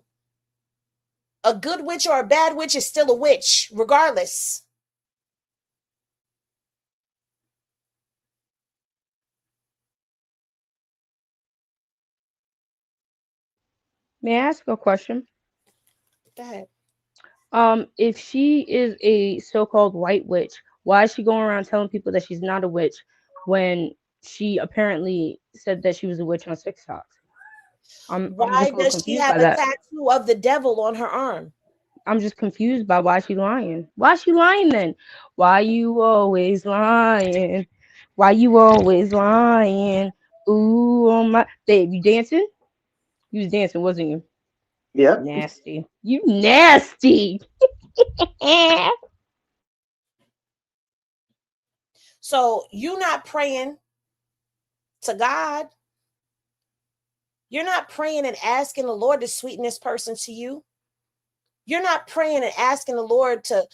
A good witch or a bad witch is still a witch, regardless. May I ask a question? Go ahead. If she is a so-called white witch, why is she going around telling people that she's not a witch when she apparently said that she was a witch on TikTok? I'm Why just a little does she confused have by a that. tattoo of the devil on her arm? I'm just confused by why she lying. Why she lying then? Why you always lying? Why you always lying? Ooh, oh my babe, you dancing? You was dancing, wasn't you? Yep. Nasty. You nasty. So you not praying to God. You're not praying and asking the Lord to sweeten this person to you. You're not praying and asking the Lord to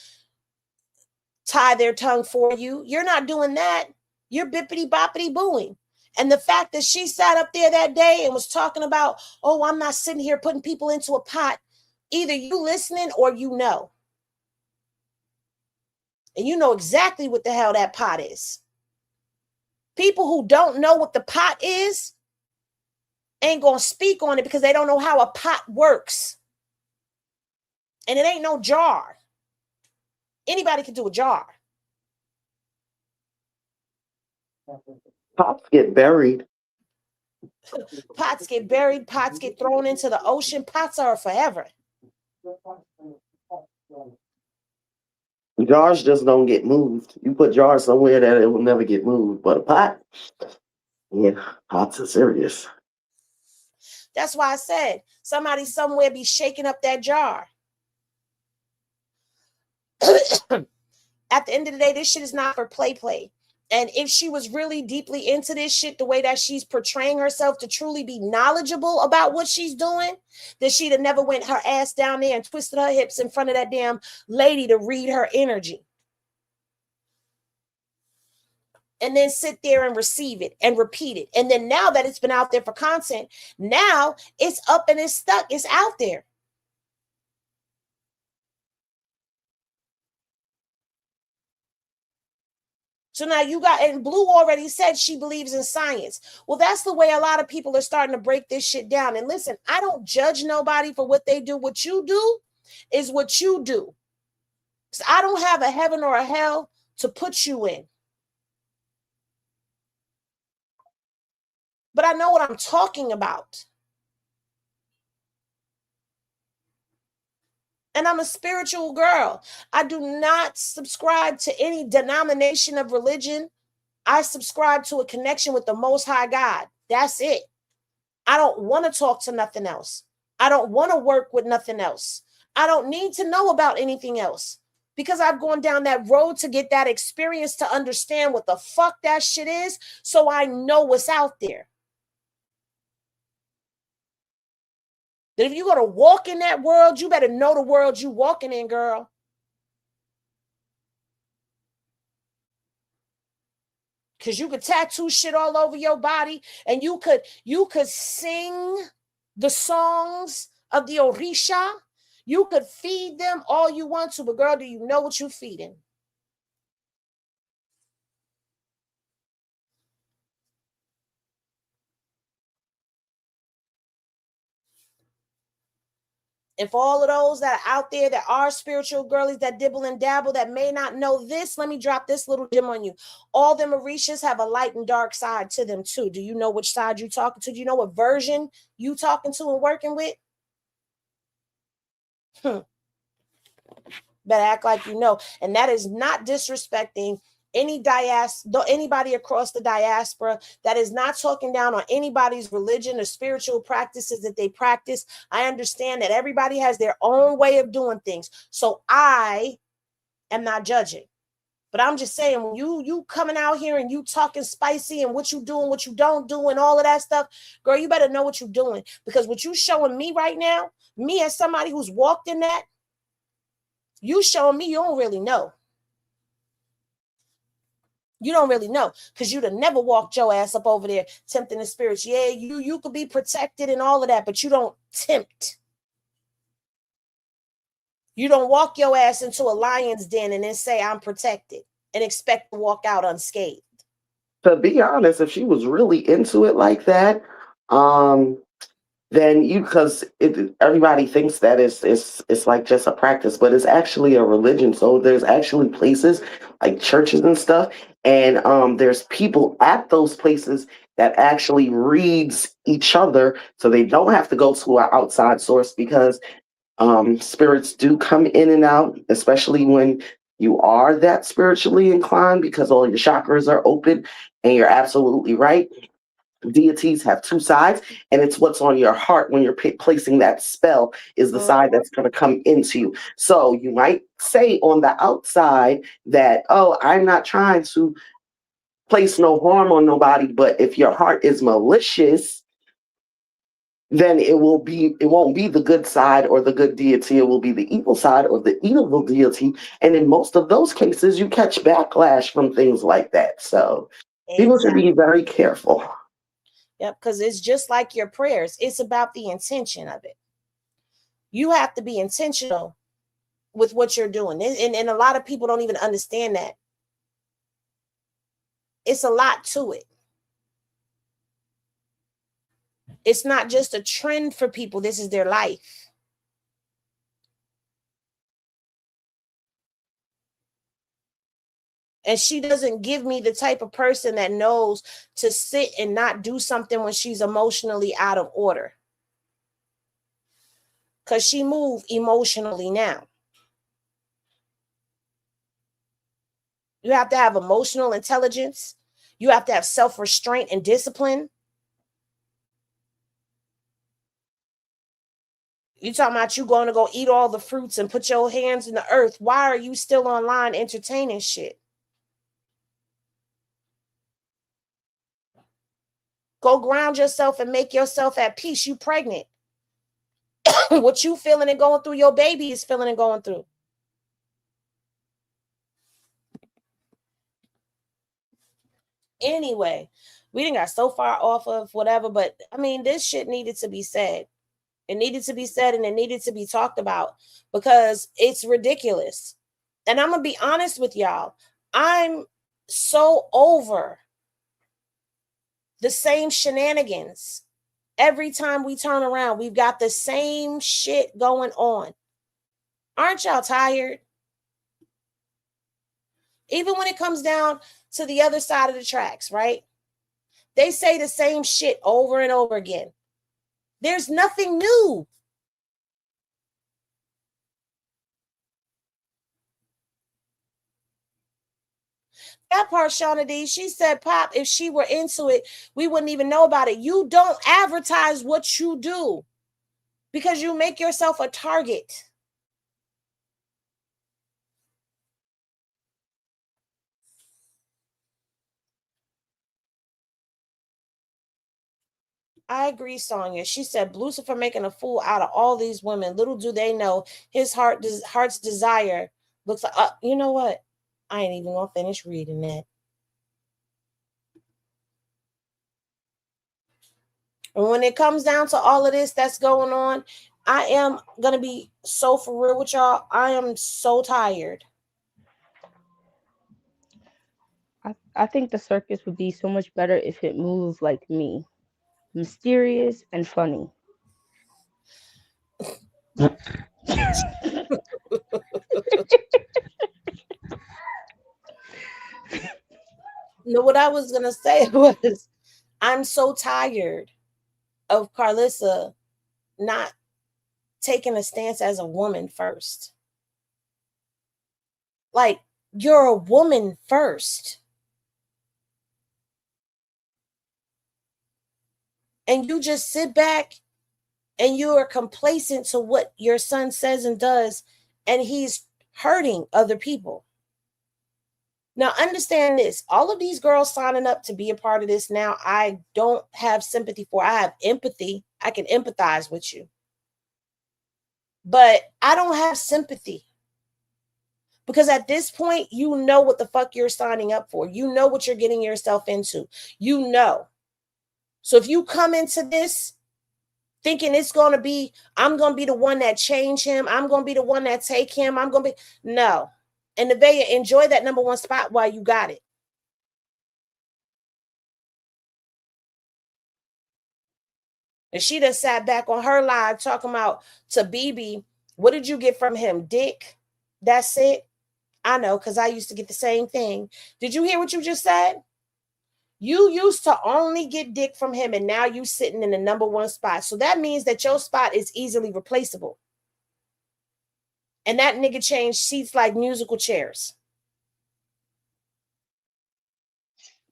tie their tongue for you. You're not doing that. You're bippity boppity booing. And the fact that she sat up there that day and was talking about, oh, I'm not sitting here putting people into a pot. Either you listening or you know. And you know exactly what the hell that pot is. People who don't know what the pot is ain't going to speak on it because they don't know how a pot works. And it ain't no jar. Anybody can do a jar. Pops get buried. Pots get buried. Pots get thrown into the ocean. Pots are forever. Jars just don't get moved. You put jars somewhere that it will never get moved. But a pot, yeah, pots are serious. That's why I said somebody somewhere be shaking up that jar. At the end of the day, this shit is not for play. And if she was really deeply into this shit, the way that she's portraying herself to truly be knowledgeable about what she's doing, that she'd have never went her ass down there and twisted her hips in front of that damn lady to read her energy. And then sit there and receive it and repeat it. And then now that it's been out there for content, now it's up and it's stuck. It's out there. So now you got, and Blue already said she believes in science. Well, that's the way a lot of people are starting to break this shit down. And listen, I don't judge nobody for what they do. What you do is what you do. Because I don't have a heaven or a hell to put you in. But I know what I'm talking about. And I'm a spiritual girl. I do not subscribe to any denomination of religion. I subscribe to a connection with the Most High God. That's it. I don't want to talk to nothing else. I don't want to work with nothing else. I don't need to know about anything else because I've gone down that road to get that experience to understand what the fuck that shit is, so I know what's out there. That if you're going to walk in that world, you better know the world you walking in, girl. Because you could tattoo shit all over your body and you could sing the songs of the Orisha. You could feed them all you want to, but girl, do you know what you're feeding? If all of those that are out there that are spiritual girlies that dibble and dabble that may not know this, let me drop this little gem on you. All them Orishas have a light and dark side to them too. Do you know which side you talking to? Do you know what version you talking to and working with? Better act like you know. And that is not disrespecting anybody across the diaspora. That is not talking down on anybody's religion or spiritual practices that they practice. I understand that everybody has their own way of doing things. So I am not judging. But I'm just saying, when you coming out here and you talking spicy and what you doing, what you don't do, and all of that stuff, girl, you better know what you're doing. Because what you showing me right now, me as somebody who's walked in that, you showing me you don't really know. You don't really know because you'd have never walked your ass up over there tempting the spirits. Yeah, you could be protected and all of that, but you don't tempt. You don't walk your ass into a lion's den and then say, I'm protected and expect to walk out unscathed. To be honest, if she was really into it like that, then because everybody thinks that it's like just a practice, but it's actually a religion. So there's actually places like churches and stuff, and there's people at those places that actually reads each other, so they don't have to go to an outside source, because spirits do come in and out, especially when you are that spiritually inclined, because all your chakras are open. And you're absolutely right, deities have two sides, and it's what's on your heart when you're placing that spell is the side that's going to come into you. So you might say on the outside that, oh, I'm not trying to place no harm on nobody, but if your heart is malicious, then it won't be the good side or the good deity. It will be the evil side or the evil deity. And in most of those cases, you catch backlash from things like that. So people should be very careful. Yep, because it's just like your prayers. It's about the intention of it. You have to be intentional with what you're doing. And a lot of people don't even understand that. It's a lot to it. It's not just a trend for people. This is their life. And she doesn't give me the type of person that knows to sit and not do something when she's emotionally out of order. Because she moved emotionally now. You have to have emotional intelligence. You have to have self-restraint and discipline. You talking about you going to go eat all the fruits and put your hands in the earth. Why are you still online entertaining shit? Go ground yourself and make yourself at peace. You pregnant. What you feeling and going through, your baby is feeling and going through. Anyway, we didn't got so far off of whatever, but I mean, this shit needed to be said. It needed to be said and it needed to be talked about because it's ridiculous. And I'm going to be honest with y'all. I'm so over the same shenanigans. Every time we turn around, we've got the same shit going on. Aren't y'all tired? Even when it comes down to the other side of the tracks, right? They say the same shit over and over again. There's nothing new. That part, Shauna D, she said, Pop, if she were into it, we wouldn't even know about it. You don't advertise what you do because you make yourself a target. I agree, Sonia. She said, Lucifer making a fool out of all these women. Little do they know his heart's desire looks like, you know what? I ain't even going to finish reading that. And when it comes down to all of this that's going on, I am going to be so for real with y'all. I am so tired. I think the circus would be so much better if it moved like me. Mysterious and funny. No, what I was going to say was I'm so tired of Karlissa not taking a stance as a woman first. Like, you're a woman first. And you just sit back and you are complacent to what your son says and does, and he's hurting other people. Now, understand this. All of these girls signing up to be a part of this now, I don't have sympathy for. I have empathy. I can empathize with you. But I don't have sympathy. Because at this point, you know what the fuck you're signing up for. You know what you're getting yourself into. You know. So if you come into this thinking it's going to be, I'm going to be the one that change him. I'm going to be the one that take him. I'm going to be, no. And Nevaeh, enjoy that number one spot while you got it. And she just sat back on her live talking about to BB, what did you get from him? Dick? That's it? I know, because I used to get the same thing. Did you hear what you just said? You used to only get dick from him, and now you sitting in the number one spot. So that means that your spot is easily replaceable. And that nigga changed seats like musical chairs.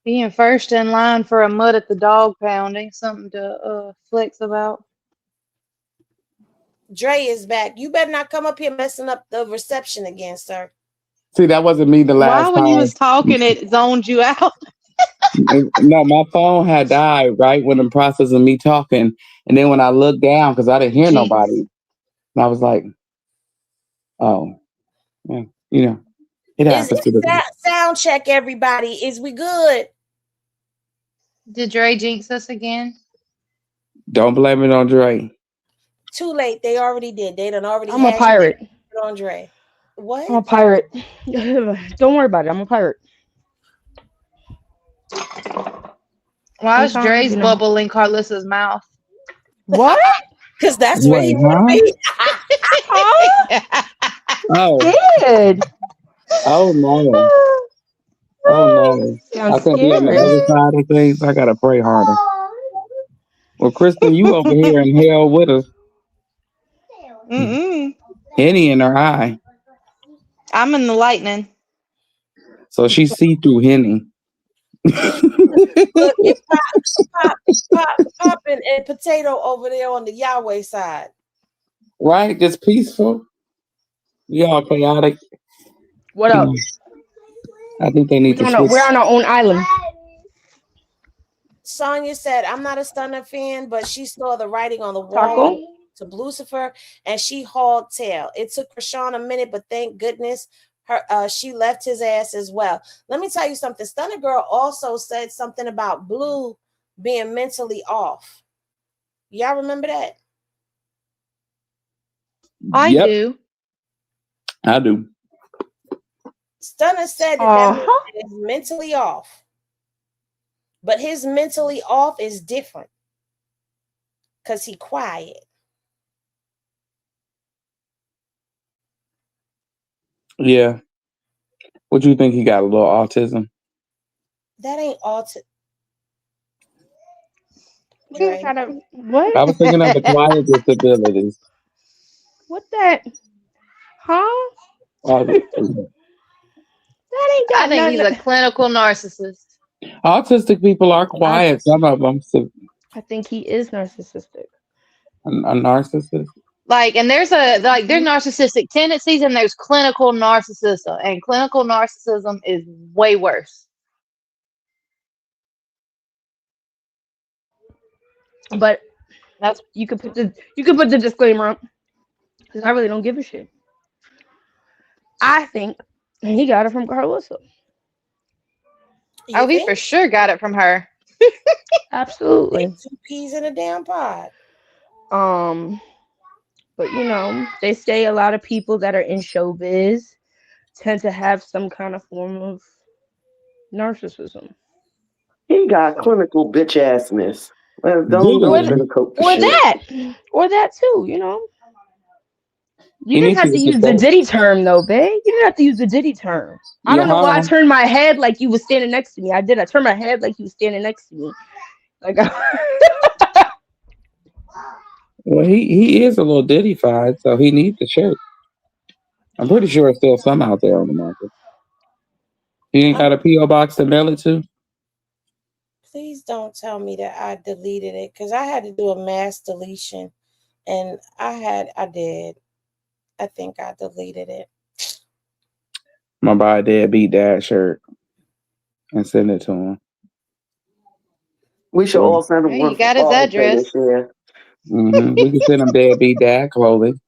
Being first in line for a mud at the dog pounding, something to flex about. Dre is back. You better not come up here messing up the reception again, sir. See, that wasn't me the last Why, when you time. was talking, it zoned you out? No, my phone had died right when the process of me talking. And then when I looked down, because I didn't hear Jeez. nobody, and I was like, oh, yeah, you know, it happens to the Sound check, everybody. Is we good? Did Dre jinx us again? Don't blame it on Dre. Too late. They already did. They done already I'm a pirate. On Dre. What? I'm a pirate. Don't worry about it. I'm a pirate. Why is Sometimes, Dre's you know. bubble in Karlissa's mouth? What? Because that's where he want to be. Oh, Good. oh no. Oh no. I Sounds couldn't be on the scary. other side of things. I gotta pray harder. Well, Kristen, you over here in hell with us. Mm-mm. Henny in her eye. I'm in the lightning. So she see through Henny. Look, it popping and potato over there on the Yahweh side. Right? Just peaceful. We all chaotic. What up? I think they need to switch. We're on our own island. Sonya said, I'm not a Stunner fan, but she saw the writing on the wall Taco? to Lucifer, and she hauled tail. It took Krishan a minute, but thank goodness she left his ass as well. Let me tell you something. Stunner Girl also said something about Blue being mentally off. Y'all remember that? I do. I do. Stunner said that man is mentally off. But his mentally off is different. Because he quiet. Yeah. What do you think? He got a little autism? That ain't autism. What? I was thinking of the quiet disabilities. What that? Huh? Autism. That ain't got I think he's a clinical narcissist. Autistic people are quiet. Some of them. I think he is narcissistic. A narcissist? Like, and there's there's narcissistic tendencies and there's clinical narcissism, and clinical narcissism is way worse. But that's you could put the disclaimer up because I really don't give a shit. I think he got it from Karlissa. Oh, he for sure got it from her. Absolutely. 2 peas in a damn pod. But you know, they say a lot of people that are in showbiz tend to have some kind of form of narcissism. He got clinical bitch assness. Don't sugarcoat the shit. Or that too, you know. You He didn't have to needs to use the Diddy term though, babe. You didn't have to use the Diddy term. I don't know why I turned my head like you was standing next to me. I did. I turned my head like you was standing next to me. Like Well, he is a little Diddy-fied, so he needs the shirt. I'm pretty sure there's still some out there on the market. He ain't got a P.O. box to mail it to? Please don't tell me that I deleted it, because I had to do a mass deletion, and I did. I think I deleted it. I'm gonna buy a Deadbeat Dad shirt and send it to him. We should all send him one. You got his address. Mm-hmm. We can send him Deadbeat Dad clothing.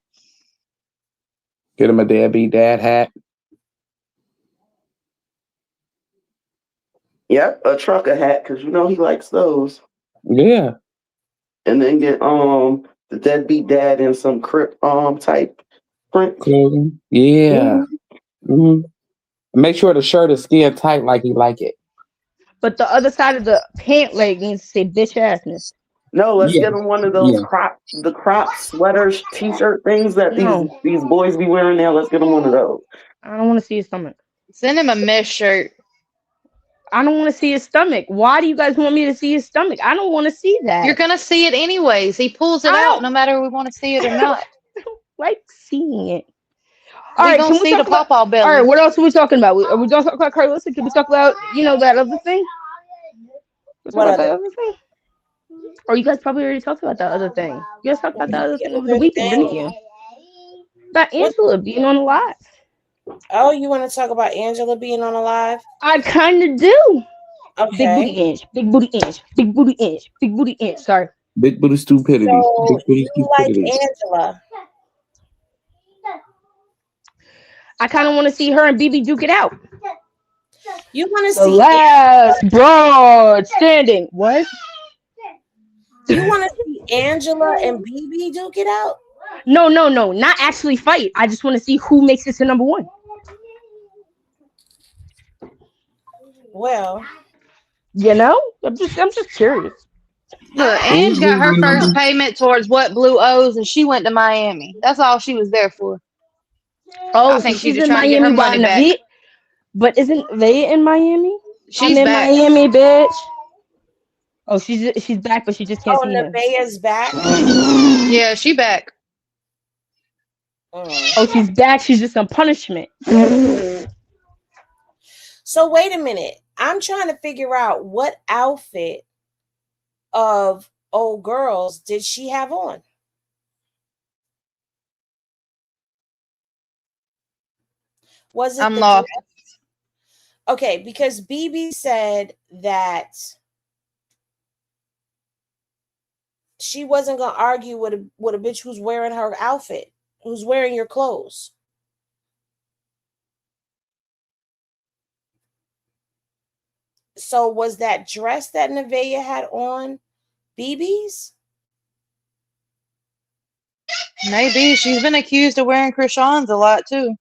Get him a Deadbeat Dad hat. Yep, a trucker hat, because you know he likes those. Yeah. And then get the Deadbeat Dad in some Crip type print clothing. Yeah. Mm-hmm. Make sure the shirt is skin tight like he like it. But the other side of the pant leg needs to say bitch assness. No, let's Yeah, get them one of those yeah. crop sweaters, t-shirt things that No, these boys be wearing now. Let's get them one of those. I don't want to see his stomach. Send him a mesh shirt. I don't want to see his stomach. Why do you guys want me to see his stomach? I don't want to see that. You're gonna see it anyways. He pulls it I out don't, no matter we want to see it or not. I don't like seeing it. All We right, gonna can we see the talk about? pawpaw All right, belly. what else are we talking about? Are we going to talk about Karlissa? Can we talk about that other thing? Let's talk What about that other? other thing. Or you guys probably already talked about that other thing. You guys talked about that other The thing over the other weekend, didn't thing. you? About What? Angela being on the live. Oh, you want to talk about Angela being on a live? I kind of do. Big booty Okay. inch, big booty inch, big booty inch, big booty inch. Sorry. Big booty stupidity. So Big booty you like stupidity. Angela? I kind of want to see her and BB duke it out. You want to The see? last broad standing. What? You want to see Angela and BB duke it out? No, not actually fight. I just want to see who makes it to number one. Well, You know, I'm just curious. Look, Ange got her first payment towards what Blue owes, and she went to Miami. That's all she was there for. Oh, I so think she's she's just in trying to get her Miami money by back. Naveed. But isn't they in Miami? She's I'm in back. Miami, bitch. Oh, she's back, but she just can't oh, see him. Nevaeh's back. Yeah, she back. Oh, she's back. She's just on punishment. So wait a minute. I'm trying to figure out what outfit of old girls did she have on? Was it I'm the lost. dress? Okay, because BB said that she wasn't gonna argue with a bitch who's wearing her outfit, who's wearing your clothes. So was that dress that Nevaeh had on BB's? Maybe she's been accused of wearing Krishan's a lot too.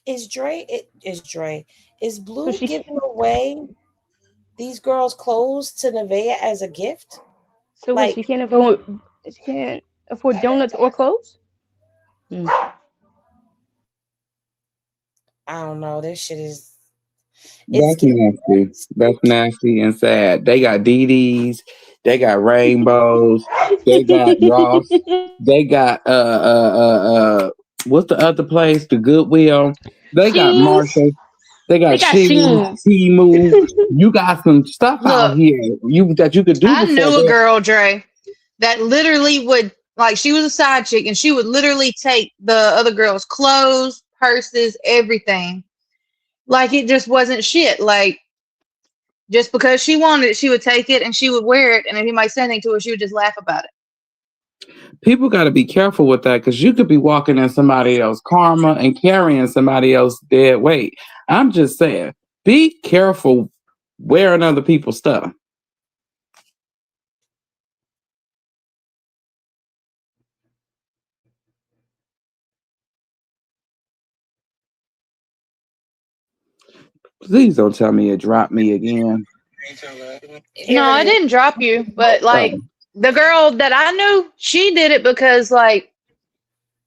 Is Blue So she giving away these girls' clothes to Nevaeh as a gift? so wait, she can't afford donuts or clothes? I don't know. This shit is That's nasty. That's nasty and sad. They got DDs, they got rainbows, they got Ross, they got what's the other place? The Goodwill. They got Sheens. Marshall. They got Sheens. Temu. You got some stuff out Look, here that you could do I before knew a that. girl, Dre, that literally would, like, she was a side chick, and she would literally take the other girl's clothes, purses, everything. Like, it just wasn't shit. Like, just because she wanted it, she would take it and she would wear it, and if anybody said anything to her, she would just laugh about it. People got to be careful with that because you could be walking in somebody else's karma and carrying somebody else's dead weight. I'm just saying, be careful wearing other people's stuff. Please don't tell me it dropped me again. No, I didn't drop you, but like the girl that I knew, she did it because like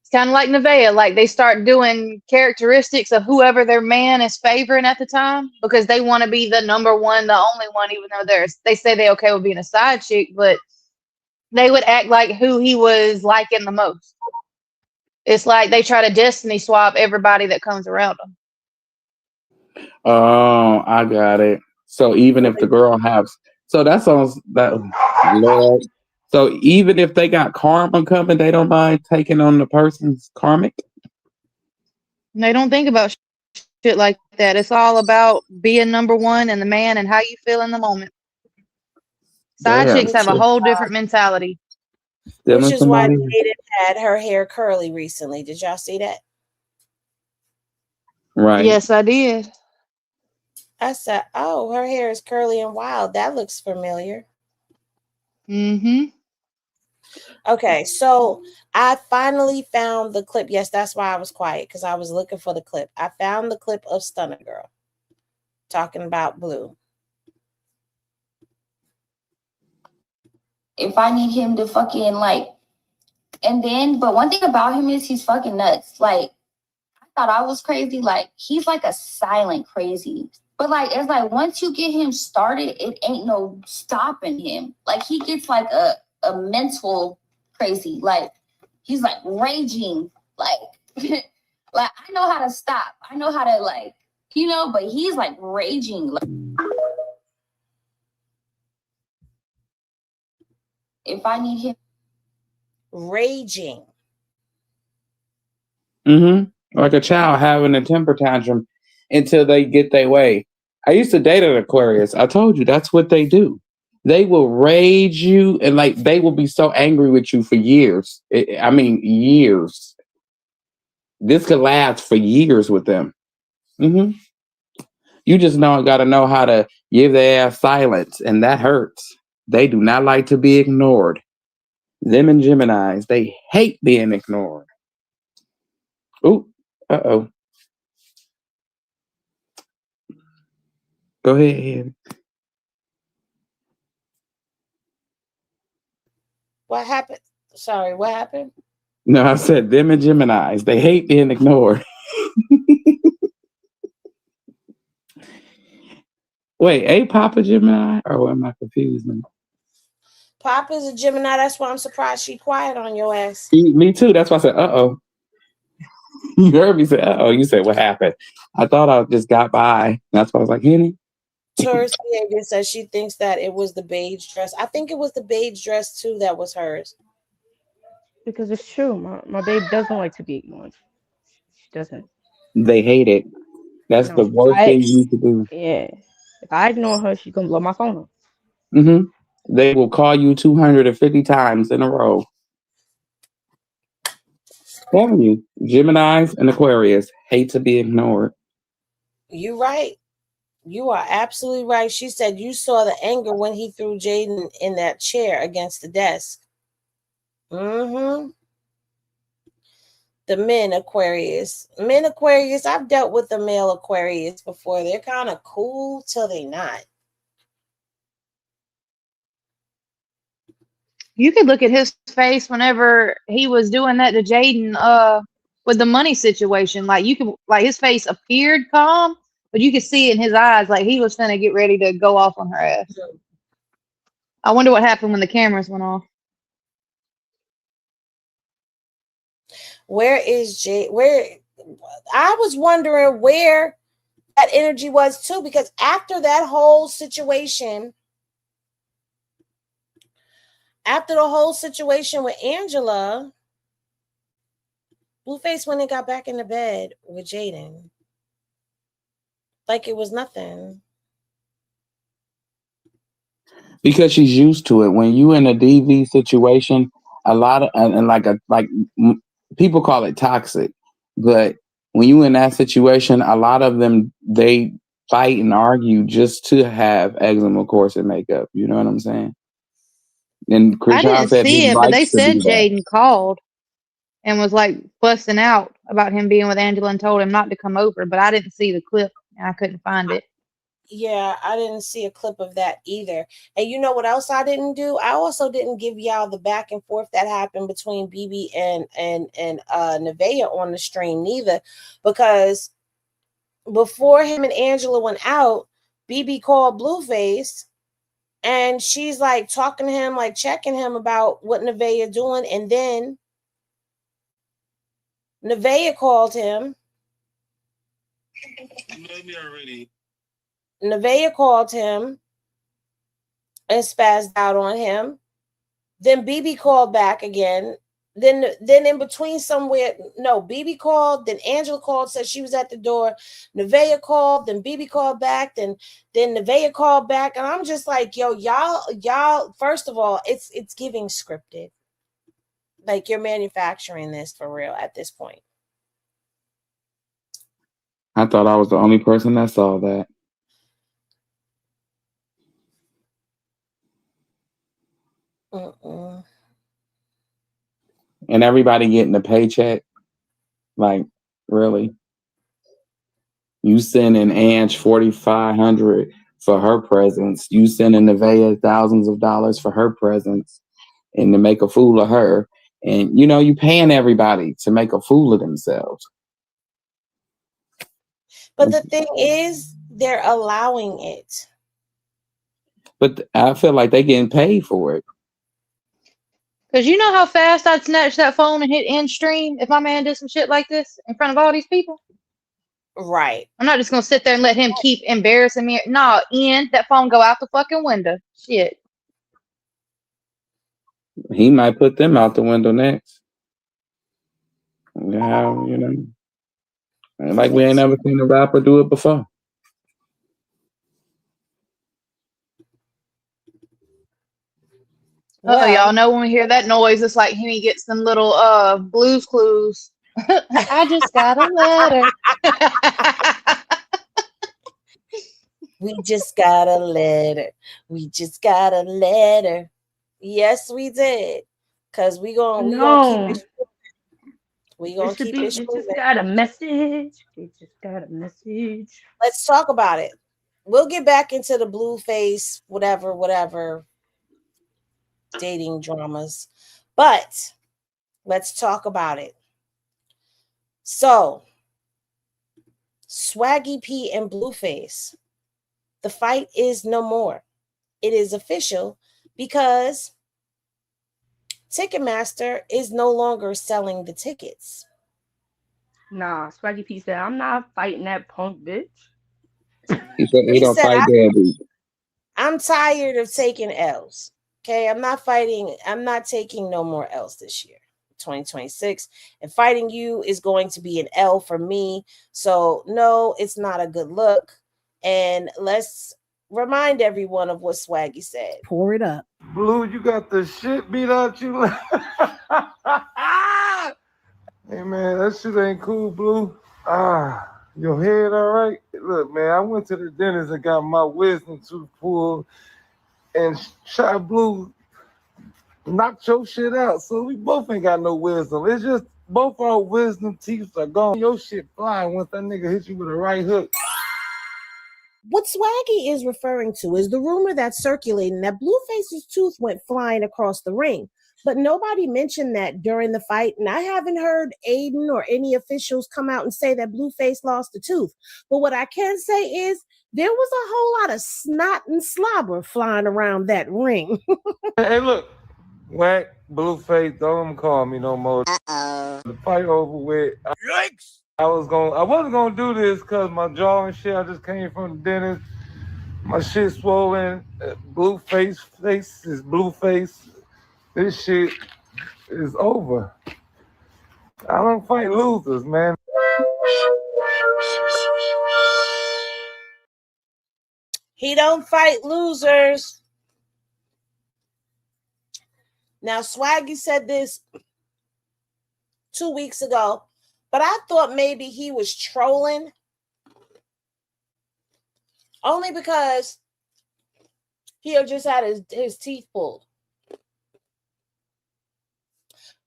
it's kind of like Nevaeh, like they start doing characteristics of whoever their man is favoring at the time because they want to be the number one, the only one, even though they say they okay with being a side chick, but they would act like who he was liking the most. It's like they try to destiny swap everybody that comes around them. Oh, I got it. So even if the girl has, so that sounds that Lord. So even if they got karma coming, they don't mind taking on the person's karmic. And they don't think about shit like that. It's all about being number one and the man and how you feel in the moment. Side Damn. chicks have a whole different mentality. Which is why Jaden had her hair curly recently. Did y'all see that? Right. Yes, I did. I said, oh, her hair is curly and wild. That looks familiar. Mm-hmm. Okay, so I finally found the clip. Yes, that's why I was quiet, because I was looking for the clip. I found the clip of Stunner Girl talking about Blue. if I need him to fucking like, and then, but one thing about him is he's fucking nuts. Like, I thought I was crazy. Like, he's like a silent crazy. But like, it's like once you get him started, it ain't no stopping him. Like, he gets like a mental crazy. Like, he's like raging. Like, like I know how to stop. I know how to like, you know, but he's like raging. Like, if I need him. Raging. Like a child having a temper tantrum until they get their way. I used to date an Aquarius. I told you that's what they do. They will rage you and like they will be so angry with you for years. I mean, years. This could last for years with them. You just got to know how to give their ass silence, and that hurts. They do not like to be ignored. Them and Geminis, they hate being ignored. Ooh, uh-oh. Go ahead. What happened? Sorry, what happened? No, I said them and Geminis, they hate being ignored. Wait, ain't Papa Gemini? Or am I confused? Papa's a Gemini. That's why I'm surprised she quiet on your ass. Me too. That's why I said, uh-oh. You heard me say, uh-oh. You said, what happened? I thought I just got by. That's why I was like, Henny. Taurus behavior says she thinks that it was the beige dress. I think it was the beige dress too that was hers. Because it's true. My babe doesn't like to be ignored. She doesn't. They hate it. That's the worst thing you need to do. Yeah. If I ignore her, she's going to blow my phone up. They will call you 250 times in a row. Telling you, Geminis and Aquarius hate to be ignored. You right. You are absolutely right. She said you saw the anger when he threw Jaden in that chair against the desk. The men Aquarius. Men Aquarius, I've dealt with the male Aquarius before. They're kind of cool till they not. You could look at his face whenever he was doing that to Jaden with the money situation. Like his face appeared calm, but you could see in his eyes like he was finna get ready to go off on her ass. I wonder what happened when the cameras went off. Where is where I was wondering where that energy was too, because after that whole situation, after the whole situation with Angela, Blueface went and got back in the bed with Jaden. Like it was nothing. Because she's used to it. When you in a DV situation, a lot of and like people call it toxic, but when you in that situation, a lot of them they fight and argue just to have eczema, course, and makeup. You know what I'm saying? And I didn't see it, but they said Jaden called and was like busting out about him being with Angela and told him not to come over, but I didn't see the clip and I couldn't find it. Yeah, I didn't see a clip of that either. And you know what else I didn't do? I also didn't give y'all the back and forth that happened between BB and Nevaeh on the stream neither, because before him and Angela went out, BB called Blueface and she's like talking to him, like checking him about what Nevaeh doing, and then Nevaeh called him. You know me already. Nevaeh called him and spazzed out on him. Then BB called back again. Then in between somewhere, no, BB called. Then Angela called, said she was at the door. Nevaeh called. Then BB called back. Then Nevaeh called back, and I'm just like, yo, y'all. First of all, it's giving scripted. Like you're manufacturing this for real at this point. I thought I was the only person that saw that. And everybody getting a paycheck. Like, really? You sending Ange $4,500 for her presence. You sending Nevaeh thousands of dollars for her presence. and to make a fool of her. And you paying everybody to make a fool of themselves. But the thing is, they're allowing it. But I feel like they getting paid for it. Because you know how fast I'd snatch that phone and hit end stream if my man did some shit like this in front of all these people? Right. I'm not just going to sit there and let him keep embarrassing me. No, that phone go out the fucking window. Shit. He might put them out the window next. Yeah, like we ain't never seen a rapper do it before. Oh, y'all know when we hear that noise, it's like he gets some little Blues Clues. I just got a letter. We just got a letter. We just got a letter. Yes, we did. Cause we gonna keep it. We gonna keep it. They just got a message. They just got a message. Let's talk about it. We'll get back into the Blueface, whatever dating dramas, but let's talk about it. So, Swaggy P and Blueface, the fight is no more. It is official because Ticketmaster is no longer selling the tickets. Nah, Swaggy P said, I'm not fighting that punk bitch. He said he don't fight daddy. I'm tired of taking L's. Okay, I'm not taking no more L's this year, 2026. And fighting you is going to be an L for me. So, no, it's not a good look. And let's remind everyone of what Swaggy said. Pour it up. Blue, you got the shit beat out you. Hey, man, that shit ain't cool, Blue. Your head all right? Look, man, I went to the dentist and got my wisdom tooth pulled. And Shy Blue knocked your shit out. So we both ain't got no wisdom. It's just both our wisdom teeth are gone. Your shit flying once that nigga hit you with a right hook. What Swaggy is referring to is the rumor that's circulating that Blueface's tooth went flying across the ring. But nobody mentioned that during the fight. And I haven't heard Aiden or any officials come out and say that Blueface lost a tooth. But what I can say is there was a whole lot of snot and slobber flying around that ring. Hey, look. Whack, Blueface, don't call me no more. The fight over with. Yikes! I wasn't gonna do this because my jaw and shit. I just came from the dentist. My shit swollen. Blueface face is Blueface. This shit is over. I don't fight losers, man. He don't fight losers. Now, Swaggy said this 2 weeks ago, but I thought maybe he was trolling. Only because he had just had his teeth pulled.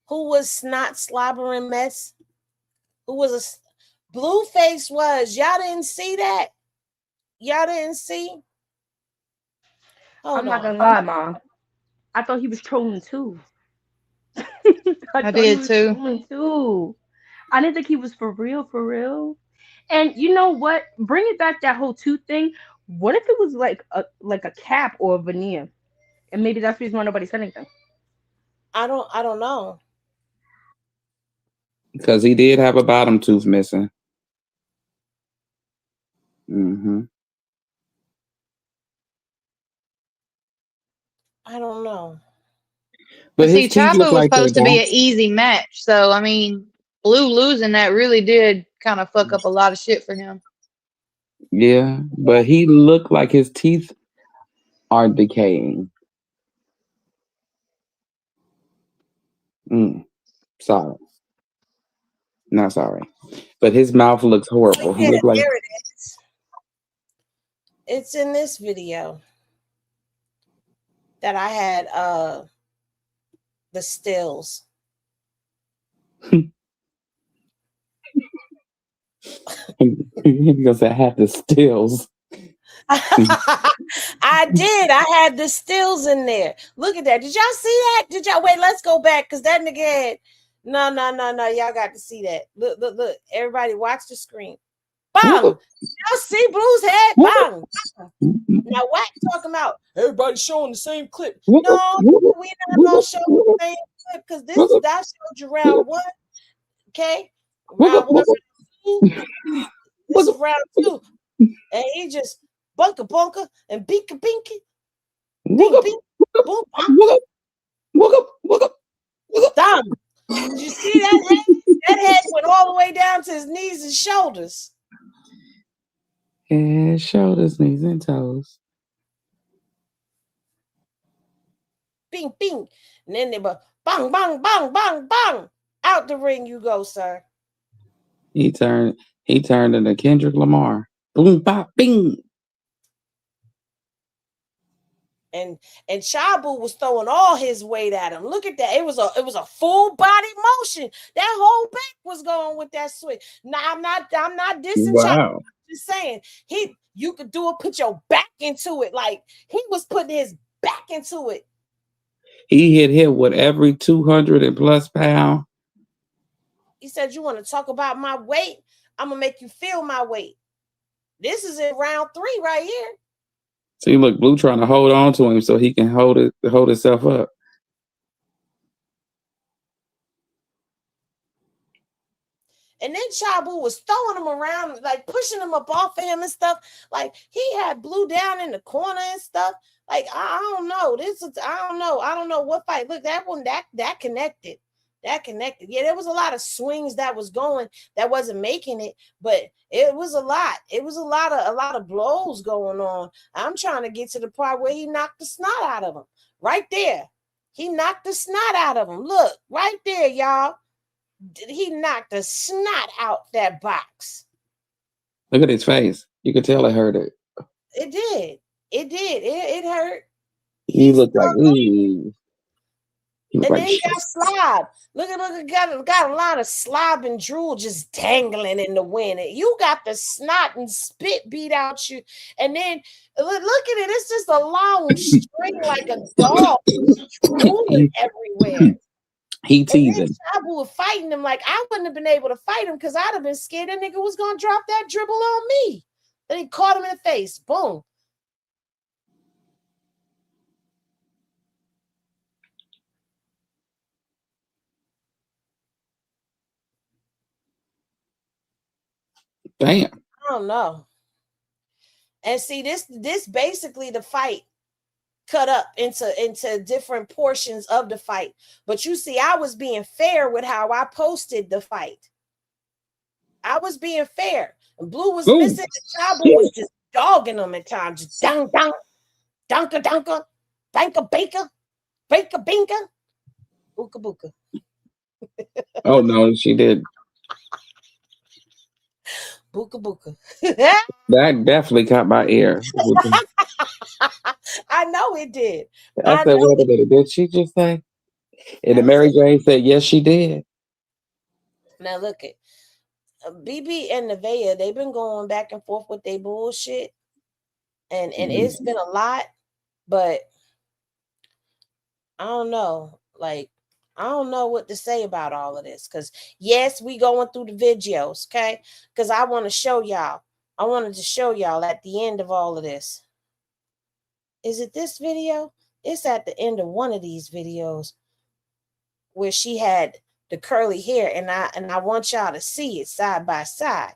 Who was snot slobbering mess? Who was a Blueface was? Y'all didn't see that? Y'all didn't see? I'm not gonna lie, Mom. I thought he was trolling too. I did too. I didn't think he was for real. And you know what? Bring it back, that whole tooth thing. What if it was like a cap or a veneer? And maybe that's the reason why nobody said anything. I don't know. Because he did have a bottom tooth missing. Mm-hmm. I don't know. But see, Chopper was supposed to be an easy match. So, I mean, Blue losing that really did kind of fuck up a lot of shit for him. Yeah, but he looked like his teeth are decaying. Sorry. Not sorry. But his mouth looks horrible. He looked like... Here it is. It's in this video that I had the stills. Because I had the stills. I did. I had the stills in there. Look at that. Did y'all see that? Did y'all wait? Let's go back because that nigga had no. Y'all got to see that. Look. Everybody watch the screen. Bang! Y'all see Blue's head? Bang! Now what talking about? Everybody showing the same clip. No, we not gonna show the same clip because that showed you round one. Okay, round one, round two. This is round two, and he just bunker and binka binky. Bing, bing, boom, done. Did you see that head? That head went all the way down to his knees and shoulders. Head, shoulders, knees, and toes. Bing, bing. And then they were bang, bang, bang, bang, bang. Out the ring you go, sir. He turned into Kendrick Lamar. Boom, pop, bing. And Chabu was throwing all his weight at him. Look at that. It was a full body motion. That whole back was going with that swing. Now I'm not dissing Chabu. I'm just saying you could do it, put your back into it. Like he was putting his back into it. He hit with every 200 and plus pound. He said, "You want to talk about my weight? I'm gonna make you feel my weight." This is in round 3 right here. See, look, Blue trying to hold on to him so he can hold himself up. And then Chabu was throwing him around, like pushing him up off of him and stuff. Like he had Blue down in the corner and stuff. Like I don't know. I don't know what fight. Look, that one that connected. That connected. Yeah, there was a lot of swings that was going that wasn't making it, but it was a lot. It was a lot of blows going on. I'm trying to get to the part where he knocked the snot out of him. Right there. He knocked the snot out of him. Look, right there, y'all. He knocked the snot out that box. Look at his face. You could tell it hurt it. It did. It hurt. He looked like ooh. And then he got slob. Look, got a lot of slob and drool just dangling in the wind. You got the snot and spit beat out you. And then look at it. It's just a long string like a dog drooling everywhere. He teasing. And then Chabu was fighting him like I wouldn't have been able to fight him because I'd have been scared that nigga was going to drop that dribble on me. Then he caught him in the face. Boom. Damn. I don't know. And see, this basically the fight cut up into different portions of the fight. But you see, I was being fair with how I posted the fight. I was being fair. And Blue was missing. Chabu was just dogging them at times. Just dunk, dunka, banka, baker, breaka, binka, booka, booka. Oh no, she did. Booka, booka. That definitely caught my ear. I know it did. I said, wait a minute, did she just say? And the Mary Jane said, yes, she did. Now look at BB and Nevaeh, they've been going back and forth with their bullshit. And it's been a lot, but I don't know. Like, I don't know what to say about all of this. Because yes, we going through the videos, okay? Because I want to show y'all. I wanted to show y'all at the end of all of this. Is it this video? It's at the end of one of these videos where she had the curly hair, and I want y'all to see it side by side.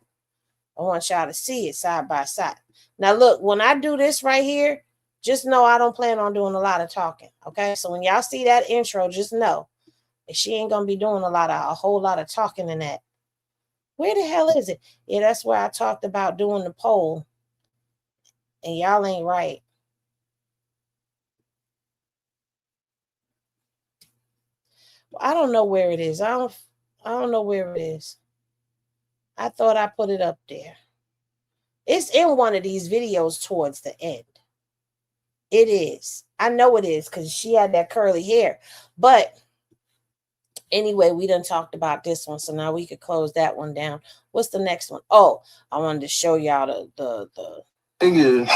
I want y'all to see it side by side. Now look, when I do this right here, just know I don't plan on doing a lot of talking. Okay, so when y'all see that intro, just know that she ain't gonna be doing a whole lot of talking in that. Where the hell is it? Yeah, that's where I talked about doing the poll, and y'all ain't right. I don't know where it is. I don't know where it is. I thought I put it up there. It's in one of these videos towards the end. It is. I know it is because she had that curly hair. But anyway, we done talked about this one, so now we could close that one down. What's the next one? Oh, I wanted to show y'all the Nigga,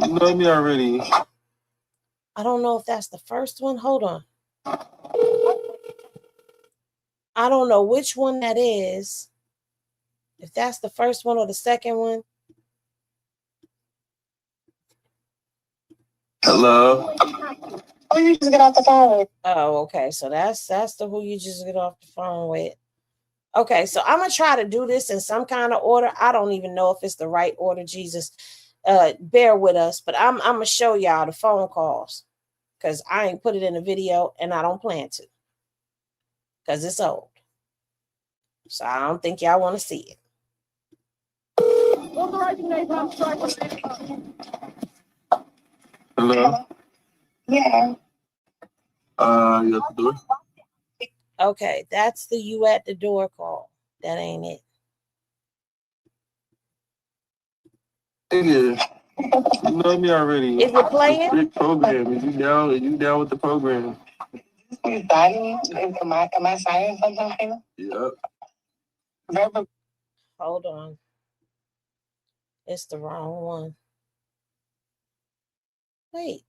you know me already. I don't know if that's the first one. Hold on. I don't know which one that is. If that's the first one or the second one. Hello. Oh, you just get off the phone with. Oh, okay. So that's the who you just get off the phone with. Okay, so I'm gonna try to do this in some kind of order. I don't even know if it's the right order, Jesus. Bear with us, but I'm gonna show y'all the phone calls because I ain't put it in a video and I don't plan to because it's old. So I don't think y'all want to see it. Hello. Yeah. You at the door? Okay, that's the you at the door call. That ain't it. Nigga, you know me already. Is it playing? Strict program. Is you down? Are you down with the program? You signing? Am I signing something? Yep. Hold on. It's the wrong one. Wait.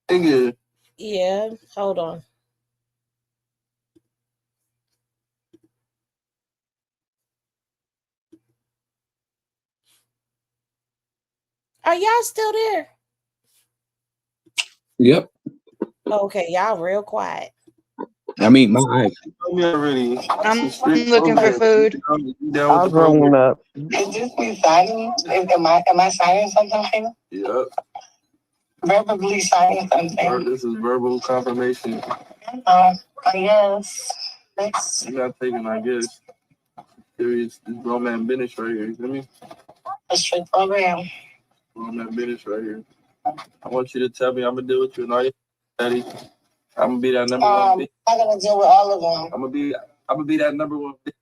Nigga. Yeah, hold on. Are y'all still there? Yep. Okay, y'all real quiet. I mean, my eyes. Me already. I'm looking for food. I'll roll up. Is this me signing? Am I signing something? Yep. Verbally signing something. This is verbal confirmation. I guess. Next. You're not taking, I guess. Serious. This grown man business right here. You feel me? A strict program. Grown man business right here. I want you to tell me I'm gonna deal with you and all your daddy. I'm gonna be that number one bitch. I'm gonna deal with all of them. I'm gonna be that number one bitch.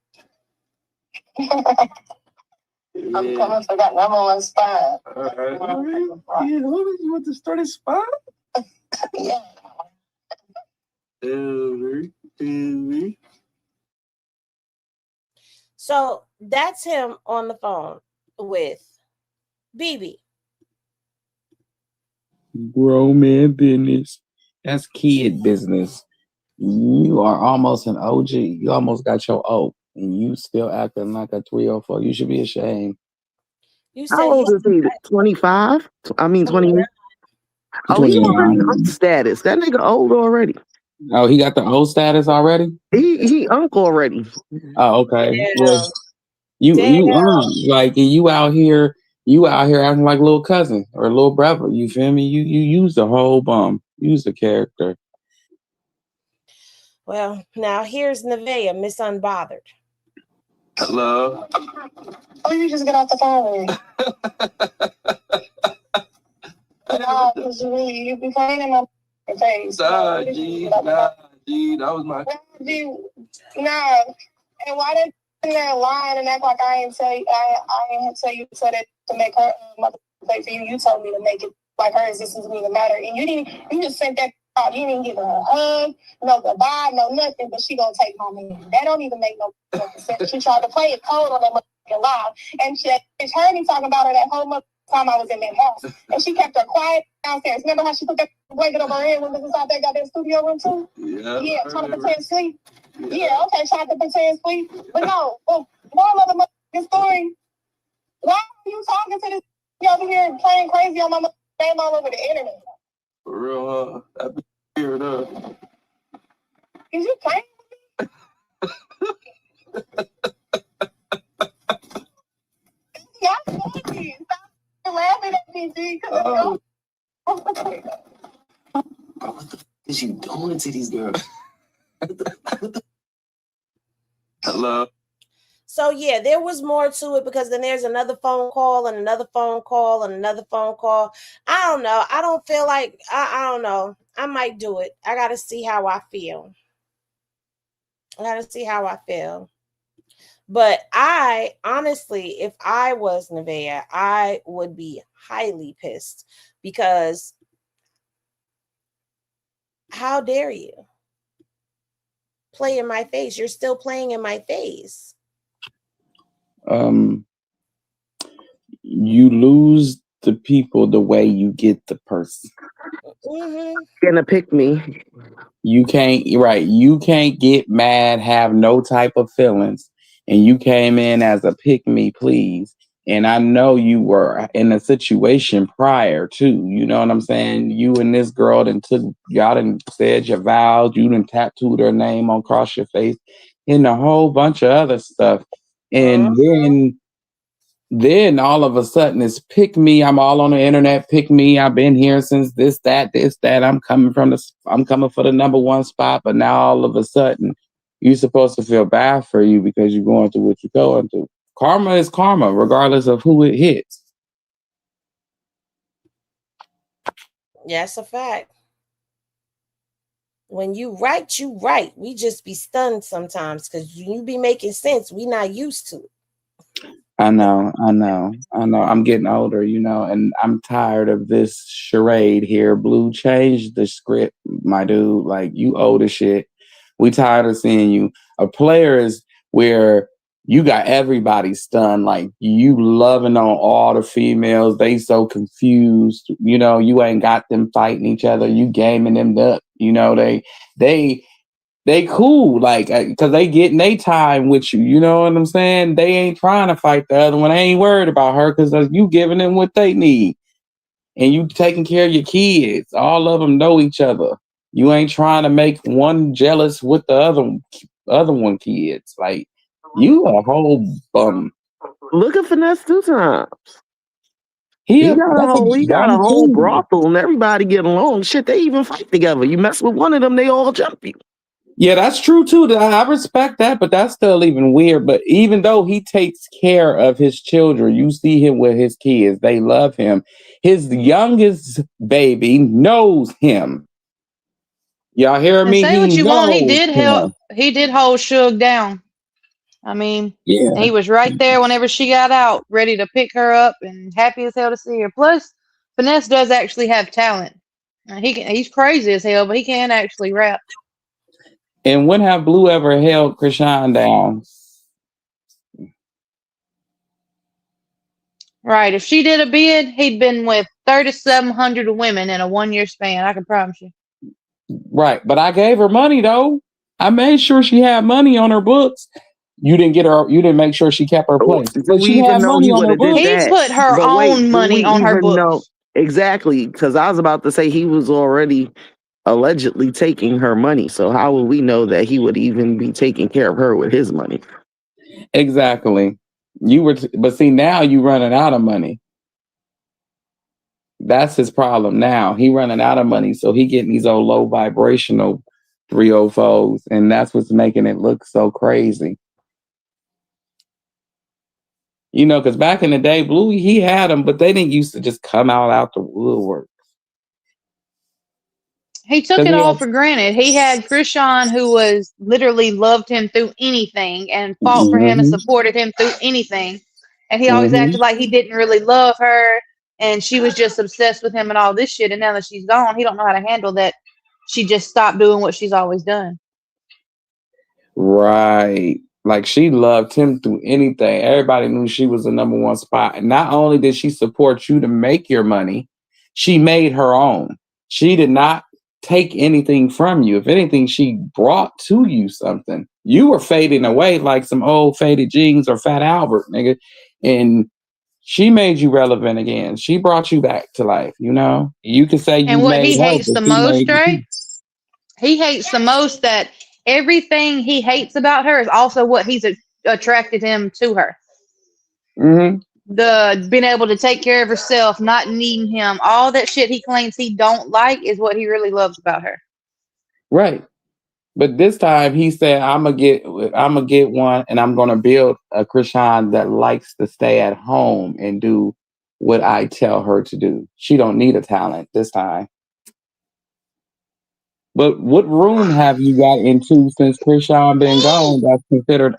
I'm coming for that number one spot. All right. You want to start a spot? Yeah. So that's him on the phone with BB. Grown man business. That's kid business. You are almost an OG. You almost got your O, and you still acting like a 304. You should be ashamed. You How said old is he? 25? I mean 28. Oh, he already 29. on status. That nigga old already. Oh, he got the O status already? He uncle already. Oh, okay. Damn. Well, you like you out here acting like little cousin or little brother. You feel me? You use the whole bum. Use the character. Well, now here's Nevaeh, Miss Unbothered. Hello. Oh, you just get off the phone. No, because you be playing in my face. Nah, G, that was my. Nah. And why didn't you there lying and act like I ain't tell you? I ain't tell you so that to make her mother play for you. You told me to make it like her existence didn't even matter, and you didn't. You just sent that out. You didn't give her a hug, no goodbye, no nothing. But she gonna take my man. That don't even make no sense. She tried to play it cold on that motherfucking live, and she heard me talking about her that whole time I was in that house, and she kept her quiet downstairs. Remember how she put that blanket over her head when we was inside that goddamn studio room too? Yeah, trying to pretend sleep. Yeah, okay, trying to pretend sleep. But no, moral of the motherfucking story. Why are you talking to this over here playing crazy on my name all over the internet? For real, I've been weird, Is you playing with me? Not funny. Stop laughing at me, G, because What is you doing to these girls? Hello. So yeah, there was more to it because then there's another phone call and another phone call and another phone call. I don't know. I don't feel like I don't know. I might do it. I gotta see how I feel. But I honestly, if I was Nevaeh, I would be highly pissed because how dare you play in my face? You're still playing in my face. you lose the people the way you get the person. Gonna pick me. You can't, right? You can't get mad, have no type of feelings, and you came in as a pick me, please. And I know you were in a situation prior too. You know what I'm saying? You and this girl y'all done said your vows, you done tattooed her name on across your face, and a whole bunch of other stuff. And then all of a sudden it's pick me. I'm all on the internet. Pick me. I've been here since this, that. I'm coming for the number one spot. But now all of a sudden you're supposed to feel bad for you because you're going through what you're going through. Karma is karma, regardless of who it hits. Yeah, that's a fact. When you right, you right. We just be stunned sometimes because you be making sense. We not used to it. I know. I'm getting older, and I'm tired of this charade here. Blue, change the script, my dude. Like, you old as shit. We tired of seeing you. A player is where you got everybody stunned. Like, you loving on all the females. They so confused. You ain't got them fighting each other. You gaming them up. They cool, like, because they getting their time with you. You know what I'm saying? They ain't trying to fight the other one. They ain't worried about her because you giving them what they need. And you taking care of your kids. All of them know each other. You ain't trying to make one jealous with the other one kids. Like, you a whole bum. Look at Finesse 2 times. He got a whole too. brothel and everybody get along. Shit, they even fight together. You mess with one of them, they all jump you. Yeah, that's true too. I respect that, but that's still even weird. But even though he takes care of his children, you see him with his kids. They love him. His youngest baby knows him. Y'all hear me? Say what you want. He did help. Him. He did hold Suge down. I mean, yeah, he was right there whenever she got out, ready to pick her up and happy as hell to see her. Plus, Finesse does actually have talent. He's crazy as hell, but he can actually rap. And when have Blue ever held Krishan down? Right. If she did a bid, he'd been with 3,700 women in a 1-year span. I can promise you. Right. But I gave her money, though. I made sure she had money on her books. You didn't make sure she kept her place. Do we even know he would have did He that? put her own money on her books. Know? Exactly. Because I was about to say he was already allegedly taking her money. So how would we know that he would even be taking care of her with his money? Exactly. But see, now you running out of money. That's his problem now. He running out of money, so he getting these old low vibrational 304s, and that's what's making it look so crazy. Because back in the day, Blue, he had them, but they didn't used to just come out the woodwork. He took it all for granted. He had Krishan, who was literally loved him through anything and fought for him and supported him through anything. And he always acted like he didn't really love her and she was just obsessed with him and all this shit. And now that she's gone, he don't know how to handle that. She just stopped doing what she's always done. Right. Like, she loved him through anything. Everybody knew she was the number one spot. And not only did she support you to make your money, she made her own. She did not take anything from you. If anything, she brought to you something. You were fading away like some old faded jeans or Fat Albert, nigga. And she made you relevant again. She brought you back to life, You can say you and what made he her, hates the most, right? He hates the most that everything he hates about her is also what he's attracted him to her. The being able to take care of herself, not needing him, all that shit he claims he don't like is what he really loves about her. Right. But this time he said, I'm gonna get one, and I'm gonna build a Krishan that likes to stay at home and do what I tell her to do. She don't need a talent this time. But what room have you got into since Krishan been gone that's considered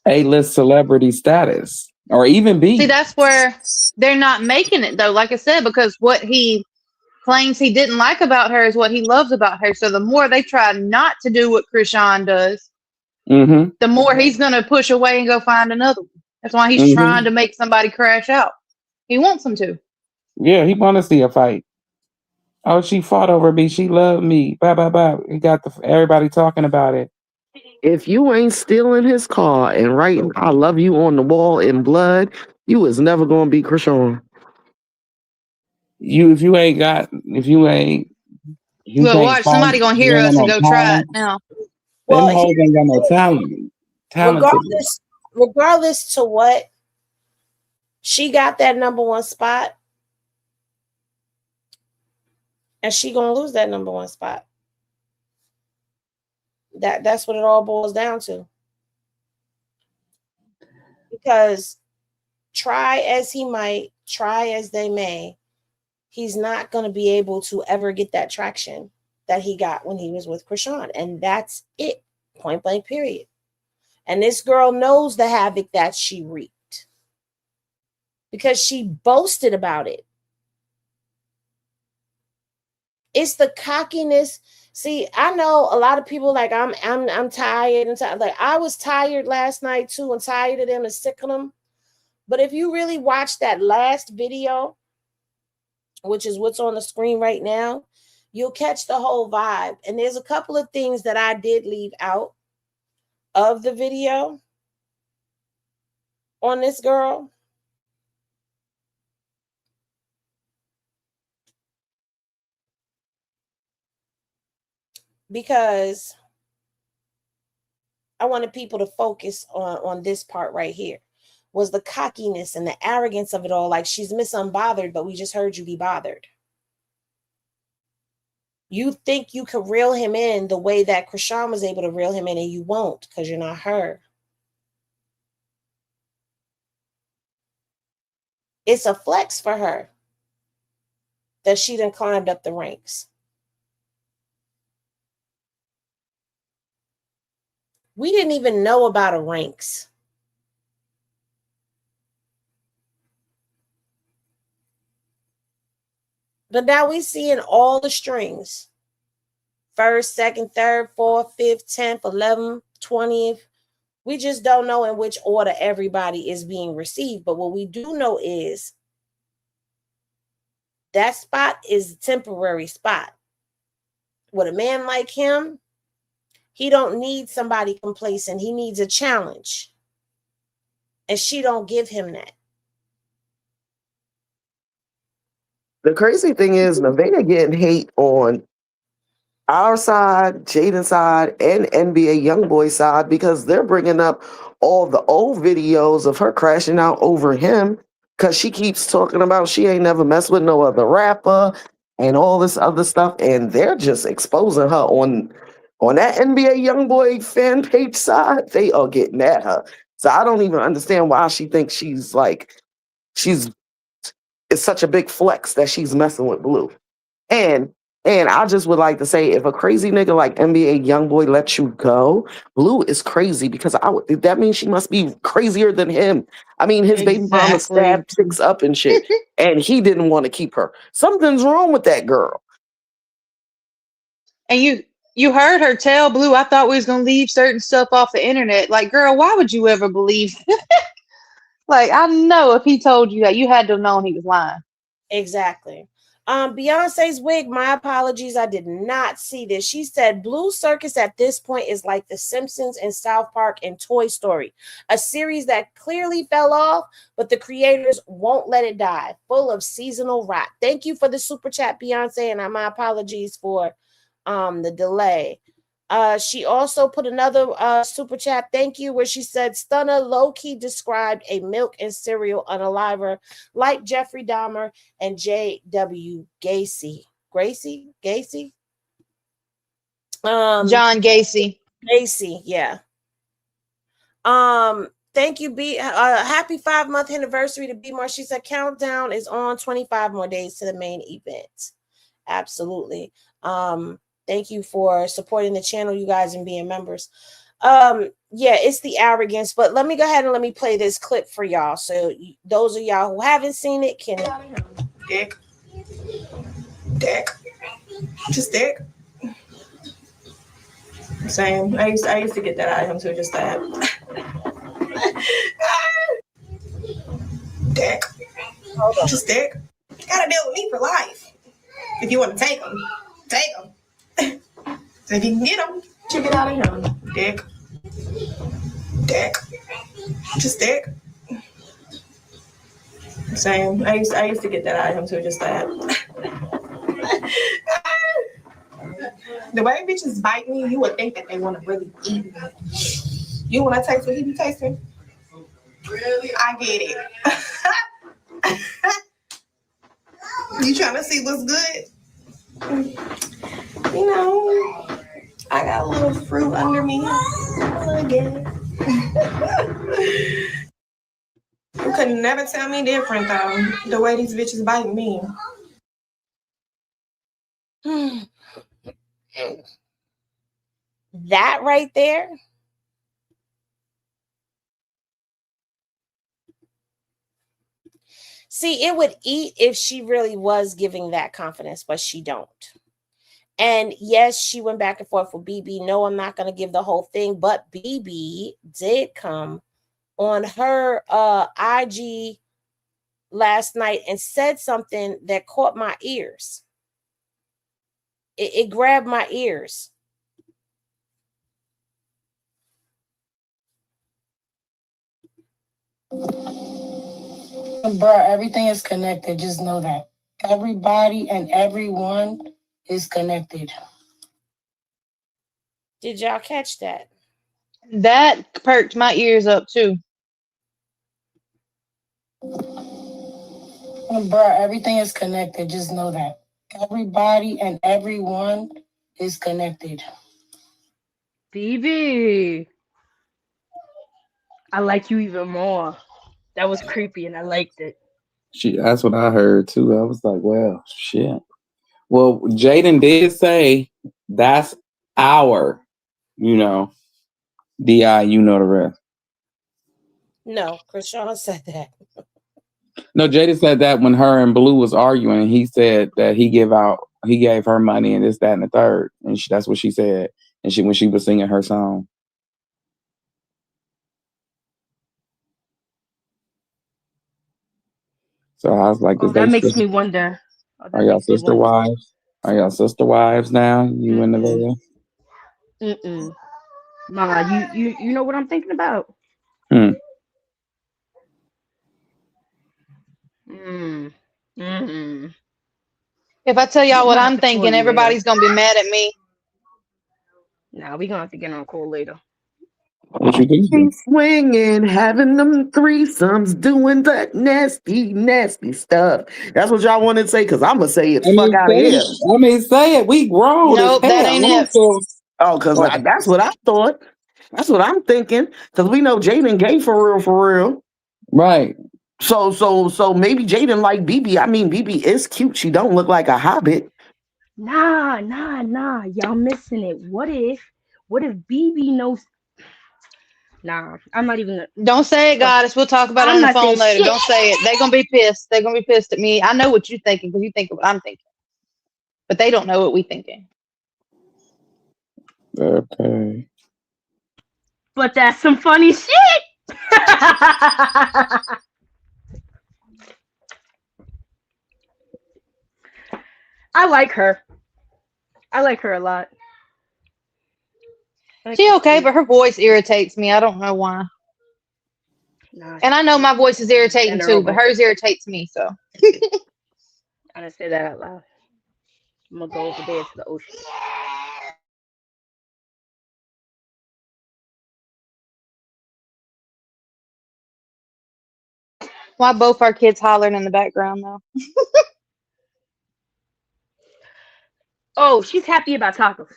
A-list celebrity status? Or even B? See, that's where they're not making it, though, like I said, because what he claims he didn't like about her is what he loves about her. So the more they try not to do what Krishan does, the more he's going to push away and go find another one. That's why he's trying to make somebody crash out. He wants them to. Yeah, he want to see a fight. Oh, she fought over me. She loved me. Blah blah blah. He got everybody talking about it. If you ain't stealing his car and writing "I love you" on the wall in blood, you is never gonna be Krishan. If you ain't Look, can't watch, fight. somebody gonna You hear ain't got us and no go try it talent. now. Them Well, hoes ain't got no talent. regardless to what, she got that number one spot, and she gonna lose that number one spot. That's what it all boils down to. Because try as he might, try as they may, he's not going to be able to ever get that traction that he got when he was with Krishan. And that's it. Point blank, period. And this girl knows the havoc that she wreaked because she boasted about it. It's the cockiness. See, I know a lot of people like I'm tired and like I was tired last night too, and tired of them and sick of them. But if you really watch that last video, which is what's on the screen right now, you'll catch the whole vibe. And there's a couple of things that I did leave out of the video on this girl. Because I wanted people to focus on this part right here. Was the cockiness and the arrogance of it all. Like she's Miss Unbothered, but we just heard you be bothered. You think you could reel him in the way that Krishan was able to reel him in, and you won't because you're not her. It's a flex for her that she done climbed up the ranks. We didn't even know about her ranks. But now we seeing all the strings. 1st, 2nd, 3rd, 4th, 5th, 10th, 11th, 20th. We just don't know in which order everybody is being received. But what we do know is that spot is a temporary spot. With a man like him, he don't need somebody complacent. He needs a challenge. And she don't give him that. The crazy thing is, Nevada getting hate on our side, Jaden's side, and NBA YoungBoy side because they're bringing up all the old videos of her crashing out over him because she keeps talking about she ain't never messed with no other rapper and all this other stuff, and they're just exposing her on that NBA YoungBoy fan page side. They are getting at her, so I don't even understand why she thinks it's such a big flex that she's messing with Blue. And I just would like to say, if a crazy nigga like NBA YoungBoy lets you go, Blue is crazy because that means she must be crazier than him. I mean, his baby mama stabbed chicks up and shit, and he didn't want to keep her. Something's wrong with that girl. And you heard her tell Blue, I thought we was gonna leave certain stuff off the internet. Like, girl, why would you ever believe? Like, I know if he told you that, you had to have known he was lying. Exactly. Beyonce's wig, my apologies, I did not see this. She said Blue Circus at this point is like The Simpsons and South Park and Toy Story, a series that clearly fell off, but the creators won't let it die, full of seasonal rot. Thank you for the super chat, Beyonce, and my apologies for the delay. She also put another super chat, thank you, where she said Stunner low-key described a milk and cereal unaliver like Jeffrey Dahmer and J.W. Gacy. Gacy? John Gacy. Gacy, yeah. Thank you, B. Happy 5-month anniversary to B Mar. She said countdown is on, 25 more days to the main event. Absolutely. Thank you for supporting the channel, you guys, and being members. Yeah, it's the arrogance, but let me go ahead and let me play this clip for y'all. So those of y'all who haven't seen it can... Dick. Just dick. Same. I used to get that out of him too, just that. Dick. Hold on. Just dick. You gotta deal with me for life. If you want to take them, take them. So if you can get them, you get out of here. Dick. Dick. Just dick. Same. I used to get that out of him too, just that. The way bitches bite me, you would think that they want to really eat me. You want to taste what he be tasting? Really? I get it. You trying to see what's good? You know, I got a little fruit under me. Again. You could never tell me different though. The way these bitches bite me. That right there. See, it would eat if she really was giving that confidence, but she don't. And yes, she went back and forth with BB. No, I'm not going to give the whole thing, but BB did come on her IG last night and said something that caught my ears. It grabbed my ears. Bruh, everything is connected. Just know that. Everybody and everyone is connected. Did y'all catch that? That perked my ears up too. Bruh, everything is connected. Just know that. Everybody and everyone is connected. BB, I like you even more. That was creepy and I liked it. That's what I heard too. I was like, well, shit. Well, Jaden did say that's our, DI, the rest. No, Krishan said that. No, Jaden said that when her and Blue was arguing, he said that he gave her money and this, that, and the third. And that's what she said. And when she was singing her song. So I was like, that makes me wonder. Are y'all sister wives? Are y'all sister wives now? You in the video? Nah, you know what I'm thinking about? If I tell y'all what I'm thinking, everybody's gonna be mad at me. Nah, we gonna have to get on a call later. What you think? Swinging, having them threesomes, doing that nasty, nasty stuff. That's what y'all want to say, because I'm gonna say it. Fuck out of here. Say it. We grown. Nope, that ain't it. Oh, because that's what I thought. That's what I'm thinking. Because we know Jaden gay for real. Right. So maybe Jaden like BB. I mean, BB is cute. She don't look like a hobbit. Nah. Y'all missing it. What if BB knows? Nah, I'm not even. Don't say it, Goddess. We'll talk about it on the phone later. Don't say it. They're gonna be pissed. They're gonna be pissed at me. I know what you're thinking because you think of what I'm thinking, but they don't know what we're thinking. Okay. But that's some funny shit. I like her. I like her a lot. She okay, but her voice irritates me. I don't know why. Nah, and I know my voice is irritating too, but hers irritates me. So I didn't say that out loud. I'm gonna go over there to the ocean. Why both our kids hollering in the background though? Oh, she's happy about tacos.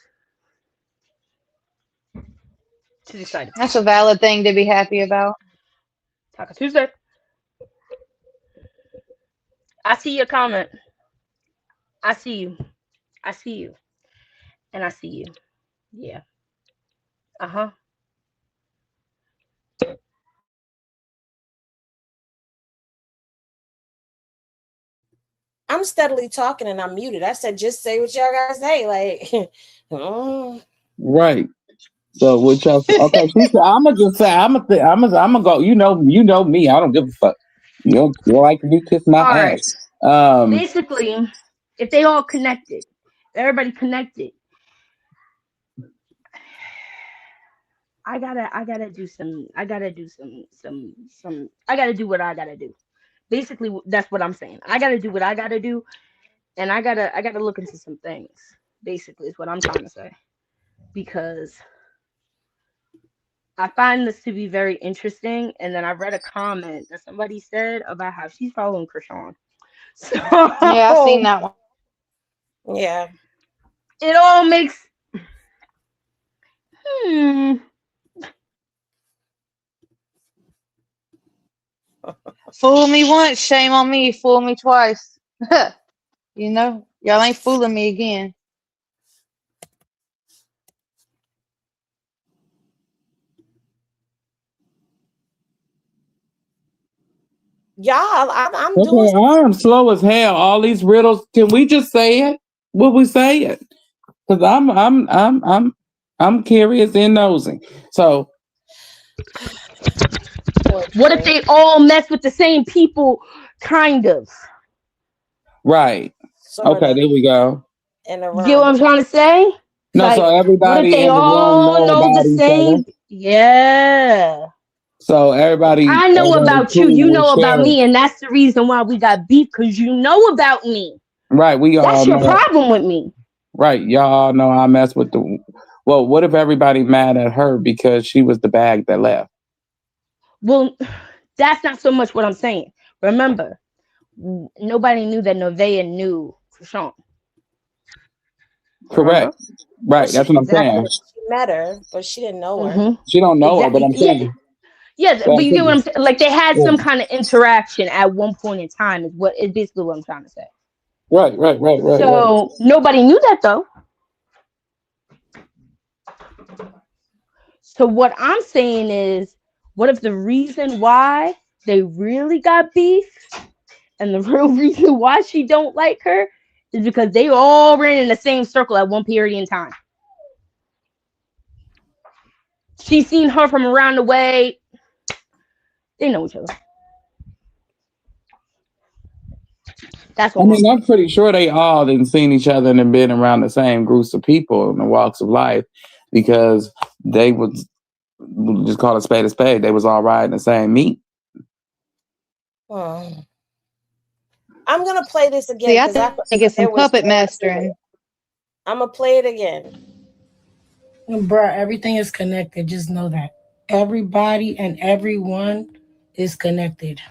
She's excited. That's a valid thing to be happy about. Taco Tuesday. I see your comment. I see you. I see you. And I see you. Yeah. Uh-huh. I'm steadily talking and I'm muted. I said, just say what y'all guys say. Like, Right. So what y'all say? Okay, she said, I'm gonna just say, I'm gonna go. You know me. I don't give a fuck. You like to kiss my All right. ass. Basically, if they all connected, everybody connected, I gotta do some. I gotta do some. I gotta do what I gotta do. Basically, that's what I'm saying. I gotta do what I gotta do, and I gotta look into some things. Basically, is what I'm trying to say, because I find this to be very interesting. And then I read a comment that somebody said about how she's following Krishan. Yeah, I seen So that one. Yeah. it all makes. Hmm. Fool me once, shame on me. Fool me twice. You know, y'all ain't fooling me again. Y'all, I'm doing Okay, I'm slow as hell. All these riddles. Can we just say it? Will we say it? Because I'm curious and nosy. So What if they all mess with the same people? Kind of. right. sort Okay, of there we go. in a You get what I'm roundabout. trying to say? No, so Like, what if everybody they in the room all know know the about each other. same? Yeah. So everybody I know about you. You cool with know about sharing. me, and that's the reason why we got beef, because you know about me. Right, we all That's your know. problem with me. Right, y'all all know I mess with the. Well, what if everybody mad at her because she was the bag that left? Well, that's not so much what I'm saying. Remember, nobody knew that Nevaeh knew Krishan. Correct. Remember? Well, Right, she that's what I'm Exactly. saying. she met her, but she didn't know her. Mm-hmm. She don't know her, but Exactly. I'm Yeah. saying. Yeah, But but I'm you get what saying I'm saying. Like, they had yeah. some kind of interaction at one point in time. Is basically what I'm trying to say. Right. So nobody knew that though. So what I'm saying is, what if the reason why they really got beef, and the real reason why she don't like her, is because they all ran in the same circle at one period in time. She seen her from around the way. They know each other. That's I all I'm mean, saying. I'm pretty sure they all didn't seen each other and been around the same groups of people in the walks of life because they was we'll just call it spade a spade. They was all riding the same meat. Hmm. I'm gonna play this again See, I because I think it's some there was puppet more to it. mastering. I'm gonna play it again. Bruh, everything is connected. Just know that. Everybody and everyone is connected.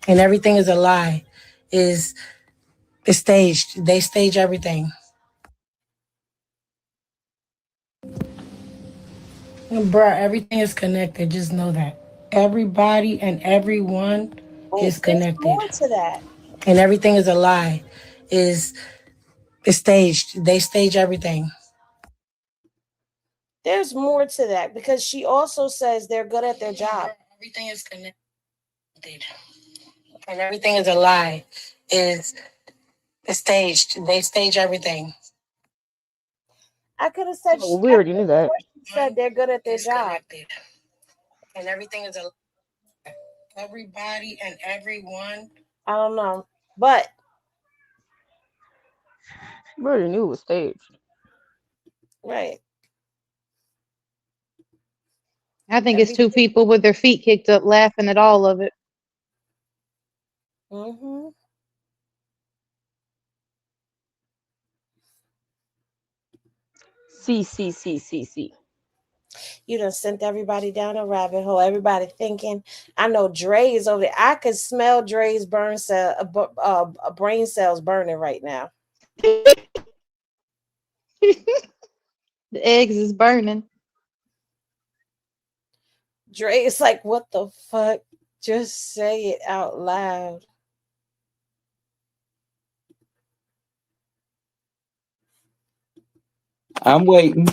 And everything is a lie. Is staged. They stage everything. Bruh, everything is connected. Just know that. Everybody and everyone Wait, is there's connected. more to that. And everything is a lie. Is staged. They stage everything. There's more to that because she also says they're good at their job. Everything is connected. And everything is a lie. Is staged. They stage everything. I could have said Well, we already knew that. she said they're good at their It's job. connected. And everything is a lie. Everybody and everyone. I don't know, but We already knew it was staged. right. I think it's two Everything. people with their feet kicked up laughing at all of it. Mm-hmm. C. You done sent everybody down a rabbit hole. Everybody thinking. I know Dre is over there. I could smell Dre's brain cells burning right now. The eggs is burning. Dre is like, what the fuck? Just say it out loud. I'm waiting.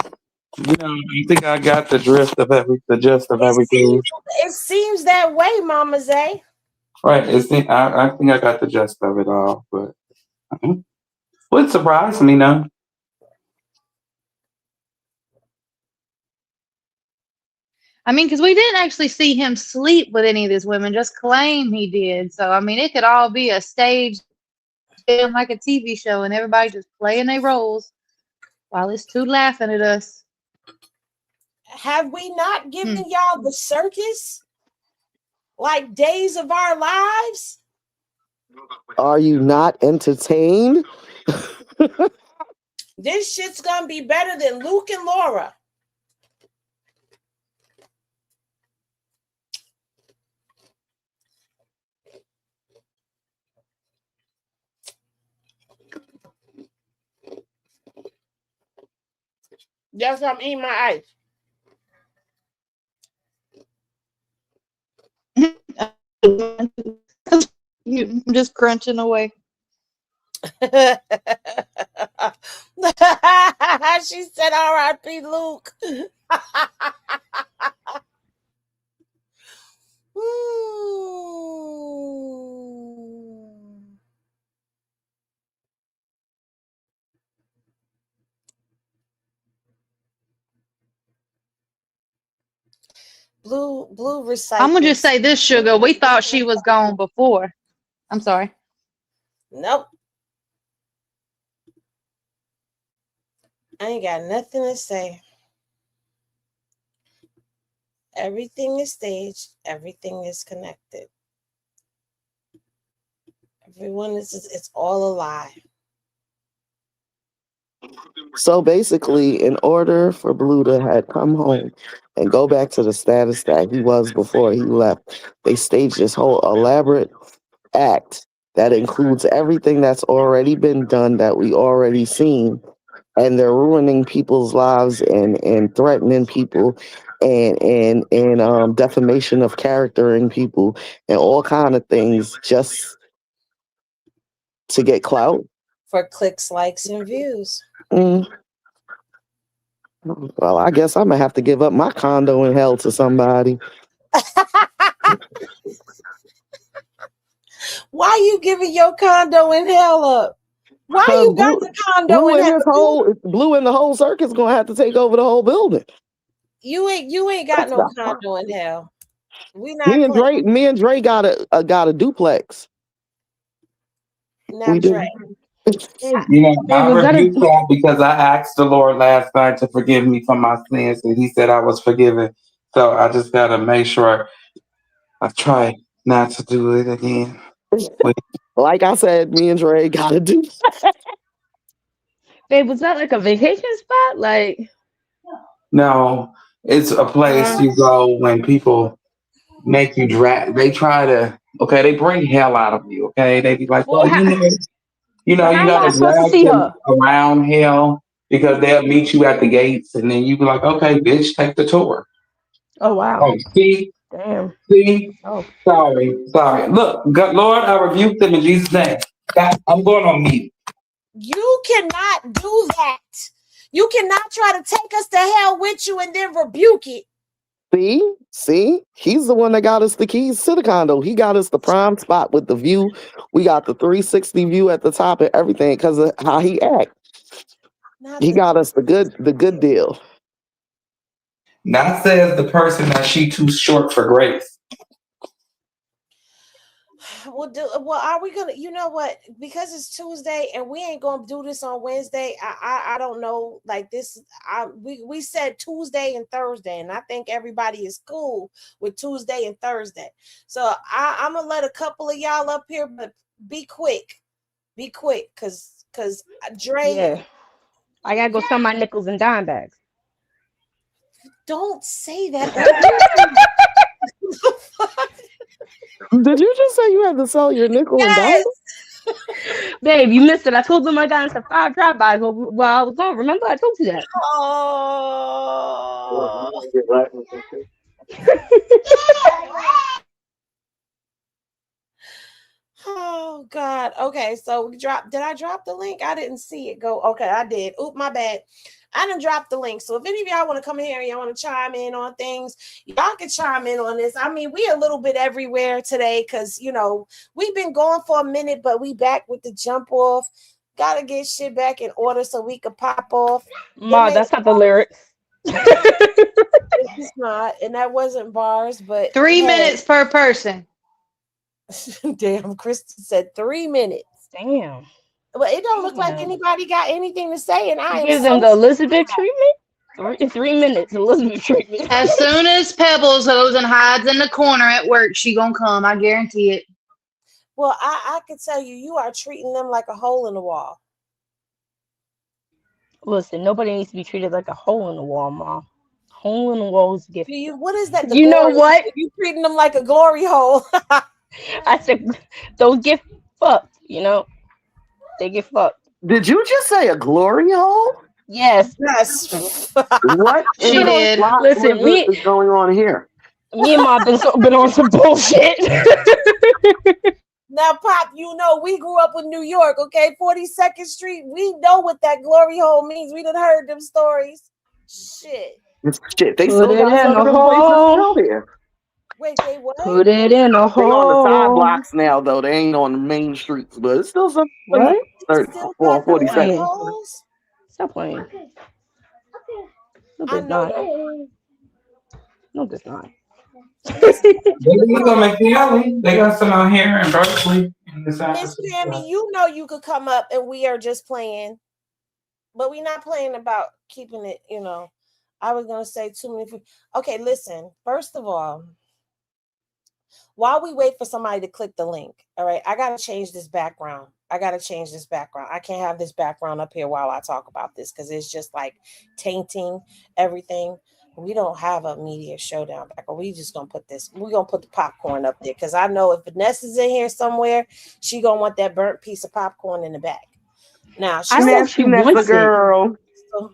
You know, I think I got the gist of everything. It seems that way, Mama Zay. Right. I think I got the gist of it all, but would surprise me now. I mean, because we didn't actually see him sleep with any of these women, just claim he did. So, I mean, it could all be a stage film like a TV show and everybody just playing their roles while it's two laughing at us. Have we not given y'all the circus? Like Days of Our Lives? Are you not entertained? This shit's gonna be better than Luke and Laura. That's why I'm eating my ice. You just crunching away. She said, R.I.P. Luke. Blue recycling. I'm gonna just say this, Sugar. We thought she was gone before. I'm sorry. Nope. I ain't got nothing to say. Everything is staged. Everything is connected. Everyone it's all a lie. So basically, in order for Blue to have come home and go back to the status that he was before he left, they staged this whole elaborate act that includes everything that's already been done that we already seen, and they're ruining people's lives and threatening people and defamation of character in people and all kind of things just to get clout. For clicks, likes, and views. Well, I guess I'm gonna have to give up my condo in hell to somebody. Why you giving your condo in hell up? Why you got the condo in hell? Blue and the whole circus gonna have to take over the whole building. You ain't got no condo in hell. We not. Me and Dre got a duplex. Now Dre. You know, I rebuked that because I asked the Lord last night to forgive me for my sins, and He said I was forgiven. So I just gotta make sure I try not to do it again. Like I said, me and Dre gotta do. Babe, was that like a vacation spot? Like, no, it's a place you go when people make you drag. They try to. Okay, they bring hell out of you. Okay, they be like, well, you gotta drag them around hell because they'll meet you at the gates, and then you be like, okay, bitch, take the tour. Oh wow. Oh, see, damn. See, oh, sorry. Look, God, Lord, I rebuke them in Jesus' name. I'm going on mute. You cannot do that. You cannot try to take us to hell with you and then rebuke it. See, he's the one that got us the keys to the condo. He got us the prime spot with the view. We got the 360 view at the top and everything because of how he acts. He got us the good deal. Not says the person that she too short for grace. Well, are we gonna? You know what? Because it's Tuesday and we ain't gonna do this on Wednesday. I don't know. Like this, we said Tuesday and Thursday, and I think everybody is cool with Tuesday and Thursday. So I'm gonna let a couple of y'all up here, but be quick, cause Dre. Yeah. I gotta go sell my nickels and dime bags. Don't say that. Did you just say you had to sell your nickel and dime? Babe, you missed it. I told them I got into 5 drive-bys while I was gone. Remember, I told you that. Oh God. Okay, so we dropped. Did I drop the link? I didn't see it go. Okay, I did. Oop, my bad. I didn't drop the link. So if any of y'all want to come here and y'all want to chime in on things, y'all can chime in on this. I mean, we a little bit everywhere today because we've been going for a minute, but we back with the jump off. Gotta get shit back in order so we could pop off. Ma, that's not the lyrics. It's not, and that wasn't bars, but 3 hey, minutes per person. damn, Kristen said 3 minutes. Damn. But it don't look like Damn. anybody got anything to say, and I You am give them so the Elizabeth treatment? 3 minutes, Elizabeth treatment. As soon as Pebbles goes and hides in the corner at work, she gonna come. I guarantee it. well. I can tell you, you are treating them like a hole in the wall. Listen, nobody needs to be treated like a hole in the wall, Mom. Hole in the wall is a gift. Do you? What is that? The You know glory? what? You treating them like a glory hole? I said those get fucked, you know? They get fucked. Did you just say a glory hole? Yes. Yes. What in She the did. plot Listen, is going on here? me and Mom been on some bullshit. Now, Pop, you know we grew up in New York, okay? 42nd Street. We know what that glory hole means. We done heard them stories. Shit. Shit, they Put still it got in some a of them places hole. still there. Wait, they what? Put it in a They on the side hole. blocks now, though. They ain't on the main streets, but it's still some What? Still got the 42nd. glory Playing. holes? Stop playing. No, I there's know not. that. No, there's not. They got McNally. They got some out here in Berkeley. Miss Pammy, you know you could come up and we are just playing. But we're not playing about keeping it, you know. I was going to say too many. Okay, listen. First of all, while we wait for somebody to click the link, all right, I got to change this background. I can't have this background up here while I talk about this because it's just like tainting everything. We don't have a media showdown back, or we just gonna put this. We're gonna put the popcorn up there because I know if Vanessa's in here somewhere, she gonna want that burnt piece of popcorn in the back. Now I said she wants girl. So,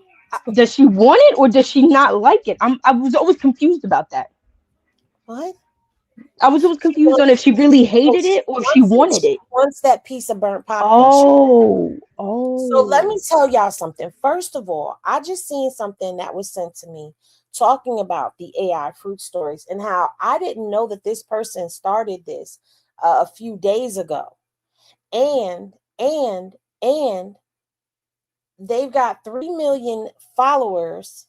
does she want it or does she not like it? I was always confused about that. what? I was always confused on if she really hated it or if she wanted it. Wants that piece of burnt popcorn. Oh. So let me tell y'all something. First of all, I just seen something that was sent to me talking about the AI fruit stories and how I didn't know that this person started this a few days ago. And they've got 3 million followers.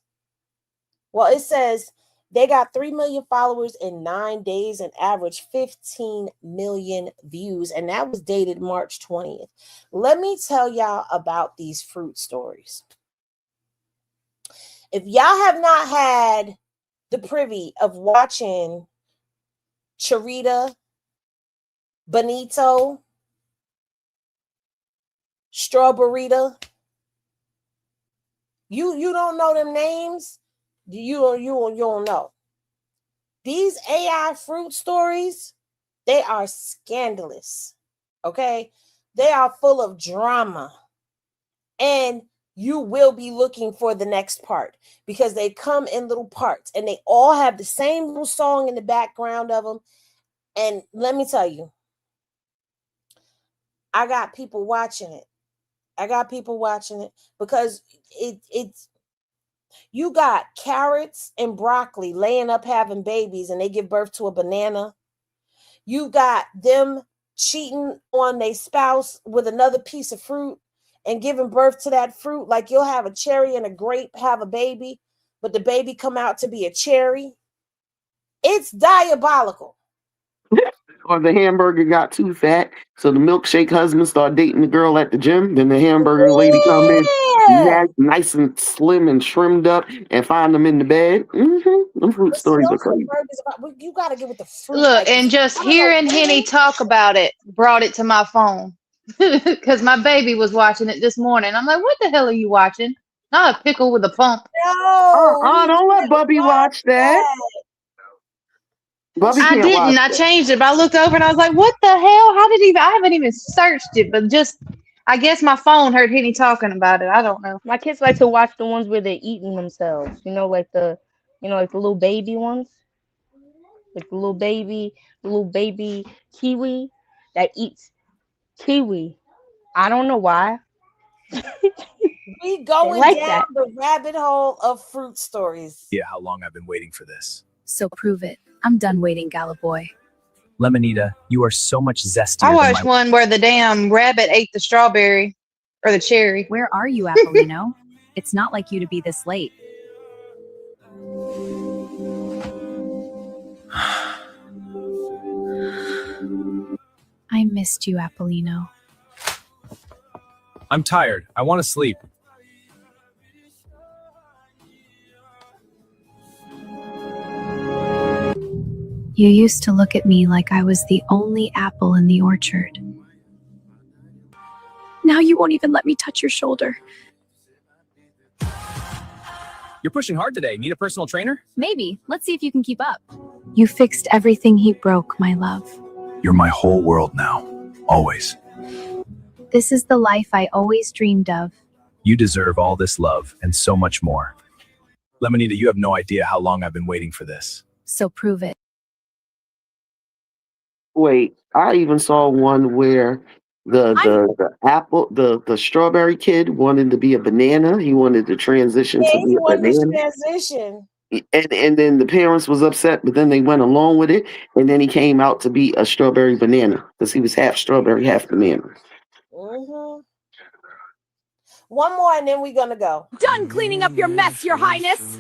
Well, it says they got 3 million followers in 9 days and average 15 million views. And that was dated March 20th. Let me tell y'all about these fruit stories. If y'all have not had the privy of watching Charita, Benito, Strawberryta, you don't know them names. You don't know. These AI fruit stories, they are scandalous. Okay, they are full of drama, and you will be looking for the next part because they come in little parts and they all have the same little song in the background of them. And let me tell you, I got people watching it. Because it's you got carrots and broccoli laying up having babies and they give birth to a banana. You got them cheating on their spouse with another piece of fruit and giving birth to that fruit. Like you'll have a cherry and a grape have a baby, but the baby come out to be a cherry. It's diabolical. Or the hamburger got too fat, so the milkshake husband started dating the girl at the gym. Then the hamburger lady come in, nice and slim and trimmed up, and find them in the bed. Them fruit stories are crazy. You got to get with the fruit. Look, and just hearing Henny talk about it brought it to my phone because my baby was watching it this morning. I'm like, what the hell are you watching? Not a pickle with a pump. No, don't let Bubby watch that. Bubby I can't didn't. watch I that. changed it, but I looked over and I was like, what the hell? I haven't even searched it, but just, I guess my phone heard Henny talking about it. I don't know. My kids like to watch the ones where they're eating themselves. Like the little baby ones. Like the little baby kiwi that eats kiwi. I don't know why. We going like down that. the rabbit hole of fruit stories. Yeah, how long I've been waiting for this. So prove it. I'm done waiting, Gala boy. Lemonita, you are so much zestier I than watched one where the damn rabbit ate the strawberry or the cherry. Where are you, Apollino? It's not like you to be this late. missed you, Apollino. I'm tired. I want to sleep. You used to look at me like I was the only apple in the orchard. Now you won't even let me touch your shoulder. You're pushing hard today. Need a personal trainer? Maybe. Let's see if you can keep up. You fixed everything he broke, my love. You're my whole world now. Always. This is the life I always dreamed of. You deserve all this love and so much more. Lemonita, you have no idea how long I've been waiting for this. So prove it. Wait, I even saw one where the strawberry kid wanted to be a banana. He wanted to transition Yeah, to be he a wanted this banana. transition. And then the parents was upset, but then they went along with it, and then he came out to be a strawberry banana because he was half strawberry, half banana. Mm-hmm. One more, and then we're gonna go. Done cleaning up your mess, Your Highness.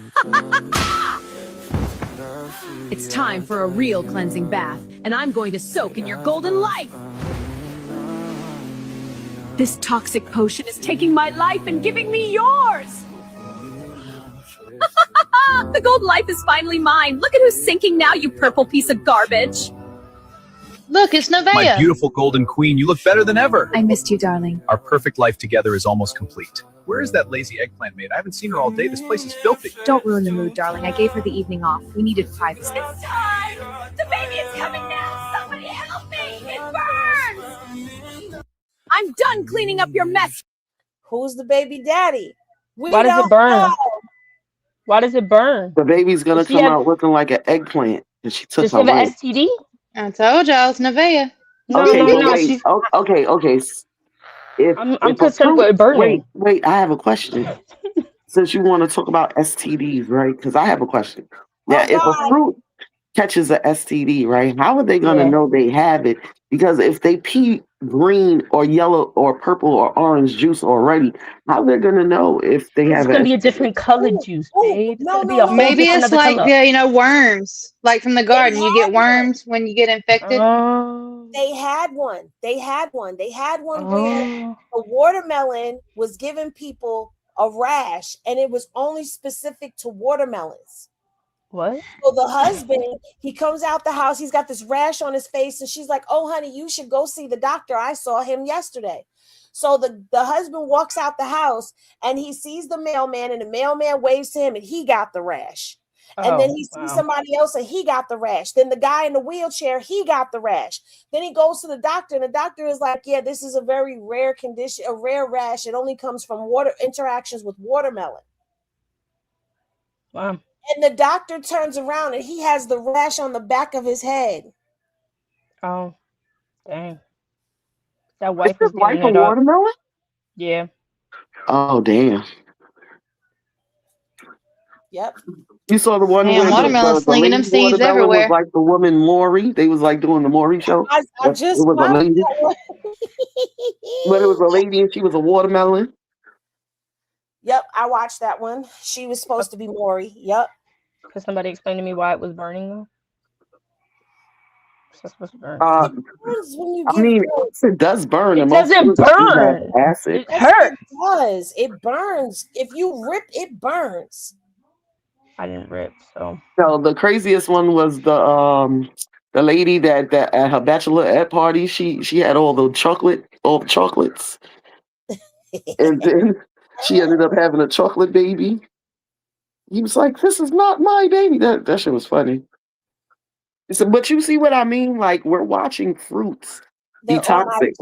It's time for a real cleansing bath, and I'm going to soak in your golden life. This toxic potion is taking my life and giving me yours. The golden life is finally mine. Look at who's sinking now, you purple piece of garbage. Look, it's Nevaeh. My beautiful golden queen, you look better than ever. I missed you, darling. Our perfect life together is almost complete. Where is that lazy eggplant maid? I haven't seen her all day. This place is filthy. Don't ruin the mood, darling. I gave her the evening off. We needed privacy. It's time. The baby is coming now. Somebody help me. It burns. I'm done cleaning up your mess. Who's the baby daddy? Why does it burn? Why does it burn? The baby's gonna come out looking like an eggplant, and she took Does she her have an life. STD? I told y'all it's Nevaeh. Okay, okay. I'm concerned with burning. Wait, I have a question. Since you want to talk about STDs, right? Because I have a question. Now, if a fruit catches a STD, right, how are they going to know they have it? Because if they pee green or yellow or purple or orange juice already, how are they going to know if they have It's going to be a different colored juice, babe. Maybe it's like worms, like from the garden. You get worms when you get infected. They had one. They had one where a watermelon was giving people a rash, and it was only specific to watermelons. What? So the husband, he comes out the house, he's got this rash on his face, and she's like, "Oh, honey, you should go see the doctor. I saw him yesterday." So the husband walks out the house, and he sees the mailman, and the mailman waves to him, and he got the rash. And then he sees somebody else, and he got the rash. Then the guy in the wheelchair, he got the rash. Then he goes to the doctor, and the doctor is like, "Yeah, this is a very rare condition, a rare rash. It only comes from water interactions with watermelon." Wow. And the doctor turns around, and he has the rash on the back of his head. Oh, dang. That wife Is is like giving a it up. watermelon? Yeah. Oh, damn. Yep. You saw the one Damn, where watermelon slinging them lady seeds watermelon everywhere. was like the woman Maury. They was like doing the Maury show. I just it was a found lady. that one. But it was a lady and she was a watermelon. Yep, I watched that one. She was supposed to be Maury. Yep. Could somebody explain to me why it was burning though? It's supposed to burn. Acid does burn. It and most doesn't fruits do have burn. Acid. It hurts. It does. It burns. If you rip, it burns. I didn't rip, so. So the craziest one was the lady that at her bachelorette party she had all the chocolates, and then she ended up having a chocolate baby. He was like, "This is not my baby." That shit was funny. So, but you see what I mean? Like we're watching fruits be toxic,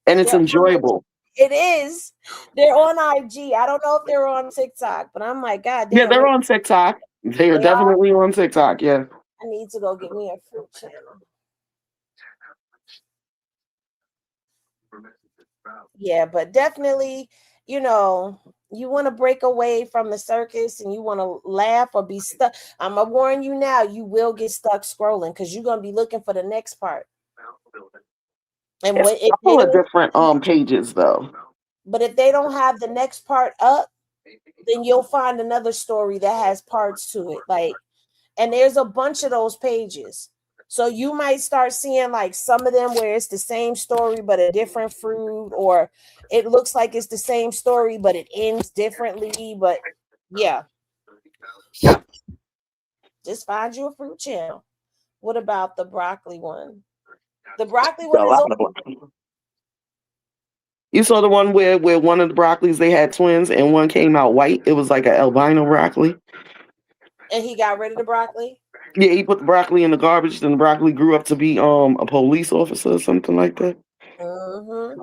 and it's enjoyable. It is. They're on IG. I don't know if they're on TikTok, but I'm like, God damn. Yeah, they're on TikTok. They are definitely on TikTok. Yeah. I need to go get me a fruit channel. Yeah, but definitely, you want to break away from the circus and you want to laugh or be stuck. I'm going to warn you now, you will get stuck scrolling because you're going to be looking for the next part. And It's a couple of different pages though. But if they don't have the next part up, then you'll find another story that has parts to it. And there's a bunch of those pages. So you might start seeing like some of them where it's the same story but a different fruit, or it looks like it's the same story but it ends differently. But yeah, just find you a fruit channel. What about the broccoli one? The broccoli one A is lot of broccoli. You saw the one where one of the broccolis, they had twins and one came out white. It was like an albino broccoli. and he got rid of the broccoli. Yeah, he put the broccoli in the garbage, and the broccoli grew up to be a police officer or something like that. Mm-hmm.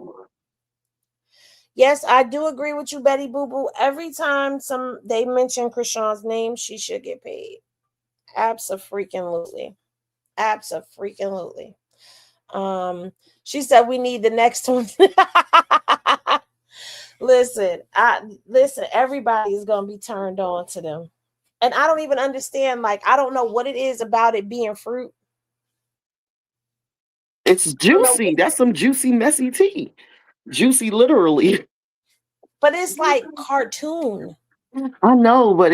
Yes, I do agree with you, Betty Boo Boo. Every time they mention Krishan's name, she should get paid. Abso-freaking-lutely. Abso-freaking-lutely. She said we need the next one. Listen, everybody is gonna be turned on to them. And I don't even understand, like, I don't know what it is about it being fruit. It's juicy. That's some juicy, messy tea. Juicy, literally. But it's like cartoon. I know, but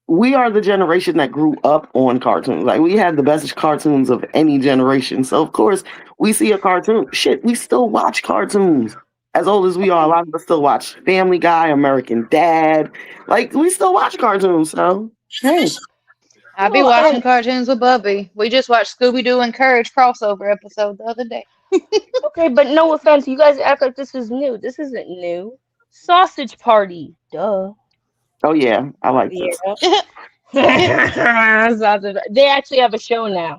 we are the generation that grew up on cartoons. Like, we had the best cartoons of any generation. So, of course, we see a cartoon. Shit, we still watch cartoons. As old as we are, a lot of us still watch Family Guy, American Dad. Like, we still watch cartoons, so. Hey. I be watching cartoons with Bubby. We just watched Scooby-Doo and Courage crossover episode the other day. Okay, but no offense, you guys act like this is new. This isn't new. Sausage Party, duh. Oh yeah, I like this. Sausage. They actually have a show now.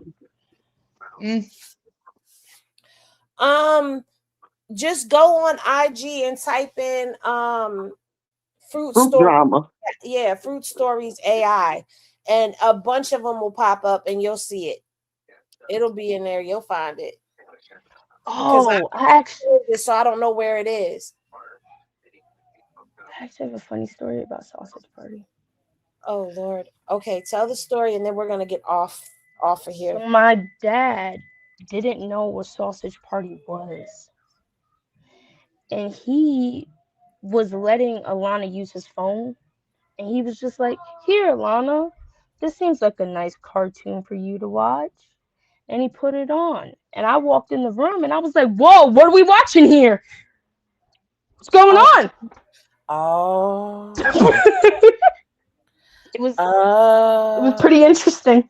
Just go on IG and type in fruit story. Drama. Yeah, fruit stories AI, and a bunch of them will pop up, and you'll see it. It'll be in there. You'll find it. Oh, so I don't know where it is. I actually have a funny story about Sausage Party. Oh Lord. Okay, tell the story, and then we're gonna get off of here. So my dad didn't know what Sausage Party was, and he was letting Alana use his phone, and he was just like, "Here, Alana, this seems like a nice cartoon for you to watch." And he put it on, and I walked in the room, and I was like, "Whoa, what are we watching here? What's going on?" Oh. It was pretty interesting.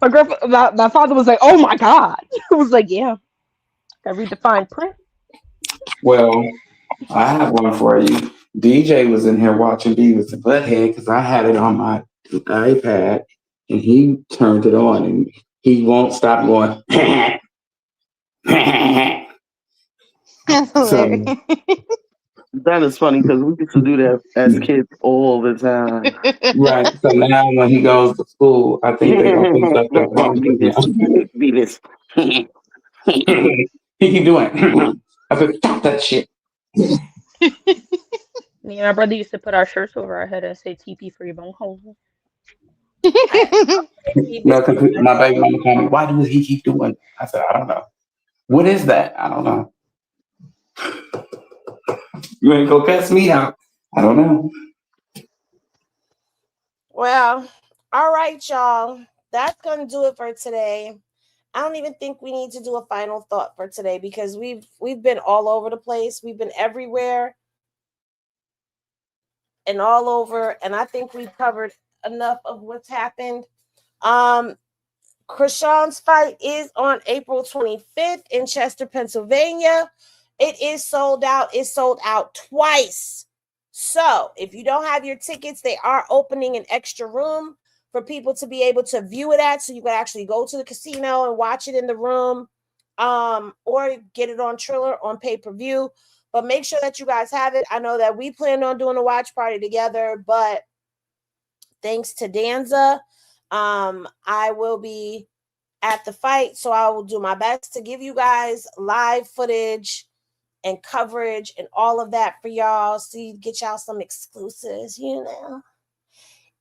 My father was like, "Oh my god!" I was like, "Yeah, I read the fine print." Well, I have one for you. DJ was in here watching Beavis and Butthead because I had it on my iPad, and he turned it on, and he won't stop going. So, that is funny because we used to do that as kids all the time. Right. So now when he goes to school, I think they're gonna think stuff that's wrong with him. Beavis. He keep doing. I said, stop that shit. Me and my brother used to put our shirts over our head and say "TP for your bunghole." No, because my baby mama called me, why does he keep doing? I said, I don't know. What is that? I don't know. You ain't go cuss me out. I don't know. Well, all right, y'all. That's gonna do it for today. I don't even think we need to do a final thought for today because we've been all over the place. We've been everywhere and all over, and I think we've covered enough of what's happened. Krishan's fight is on April 25th in Chester, Pennsylvania. It is sold out. It's sold out twice. So if you don't have your tickets, they are opening an extra room for people to be able to view it at. So you can actually go to the casino and watch it in the room, or get it on Triller on pay-per-view. But make sure that you guys have it. I know that we planned on doing a watch party together, but thanks to Danza, I will be at the fight. So I will do my best to give you guys live footage and coverage and all of that for y'all. See, get y'all some exclusives, try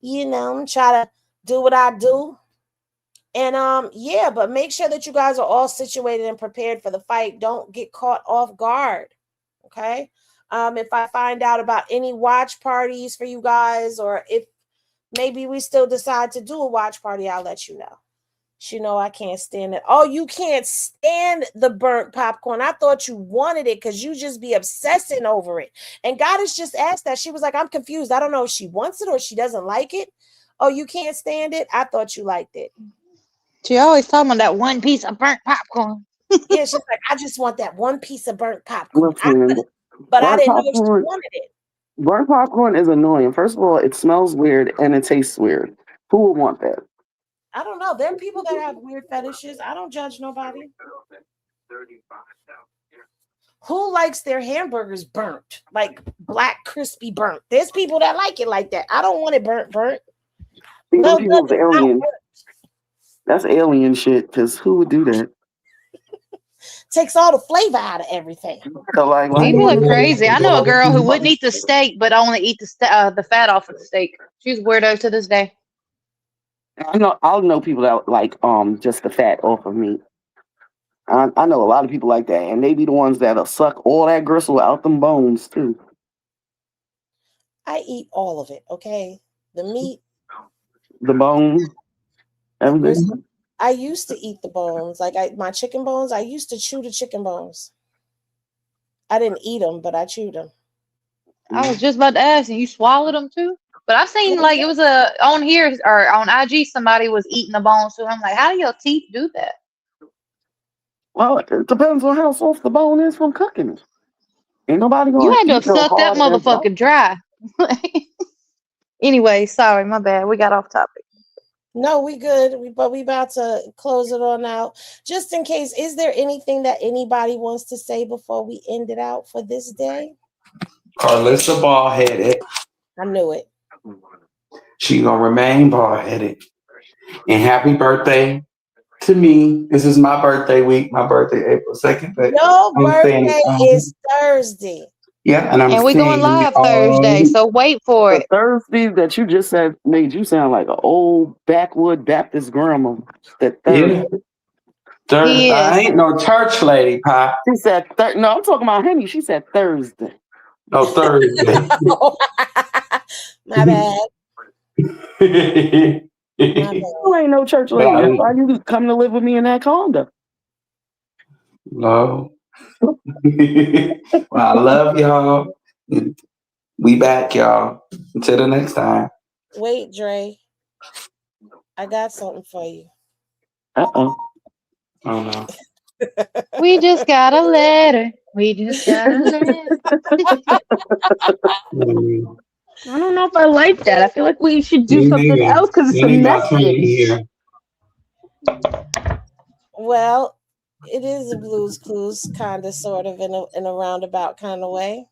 to do what I do. And yeah, but make sure that you guys are all situated and prepared for the fight. Don't get caught off guard. Okay. If I find out about any watch parties for you guys, or if maybe we still decide to do a watch party. I'll let you know. She know I can't stand it. Oh, you can't stand the burnt popcorn. I thought you wanted it because you just be obsessing over it. And Goddess just asked that. She was like, I'm confused. I don't know if she wants it or she doesn't like it. Oh, you can't stand it? I thought you liked it. She always talking about that one piece of burnt popcorn. Yeah, she's like, I just want that one piece of burnt popcorn. Listen, But I burnt didn't know if she popcorn, wanted it. burnt popcorn is annoying. First of all, it smells weird and it tastes weird. Who would want that? I don't know. There are people that have weird fetishes. I don't judge nobody. Who likes their hamburgers burnt, like black crispy burnt? There's people that like it like that. I don't want it burnt. See, No, them people's it's not alien. burnt. That's alien shit. Because who would do that? Takes all the flavor out of everything. Like, People are crazy. I know a girl who wouldn't eat the steak, but only eat the fat off of the steak. She's a weirdo to this day. I'll know people that like just the fat off of meat. I know a lot of people like that, and they be the ones that'll suck all that gristle out them bones too. I eat all of it. Okay, the meat, the bone, everything. I used to eat the bones, like my chicken bones. I used to chew the chicken bones. I didn't eat them, but I chewed them. I was just about to ask, and you swallowed them too? But I've seen like it was on here or on IG somebody was eating the bones too. I'm like, how do your teeth do that? Well, it depends on how soft the bone is from cooking it. Ain't nobody gonna. You had to have sucked that motherfucker dry. Anyway, sorry, my bad. We got off topic. No, we good. But we about to close it on out. Just in case, is there anything that anybody wants to say before we end it out for this day? Karlissa bald-headed. I knew it. She gonna remain bald-headed. And happy birthday to me. This is my birthday week. My birthday April 2nd. Your birthday is Thursday. Yeah, and we going live Thursday, so wait for it. Thursday that you just said made you sound like an old backwood Baptist grandma. That Thursday. Thursday. I ain't no church lady, Pop. She said no, I'm talking about Henny. She said Thursday. Oh, Thursday. My bad. You ain't no church lady. That's why you come to live with me in that condo. No. Well, I love y'all. We back, y'all. Until the next time. Wait, Dre. I got something for you. Uh-oh. Oh, no. We just got a letter. We just got a letter. I don't know if I like that. I feel like we should do something else because it's a message. Well, it is a Blues Clues, kind of, sort of, in a roundabout kind of way.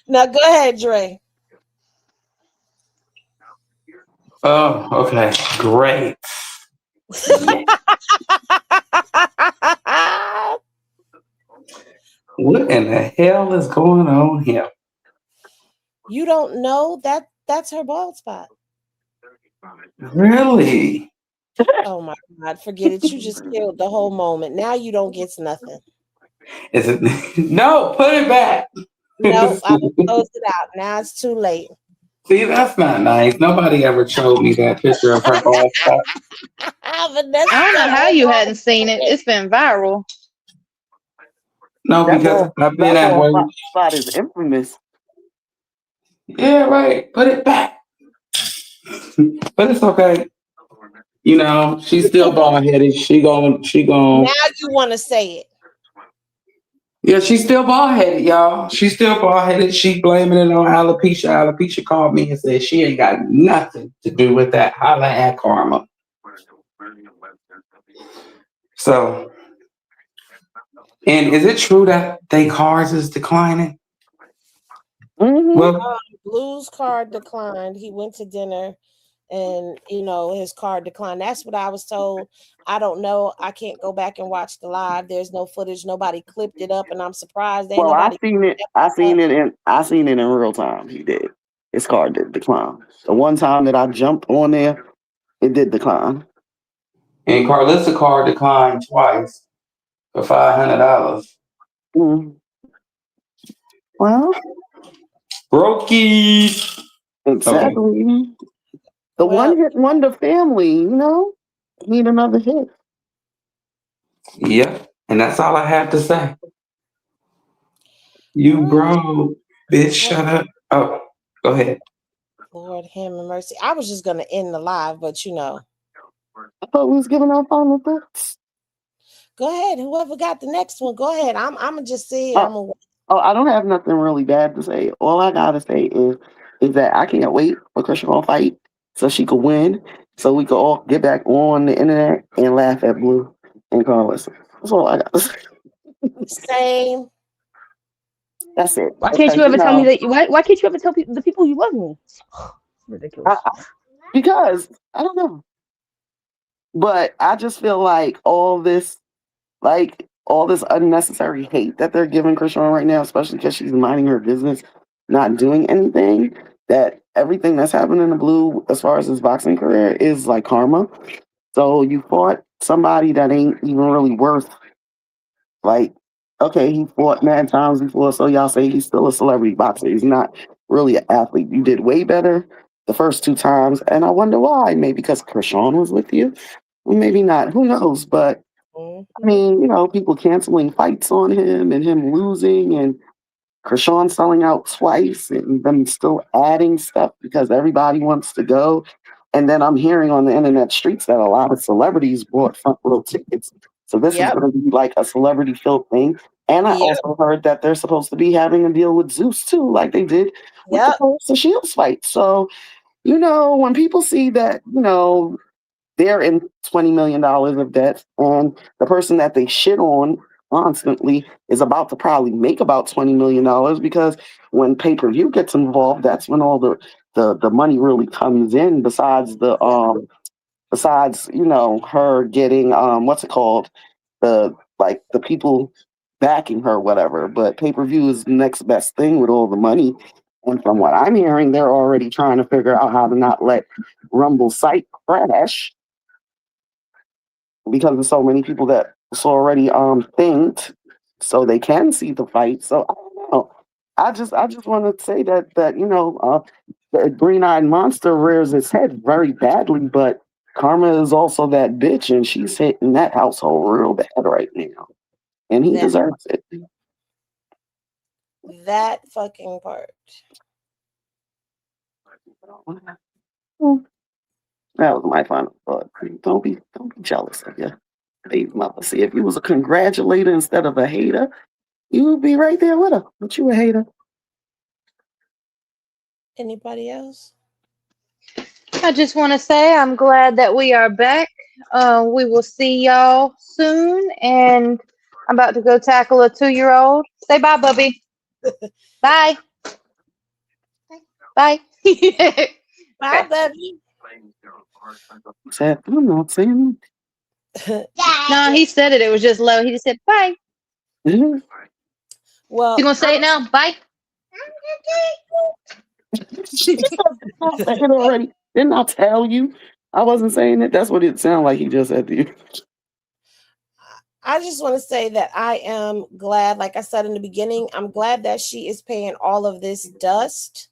Now go ahead, Dre. Oh, okay. Great. What in the hell is going on here? You don't know that's her bald spot. Really? Oh my God, forget it. You just killed the whole moment. Now you don't get nothing. Is it? No, put it back. No, I closed it out. Now it's too late. See, that's not nice. Nobody ever showed me that picture of her bald spot. I don't know how you hadn't seen it. It's been viral. No, because I've been at work. Spot is infamous. Yeah, right. Put it back. But it's okay. You know, she's still bald-headed. She gon' Now you want to say it. Yeah, she's still bald-headed, y'all. She's still bald-headed. She blaming it on alopecia. Alopecia called me and said she ain't got nothing to do with that. Holla at Karma. So, and is it true that they cars is declining? Mm-hmm. Well, Blue's card declined. He went to dinner and, his card declined. That's what I was told. I don't know. I can't go back and watch the live. There's no footage. Nobody clipped it up, and I'm surprised. Well, I seen it in real time. He did. His card did decline. The one time that I jumped on there, it did decline. And Karlissa card declined twice for $500. Mm-hmm. Well, Brokey. exactly. The one hit wonder family, need another hit. Yeah, and that's all I have to say. You bro, bitch, shut up. Oh, go ahead. Lord, him and mercy. I was just gonna end the live, but I thought we was giving out final thoughts. Go ahead. Whoever got the next one, go ahead. I'm gonna just sit here. I don't have nothing really bad to say. All I gotta say is that I can't wait for Christian to fight so she could win, so we could all get back on the internet and laugh at Blue and Karlissa. That's all I got to say. Same. That's it. Why can't you ever tell me that? Why can't you ever tell the people you love me? Ridiculous. Because I don't know, but I just feel like all this unnecessary hate that they're giving Christian right now, especially because she's minding her business, not doing anything. That everything that's happening to Blue as far as his boxing career is like karma. So you fought somebody that ain't even really worth, like, okay, he fought mad times before, so y'all say he's still a celebrity boxer. He's not really an athlete. You did way better the first 2 times, and I wonder why. Maybe because Krishan was with you, or maybe not. Who knows? But I mean, people canceling fights on him and him losing, and Krishan selling out twice, and them still adding stuff because everybody wants to go. And then I'm hearing on the internet streets that a lot of celebrities bought front row tickets. So this is going to be like a celebrity filled thing. And I also heard that they're supposed to be having a deal with Zeus too, like they did with the Karlissa Shields fight. So, when people see that, they're in $20 million of debt, and the person that they shit on constantly is about to probably make about $20 million, because when pay-per-view gets involved, that's when all the money really comes in, besides her getting what's it called, the people backing her, whatever. But pay-per-view is the next best thing with all the money. And from what I'm hearing, they're already trying to figure out how to not let Rumble's site crash, because there's so many people that's already thinked, so they can see the fight. So I don't know. I just want to say that the green-eyed monster rears its head very badly, but Karma is also that bitch, and she's hitting that household real bad right now, and he deserves it. That fucking part. That was my final thought. Don't be jealous of your baby mother. See, if you was a congratulator instead of a hater, you would be right there with her. But you a hater. Anybody else? I just want to say I'm glad that we are back. We will see y'all soon, and I'm about to go tackle a 2-year-old. Say bye, Bubby. Bye. Bye. Bye, Bubby. I'm not saying. No, he said it. It was just low. He just said bye. Well, you gonna say it now? Bye. Already. Didn't I tell you? I wasn't saying it. That's what it sounded like he just said to you. I just want to say that I am glad, like I said in the beginning, I'm glad that she is paying all of this dust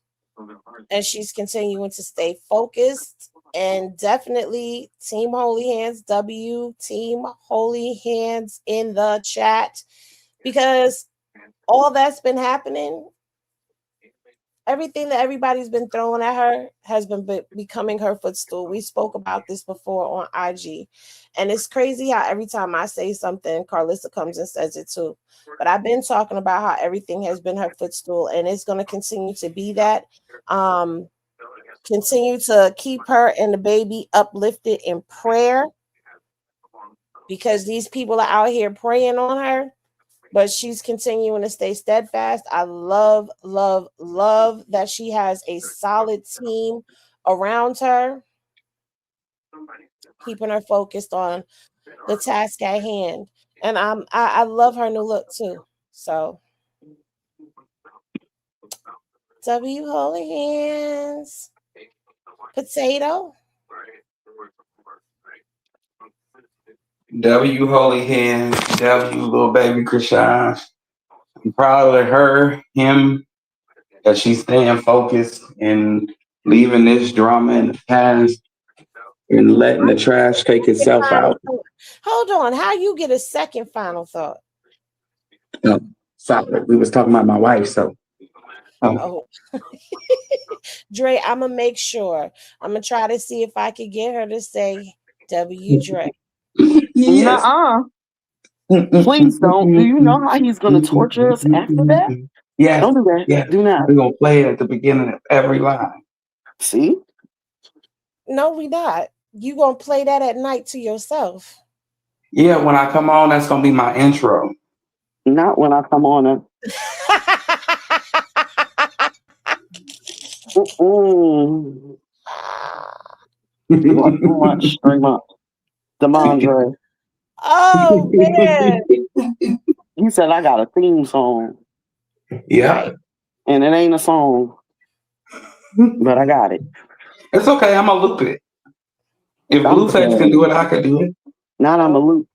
and she's continuing to stay focused. And definitely Team Holy Hands W, Team Holy Hands in the chat, because all that's been happening, everything that everybody's been throwing at her has been becoming her footstool. We spoke about this before on IG, and it's crazy how every time I say something, Karlissa comes and says it too. But I've been talking about how everything has been her footstool, and it's going to continue to be that. Continue to keep her and the baby uplifted in prayer, because these people are out here praying on her, but she's continuing to stay steadfast. I love, love, love that she has a solid team around her, keeping her focused on the task at hand. And I love her new look too. So W Holy Hands. Potato. W Holy Hands, W little baby Krishan. I'm proud of her, him, that she's staying focused and leaving this drama in the past and letting the trash take itself out. Hold on. How you get a second final thought? No, sorry, we was talking about my wife, so. Oh. Dre, I'm gonna make sure. I'm gonna try to see if I can get her to say W Dre. Yes. Nuh-uh. Please don't. Do you know how he's gonna torture us after that? Yes. Don't do that. Yes. Do not. We're gonna play it at the beginning of every line. See? No, we not. You gonna play that at night to yourself. Yeah, when I come on, that's gonna be my intro. Not when I come on. You are too much, straight up. Demondre. Oh man. You said I got a theme song. Yeah. Right. And it ain't a song. But I got it. It's okay, I'm gonna loop it. If Blueface can do it, I can do it. Not I'm a loop.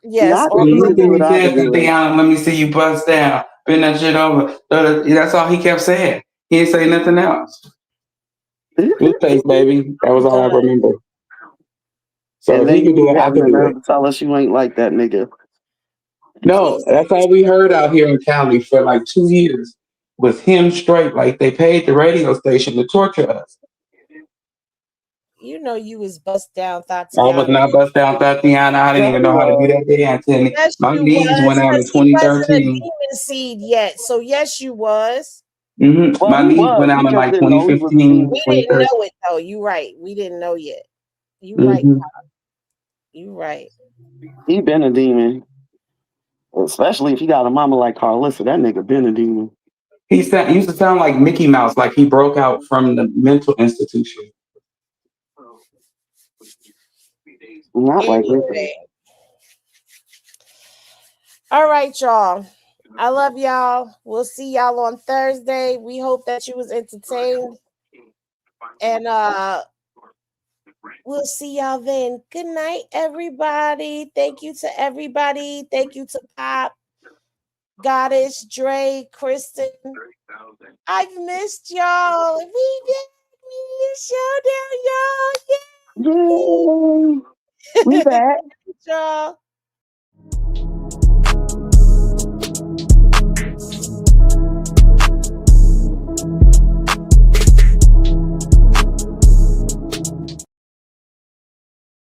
Yes. Not if you can do it, I can do it. Let me see you bust down. Bend that shit over. That's all he kept saying. He didn't say nothing else. Blueface, baby. That was all I remember. So and if then he can do you it, I have can the do nerve it. to tell us you ain't like that nigga. No, that's all we heard out here in Cali for like 2 years was him straight. Like they paid the radio station to torture us. You know you was bust down, I was Tatiana. not bust down Tatiana. I didn't even know how to do that dance. And Yes, my you knees was, went out in 'cause he wasn't a 2013. demon seed yet. So yes, you was. Well, My he knees was. went out We in just like didn't know he was a 2015, demon. We didn't 2013. know it though. You right. We didn't know yet. You right. You right. He been a demon. Especially if he got a mama like Karlissa. That nigga been a demon. He used to sound like Mickey Mouse, like he broke out from the mental institution. Not like this. Anyway. All right, y'all. I love y'all. We'll see y'all on Thursday. We hope that you was entertained. And we'll see y'all then. Good night, everybody. Thank you to everybody. Thank you to Pop, Goddess, Dre, Kristen. I've missed y'all. We did media showdown, y'all. Yay! We back. Y'all.